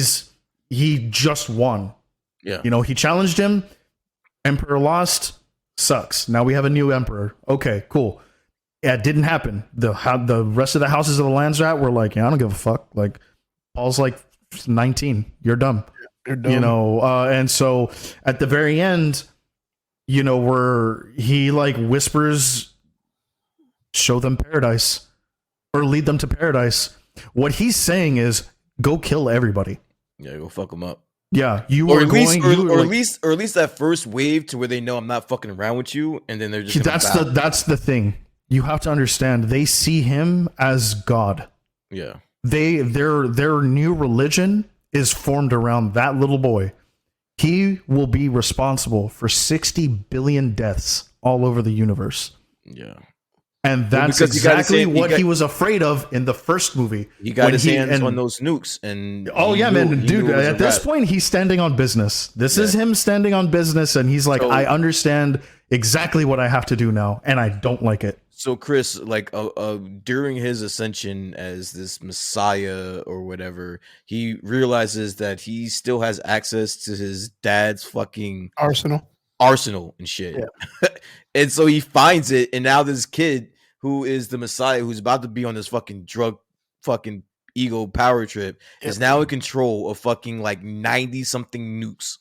just won. Yeah. He challenged him. Emperor lost. Sucks. Now we have a new emperor. Okay, cool. Yeah, it didn't happen. The rest of the houses of the Landsrat were like, yeah, I don't give a fuck. Like, Paul's like 19. You're dumb. You're dumb. And so at the very end, where he like whispers, show them paradise or lead them to paradise. What he's saying is go kill everybody. Yeah, go fuck them up. Yeah, or at least that first wave to where they know I'm not fucking around with you, and then they're just that's the thing. You have to understand. They see him as God. Yeah, their new religion is formed around that little boy. He will be responsible for 60 billion deaths all over the universe. Yeah. And that's exactly what he was afraid of in the first movie. He got his hands on those nukes, and dude. At this point, he's standing on business. This is him standing on business, and he's like, I understand exactly what I have to do now, and I don't like it. So, Chris, like, during his ascension as this Messiah or whatever, he realizes that he still has access to his dad's fucking arsenal and shit. Yeah. And so he finds it, and now this kid who is the Messiah, who's about to be on this fucking drug fucking ego power trip, is now in control of fucking like 90 something nukes.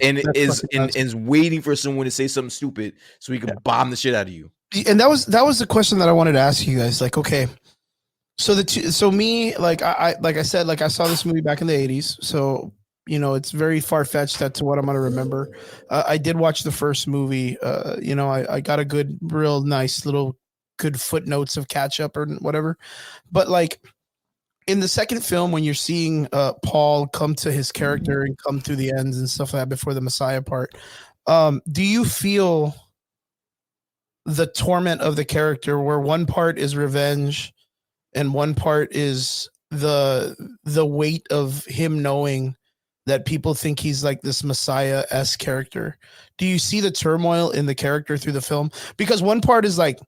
And is waiting for someone to say something stupid so he can bomb the shit out of you. And that was the question that I wanted to ask you guys. Like, okay, so me, like I said, like I saw this movie back in the 80s, so it's very far-fetched to what I'm going to remember. I did watch the first movie. I got a good, real nice little good footnotes of catch up or whatever. But like in the second film, when you're seeing Paul come to his character and come through the ends and stuff like that before the Messiah part, do you feel the torment of the character where one part is revenge and one part is the weight of him knowing that people think he's like this Messiah-esque character. Do you see the turmoil in the character through the film? Because one part is like,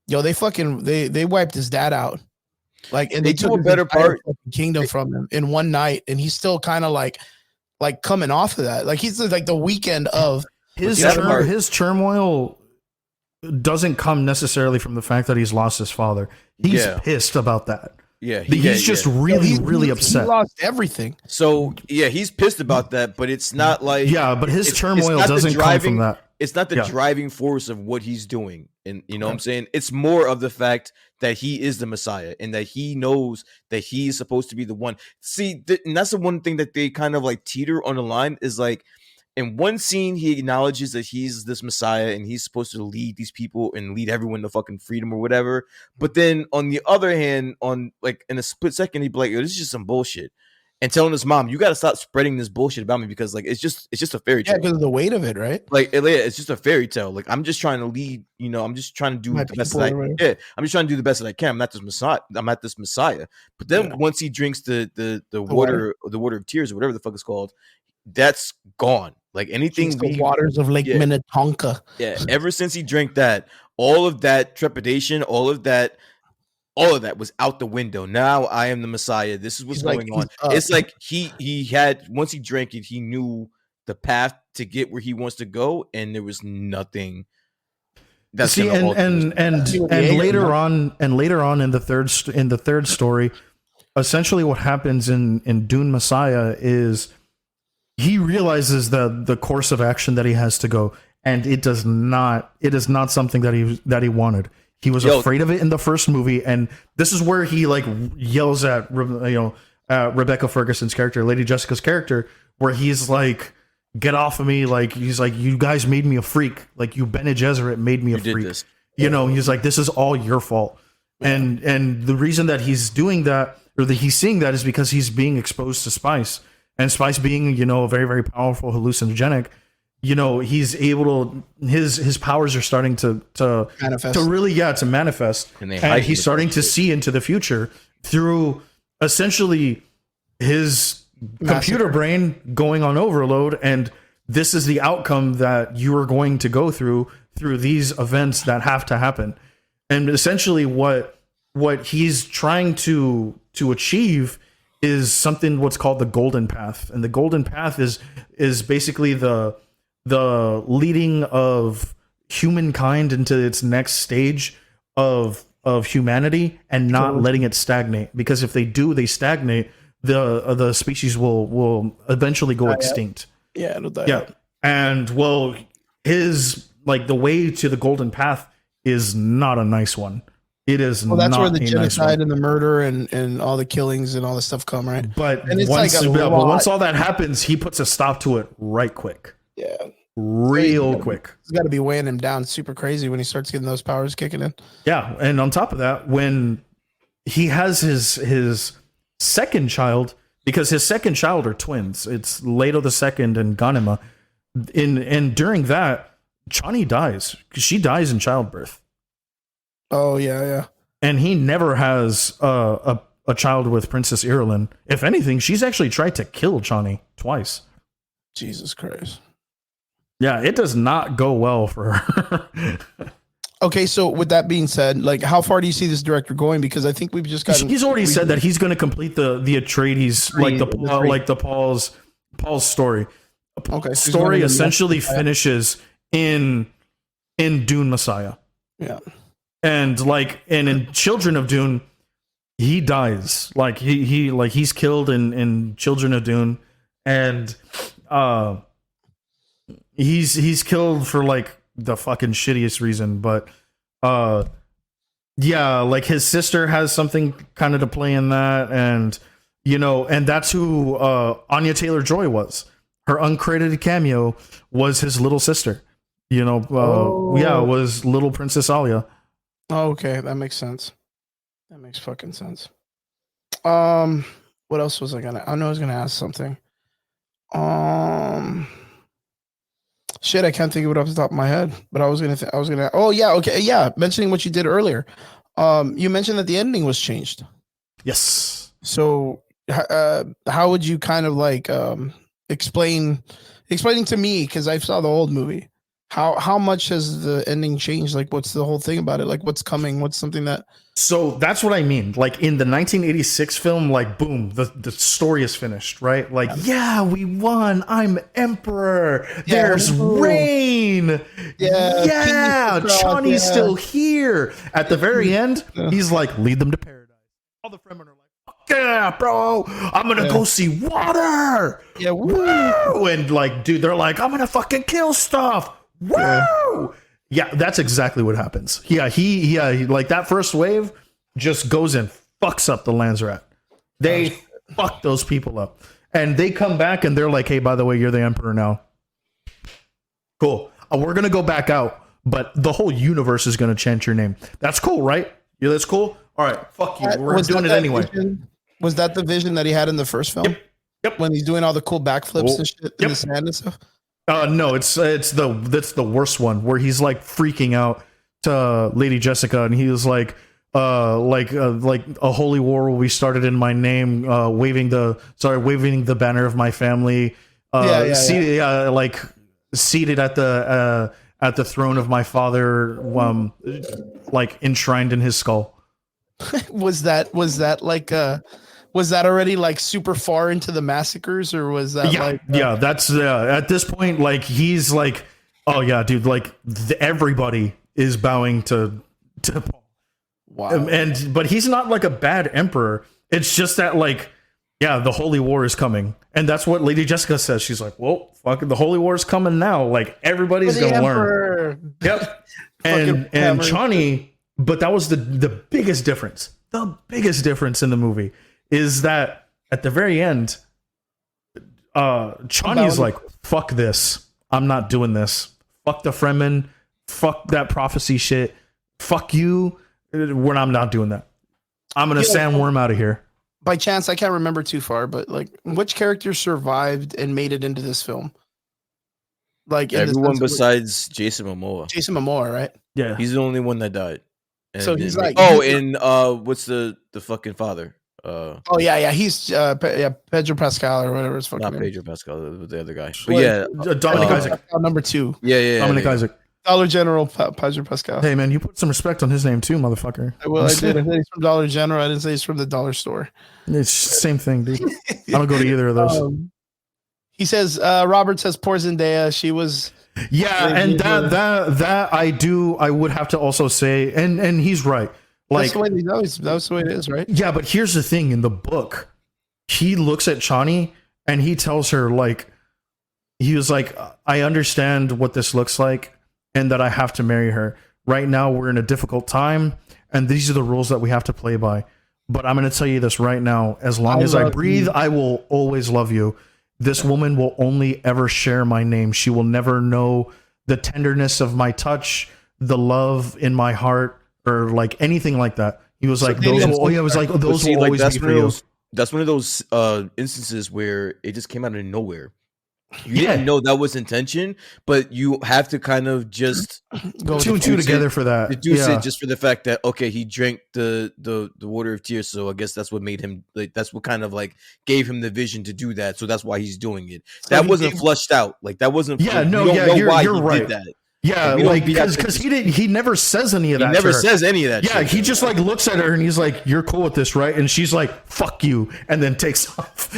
yo, they wiped his dad out. Like, and they took a better part kingdom from him in one night, and he's still kind of like coming off of that. Like, he's like the weekend of his turmoil doesn't come necessarily from the fact that he's lost his father. He's pissed about that. Yeah, he's just really upset. He lost everything. So he's pissed about that, but it's not like but his turmoil doesn't come from that. It's not the driving force of what he's doing, and you know what I'm saying. It's more of the fact that he is the Messiah and that he knows that he's supposed to be the one. See, and that's the one thing that they kind of like teeter on the line is like. In one scene, he acknowledges that he's this Messiah and he's supposed to lead these people and lead everyone to fucking freedom or whatever. But then on the other hand, on like in a split second, he'd be like, yo, this is just some bullshit. And telling his mom, you got to stop spreading this bullshit about me because like it's just a fairy tale. Yeah, because of the weight of it, right? Like it's just a fairy tale. Like I'm just trying to lead, I'm just trying to do the best that I can. Yeah, I'm just trying to do the best that I can. I'm not this Messiah. But then once he drinks the water of tears or whatever the fuck it's called, that's gone. Like anything, the waters of Lake Minnetonka. Yeah, ever since he drank that, all of that trepidation, all of that was out the window. Now I am the Messiah. This is what's going on. It's like he had once he drank it, he knew the path to get where he wants to go, and there was nothing. That's and later on in the third story, essentially what happens in Dune Messiah is. He realizes the course of action that he has to go, and it is not something that he wanted. He was afraid of it in the first movie, and this is where he like yells at Rebecca Ferguson's character, Lady Jessica's character, where he's like, "Get off of me!" Like he's like, "You guys made me a freak. Like you Bene Gesserit made me a freak." He's like, "This is all your fault." And the reason that he's doing that or that he's seeing that is because he's being exposed to spice. And spice being, a very, very powerful hallucinogenic, he's able to his powers are starting to manifest. to manifest. And he's starting to see into the future through essentially his computer brain going on overload. And this is the outcome that you are going to go through these events that have to happen. And essentially what he's trying to achieve is something what's called the golden path. And the golden path is basically the leading of humankind into its next stage of humanity and not letting it stagnate. Because if they stagnate, the species will eventually go extinct. Yeah, it'll die. Yeah. And his like the way to the golden path is not a nice one. It is. Well, that's where the genocide and the murder and all the killings and all the stuff come, right? But once all that happens, he puts a stop to it right quick. Yeah, real quick. It's got to be weighing him down super crazy when he starts getting those powers kicking in. Yeah, and on top of that, when he has his second child, because his second child are twins, it's Leto the second and Ghanima. And during that, Chani dies because she dies in childbirth. Oh yeah. And he never has a child with Princess Irulan. If anything, she's actually tried to kill Chani twice. Jesus Christ. Yeah, it does not go well for her. Okay, so with that being said, like, how far do you see this director going? Because I think we've just got. He's already said that he's going to complete the Atreides, like the Paul's story. Okay, story essentially finishes in Dune Messiah. Yeah. And in Children of Dune, he dies. Like he's killed in Children of Dune, and he's killed for like the fucking shittiest reason. But like his sister has something kind of to play in that, and and that's who Anya Taylor-Joy was. Her uncredited cameo was his little sister. Was little Princess Alia. Oh, okay, that makes sense. That makes fucking sense. What else was I gonna? I know I was gonna ask something. Shit, I can't think of it off the top of my head. But I was gonna. Oh yeah, okay, yeah. Mentioning what you did earlier. You mentioned that the ending was changed. Yes. So, how would you kind of like explaining to me, because I saw the old movie. How much has the ending changed? Like, what's the whole thing about it? Like, what's coming? What's something that? So that's what I mean. Like in the 1986 film, like boom, the story is finished, right? Like, yeah, we won. I'm emperor. Yeah. There's rain. Yeah, Chani's still here. At the very end, he's like, lead them to paradise. All the Fremen are like, yeah, bro, I'm gonna go see water. Yeah, woo! And like, dude, they're like, I'm gonna fucking kill stuff. Woo! Yeah, that's exactly what happens. Yeah, he like that first wave just goes and fucks up the Landsrat. They fuck those people up, and they come back and they're like, hey, by the way, you're the emperor now. Cool. We're gonna go back out, but the whole universe is gonna chant your name. That's cool, right? Yeah, that's cool. All right, fuck you. We're doing it anyway. Was that the vision that he had in the first film? Yep. When he's doing all the cool backflips and shit in the sand and stuff. No, it's the worst one where he's like freaking out to Lady Jessica, and he was like a holy war will be started in my name, waving the banner of my family, seated at the throne of my father, like enshrined in his skull. Was that already like super far into the massacres, or was that that's at this point, like he's like, oh yeah, dude, like everybody is bowing to Paul. Wow. But he's not like a bad emperor. It's just that like, yeah, the holy war is coming, and that's what Lady Jessica says. She's like, well, fuck, the holy war is coming now. Like everybody's gonna learn. Yep. and Chani. But that was the biggest difference. The biggest difference in the movie is that at the very end, Chani's like, fuck this. I'm not doing this. Fuck the Fremen. Fuck that prophecy shit. Fuck you. I'm not doing that. I'm going to sandworm out of here. By chance, I can't remember too far, but like, which character survived and made it into this film? Like everyone besides Jason Momoa. Jason Momoa, right? Yeah. He's the only one that died. And so he's like, what's the fucking father? He's Pedro Pascal or whatever his fucking not name. Pedro Pascal, the other guy. But Dominic Isaac, number 2. Dominic Isaac, Dollar General Pedro Pascal. Hey man, you put some respect on his name too, motherfucker. Well, I did. I said he's from Dollar General. I didn't say he's from the dollar store. It's the same thing, dude. I don't go to either of those. He says Robert says poor Zendaya. She was. Yeah, and that I would have to also say, and he's right. Like that's the way it is, right? Yeah, but here's the thing: in the book, he looks at Chani and he tells her, like, he was like, I understand what this looks like, and that I have to marry her. Right now, we're in a difficult time, and these are the rules that we have to play by. But I'm going to tell you this right now: as long as I breathe, I will always love you. This woman will only ever share my name. She will never know the tenderness of my touch, the love in my heart, or like anything like that. He was like, those will always be for you. That's one of those instances where it just came out of nowhere. You didn't know that was intention, but you have to kind of just go two and two together for that. Deduce it just for the fact that okay, he drank the water of tears, so I guess that's what made him like. That's what kind of like gave him the vision to do that. So that's why he's doing it. So that wasn't flushed out. Like that wasn't. Yeah, no, yeah, you're right. Did that. Yeah, like because he never says any of that. He never says any of that. Yeah, he just like looks at her and he's like, "You're cool with this, right?" And she's like, "Fuck you," and then takes off.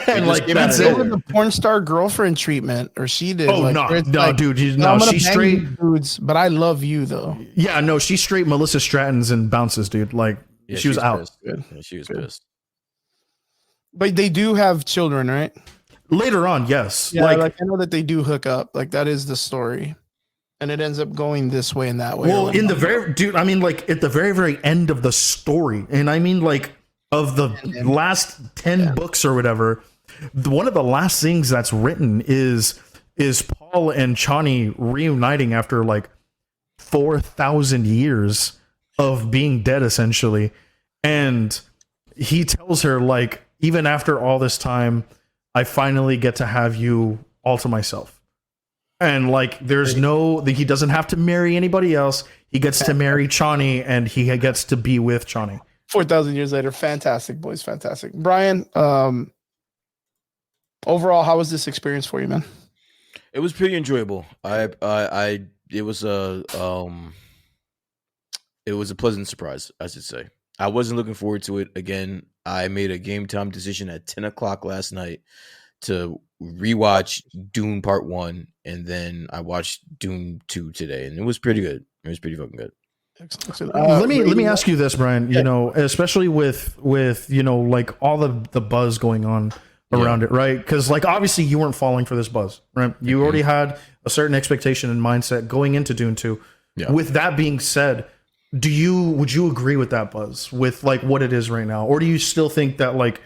And like that's it. The porn star girlfriend treatment, or she did. Oh like, no, like, dude, no, she's straight dudes, but I love you though. Yeah, no, she's straight Melissa Strattons and bounces, dude. Like she was out. Yeah, she was pissed. But they do have children, right? Later on, yes. Yeah, like I know that they do hook up. Like that is the story. And it ends up going this way and that way. Well, in the I mean, like at the very, very end of the story, and I mean, like of the last 10 books or whatever, one of the last things that's written is Paul and Chani reuniting after like 4,000 years of being dead, essentially. And he tells her, like, even after all this time, I finally get to have you all to myself. And like, he doesn't have to marry anybody else. He gets to marry Chani, and he gets to be with Chani. 4,000 years later. Fantastic, boys. Fantastic. Brian, Overall, how was this experience for you, man? It was pretty enjoyable. It was a pleasant surprise, I should say. I wasn't looking forward to it. Again, I made a game time decision at 10 o'clock last night to rewatch Dune Part 1, and then I watched Dune 2 today, and it was pretty good. It was pretty fucking good. Let me ask you this, Brian. You know, especially with like all the buzz going on around it, right? Because like obviously you weren't falling for this buzz, right? You already had a certain expectation and mindset going into Dune 2. Yeah. With that being said, would you agree with that buzz with like what it is right now, or do you still think that like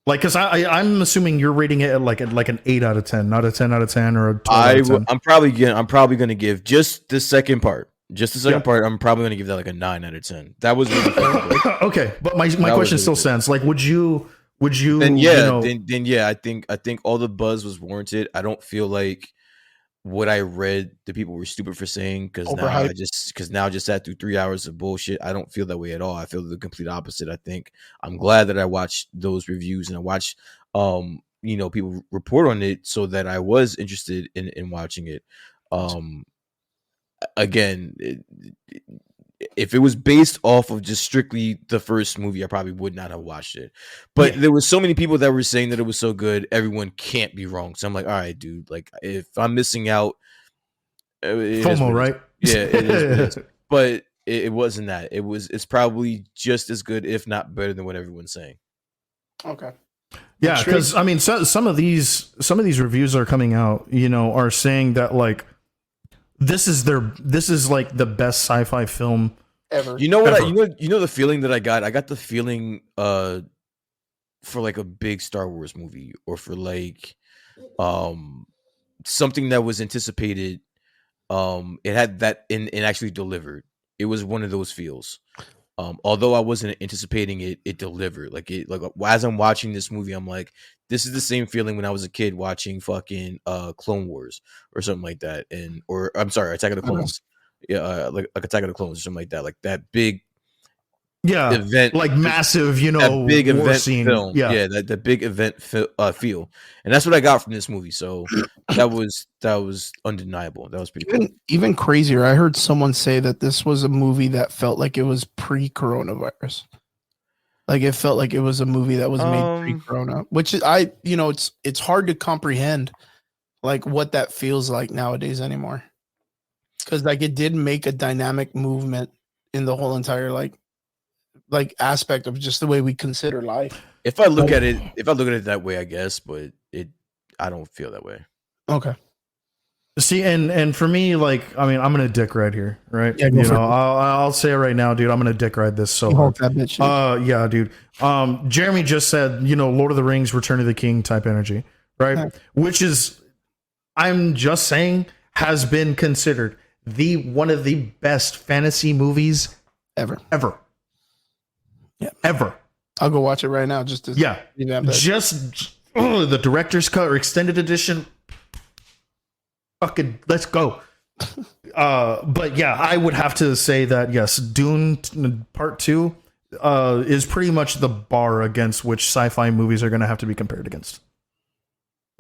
because I'm assuming you're rating it at like an 8 out of 10, not a 10 out of 10 or a 12 out of 10. I'm probably gonna give just the second part. I'm probably gonna give that like a 9 out of 10. That was really fun. Okay, but my question still stands. Like, would you? Then yeah, then yeah. I think all the buzz was warranted. I don't feel like what I read the people were stupid for saying, because now I just sat through 3 hours of bullshit. I don't feel that way at all. I feel the complete opposite. I think I'm glad that I watched those reviews and I watched people report on it, so that I was interested in watching it. Again, if it was based off of just strictly the first movie, I probably would not have watched it. But there was so many people that were saying that it was so good, everyone can't be wrong. So I'm like, all right, dude, like if I'm missing out, FOMO, right? Yeah, it is. But it wasn't that. It's probably just as good, if not better, than what everyone's saying. Okay. Yeah, because I mean, some of these reviews are coming out, are saying that like this is like the best sci-fi film ever. You know what? The feeling that I got. I got the feeling for like a big Star Wars movie, or for like something that was anticipated. It had that and actually delivered. It was one of those feels. Although I wasn't anticipating it, it delivered. Like as I'm watching this movie, I'm like, this is the same feeling when I was a kid watching fucking Clone Wars or something like that, or I'm sorry, Attack of the Clones. Yeah, like Attack of the Clones or something like that. Like that big event, like massive, that big war event scene. Film. Yeah, that big event feel, and that's what I got from this movie. So that was undeniable. That was pretty cool. Even crazier, I heard someone say that this was a movie that felt like it was pre-coronavirus. Like it felt like it was a movie that was made pre-corona, which it's hard to comprehend like what that feels like nowadays anymore. Because like it did make a dynamic movement in the whole entire like aspect of just the way we consider life. If I look at it that way, I guess, but I don't feel that way. Okay. See, and for me, like, I mean, I'm gonna dick ride here, right? Yeah, I'll say it right now, dude. I'm gonna dick ride this so hard. That bitch, yeah, dude. Jeremy just said, Lord of the Rings, Return of the King type energy, right? Yeah. Which is, I'm just saying, has been considered one of the best fantasy movies ever. Yeah, ever. I'll go watch it right now. Just to the director's cut or extended edition. Fucking let's go. But yeah, I would have to say that yes, Dune Part 2 is pretty much the bar against which sci-fi movies are going to have to be compared against.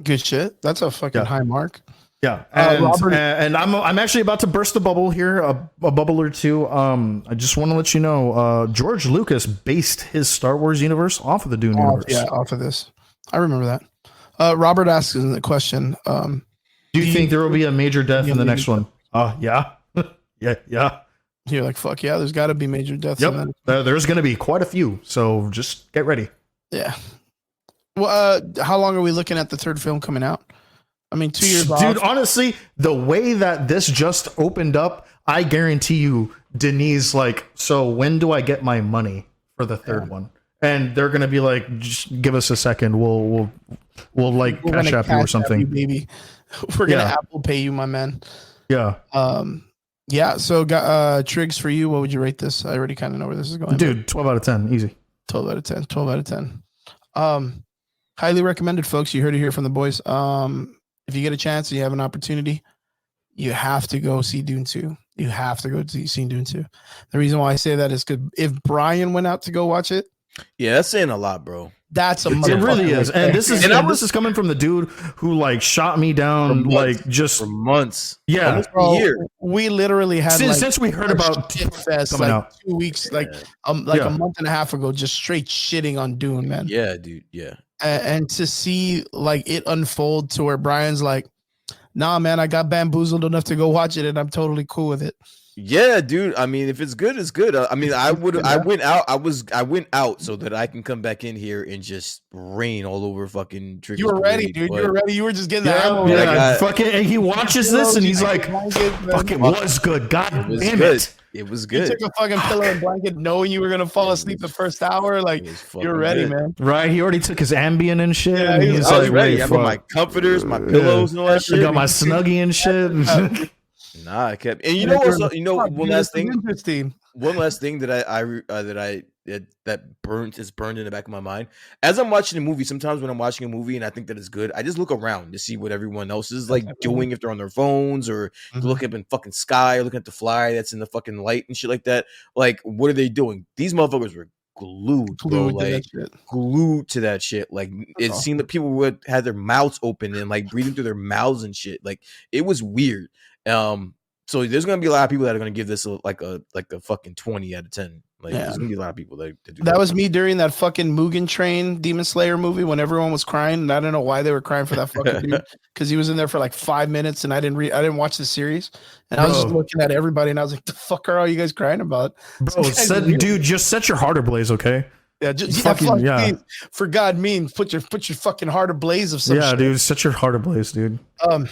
Good shit. That's a fucking high mark. Yeah, and I'm actually about to burst the bubble here, a bubble or two. I just want to let you know, George Lucas based his Star Wars universe off of the Dune universe. Yeah, off of this. I remember that. Robert asks in the question, do you think there will be a major death in the next one? Yeah. Yeah. You're like, fuck yeah, there's got to be major deaths. Yep, there's going to be quite a few, so just get ready. Yeah. Well, how long are we looking at the third film coming out? I mean, 2 years, dude. Honestly, the way that this just opened up, I guarantee you, Denise, like, so when do I get my money for the third one? And they're gonna be like, just give us a second. We'll like cash app you or something, you, baby. We're gonna Apple Pay you, my man. Yeah. Yeah. So, Triggs, for you, what would you rate this? I already kind of know where this is going, dude. 12 out of 10, easy. 12 out of 10. 12 out of 10. Highly recommended, folks. You heard it here from the boys. If you get a chance and you have an opportunity, you have to go see Dune 2. You have to go see Dune 2. The reason why I say that is because if Brian went out to go watch it. Yeah, that's saying a lot, bro. That's a It really is, and this is And this is coming from the dude who like shot me down like just for months. Yeah, almost a year. We literally had since we heard about shit fest coming like out 2 weeks, Yeah. like a month and a half ago, just straight shitting on Dune, man. Yeah, dude. Yeah. And to see like it unfold to where Brian's like, nah, man, I got bamboozled enough to go watch it, and I'm totally cool with it. Yeah, dude. I mean, if it's good, it's good. I mean, I went out. I went out so that I can come back in here and just rain all over fucking Trigger's You were ready, parade, dude. but- You were ready. You were just getting the ammo. yeah, yeah, fucking, and he watches this and he's like, "Fuck, it was good. God It was damn good. it." It was You good. took a fucking pillow and blanket knowing you were gonna fall asleep the first hour. Like It was fucking you're ready, good. man. Right? He already took his Ambien and shit. Yeah, and he he's was- I was like, ready. "Wait, I got my fuck." comforters, my pillows, and all that I shit. got my Snuggie and shit. Nah, I kept. And you know what? You know Fuck, one dude, last this is thing. interesting. One last thing that that burned in the back of my mind. As I'm watching a movie, sometimes when I'm watching a movie and I think that it's good, I just look around to see what everyone else is like doing, if they're on their phones or looking up in fucking sky, or looking at the fly that's in the fucking light and shit like that. Like, what are they doing? These motherfuckers were glued, bro. Glued to that Like shit. glued to that shit. Like it seemed that people would had their mouths open and like breathing through their mouths and shit. Like it was weird. So there's gonna be a lot of people that are gonna give this like a fucking 20 out of 10. Like there's gonna be a lot of people that do That was me during that fucking Mugen Train Demon Slayer movie when everyone was crying, and I don't know why they were crying for that fucking dude, because he was in there for like 5 minutes, and I didn't watch the series, and I was just looking at everybody, and I was like, "The fuck are all you guys crying about?" Bro, dude, just set your heart ablaze, okay? Yeah, just fucking, yeah. please, for God means put your fucking heart ablaze of some shit. Dude, set your heart ablaze, dude.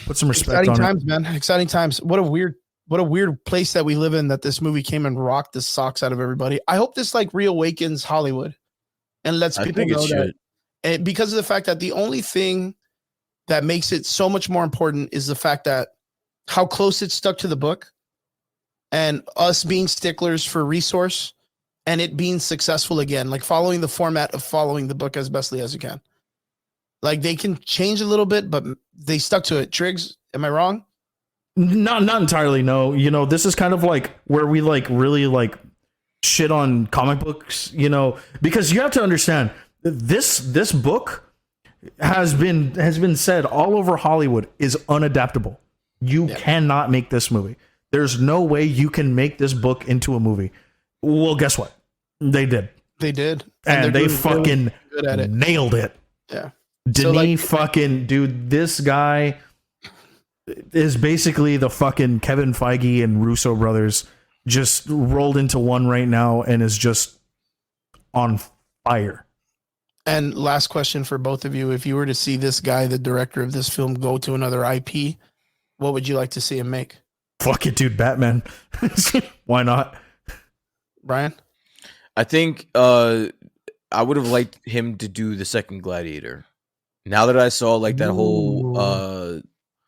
Put some respect Exciting on times, man. Exciting times. What a weird place that we live in, that this movie came and rocked the socks out of everybody. I hope this like reawakens Hollywood and lets people know that, and because of the fact that the only thing that makes it so much more important is the fact that how close it stuck to the book, and us being sticklers for resource, and it being successful again, like following the format of following the book as bestly as you can. Like they can change a little bit, but they stuck to it. Triggs, am I wrong? Not entirely, no. You know, this is kind of like where we like really like shit on comic books, you know, because you have to understand this book has been said all over Hollywood is unadaptable. You cannot make this movie. There's no way you can make this book into a movie. Well, guess what? They did. They did. And they fucking good at it. Nailed it. Yeah. Denis fucking, dude, this guy is basically the fucking Kevin Feige and Russo brothers just rolled into one right now and is just on fire. And last question for both of you. If you were to see this guy, the director of this film, go to another IP, what would you like to see him make? Fuck it, dude. Batman. Why not? Brian? I think I would have liked him to do the second Gladiator. Now that I saw like that whole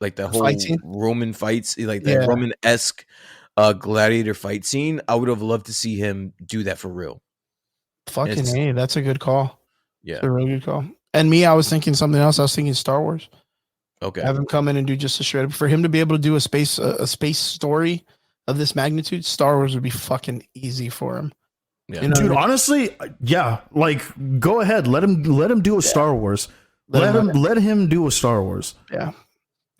Fight scene? Roman fights, like that Roman-esque gladiator fight scene, I would have loved to see him do that for real. Fucking hey, that's a good call. Yeah. That's a really good call. And me, I was thinking something else. I was thinking Star Wars. Okay. Have him come in and do just a shred. For him to be able to do a space story of this magnitude, Star Wars would be fucking easy for him. Yeah. You know, Dude, honestly, yeah. Like, go ahead. Let him do a Star Wars. Let him do a Star Wars. Yeah.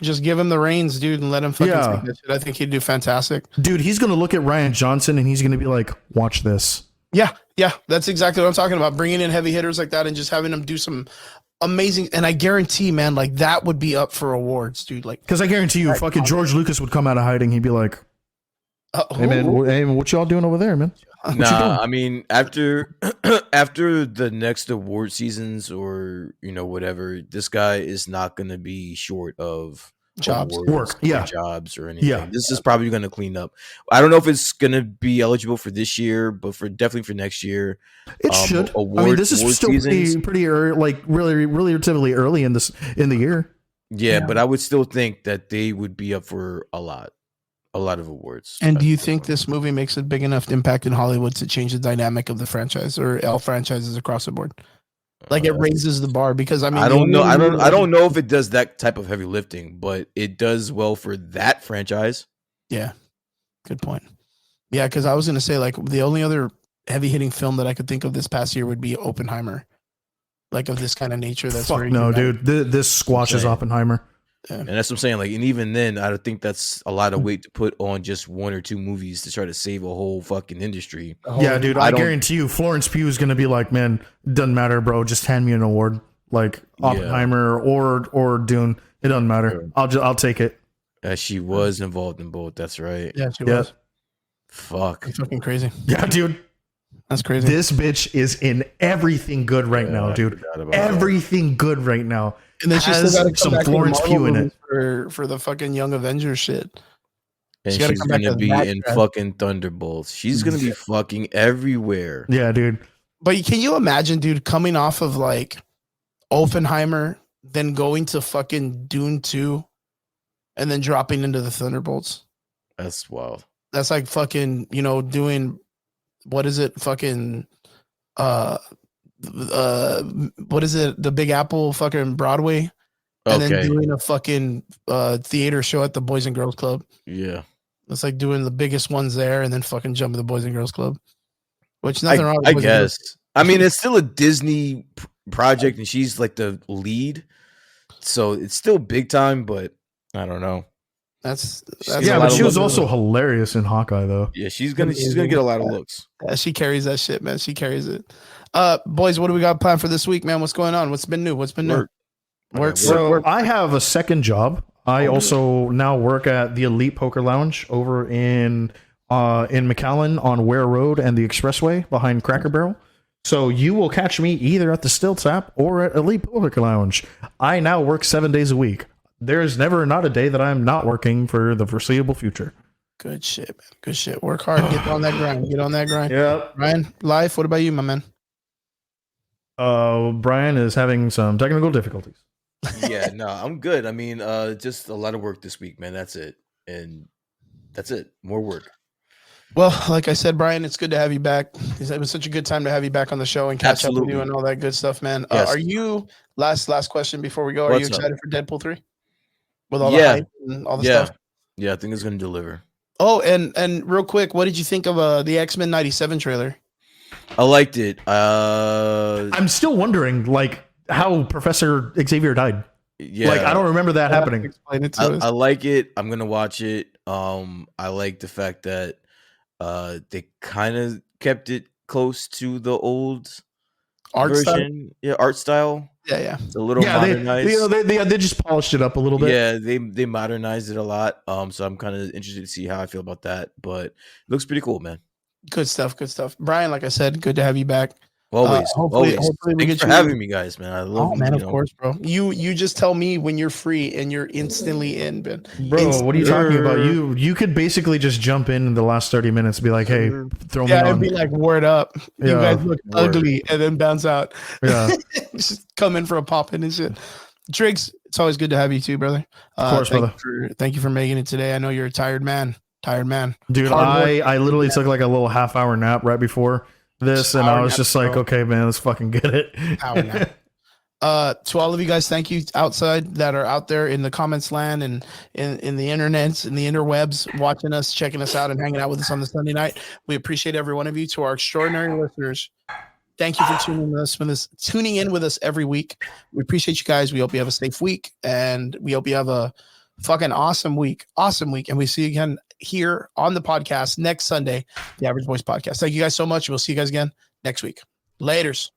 Just give him the reins, dude, and let him fucking take that shit. I think he'd do fantastic. Dude, he's gonna look at Rian Johnson and he's gonna be like, watch this. Yeah, that's exactly what I'm talking about. Bringing in heavy hitters like that and just having them do some amazing. And I guarantee, man, like that would be up for awards, dude. Like, because I guarantee you, fucking George Lucas would come out of hiding. He'd be like, "Hey man, what y'all doing over there, man?" Nah, I mean, after the next award seasons or whatever, this guy is not going to be short of jobs, work, jobs or anything. Yeah. This is probably going to clean up. I don't know if it's going to be eligible for this year, but definitely for next year, it should. I mean, this is still pretty early, like really relatively early in the year. Yeah, but I would still think that they would be up for a lot of awards. And do you think this movie makes a big enough impact in Hollywood to change the dynamic of the franchise or all franchises across the board? Like it raises the bar, because I mean, I don't know. I don't know if it does that type of heavy lifting, but it does well for that franchise. Yeah, good point. Yeah, because I was gonna say like the only other heavy hitting film that I could think of this past year would be Oppenheimer. like of this kind of nature. That's fuck very no, dramatic. dude. This squashes Oppenheimer. Yeah. And that's what I'm saying. Like, and even then, I don't think that's a lot of weight to put on just one or two movies to try to save a whole fucking industry. Yeah, dude. I guarantee you, Florence Pugh is gonna be like, man, doesn't matter, bro. Just hand me an award, like Oppenheimer or Dune. It doesn't matter. I'll take it. She was involved in both. That's right. Yeah, she was. Fuck. That's fucking crazy. Yeah, dude. That's crazy. This bitch is in everything good right now, dude. Everything good right now. And then she still got some Florence Pugh in it for the fucking Young Avengers shit. And she's gonna be in fucking Thunderbolts. She's gonna be fucking everywhere. Yeah, dude. But can you imagine, dude, coming off of like Oppenheimer, then going to fucking Dune 2, and then dropping into the Thunderbolts? That's wild. That's like fucking, doing what is it? Fucking what is it? The Big Apple fucking Broadway, and then doing a fucking theater show at the Boys and Girls Club. Yeah, it's like doing the biggest ones there, and then fucking jumping the Boys and Girls Club. Which nothing wrong with I guess. I mean, it's still a Disney project, and she's like the lead, so it's still big time. But I don't know. That's yeah, but she was also hilarious in Hawkeye, though. Yeah, she's gonna get a lot of looks. Yeah, she carries that shit, man. She carries it. Boys, what do we got planned for this week, man? What's going on? What's been new? Work. So I have a second job. I also now work at the Elite Poker Lounge over in McAllen on Ware Road and the Expressway behind Cracker Barrel. So you will catch me either at the Still Tap or at Elite Poker Lounge. I now work 7 days a week. There's never not a day that I'm not working for the foreseeable future. Good shit, man. Good shit. Work hard. Get on that grind. Yeah. Ryan, life. What about you, my man? Brian is having some technical difficulties. Yeah, no, I'm good. I mean, just a lot of work this week, man. That's it. And that's it. More work. Well, like I said, Brian, it's good to have you back. It was such a good time to have you back on the show and catch up with you and all that good stuff, man. Yes. Are you, last question before we go, are you excited for Deadpool 3? With all the hype and all the stuff? Yeah, I think it's going to deliver. Oh, and real quick, what did you think of the X-Men 97 trailer? I liked it. I'm still wondering, like, how Professor Xavier died. Yeah, like I don't remember that happening. Explain it to us. I like it. I'm gonna watch it. I like the fact that they kind of kept it close to the old art version. Style? Yeah, art style. Yeah. It's a little modernized. They just polished it up a little bit. Yeah, they modernized it a lot. So I'm kind of interested to see how I feel about that. But it looks pretty cool, man. Good stuff. Brian, like I said, good to have you back. Hopefully we Thanks for having me, guys, man. I love man, of course, bro. You just tell me when you're free and you're instantly in, Ben. Bro, what are you talking about? You could basically just jump in the last 30 minutes and be like, hey, throw me on. It'd be like, word up. You guys look ugly, and then bounce out. Yeah. Just come in for a pop in and shit. Triggs, it's always good to have you too, brother. Of course, brother. Thank you for making it today. I know you're a tired man. Dude, I literally took like a little half-hour nap right before this, and I was just like, okay, man, let's fucking get it. To all of you guys, thank you outside that are out there in the comments land and in the internets and the interwebs watching us, checking us out, and hanging out with us on the Sunday night. We appreciate every one of you. To our extraordinary listeners, thank you for tuning in with us every week. We appreciate you guys. We hope you have a safe week, and we hope you have a fucking awesome week. And we see you again here on the podcast next Sunday, the Average Boys Podcast. Thank you guys so much. We'll see you guys again next week. Laters.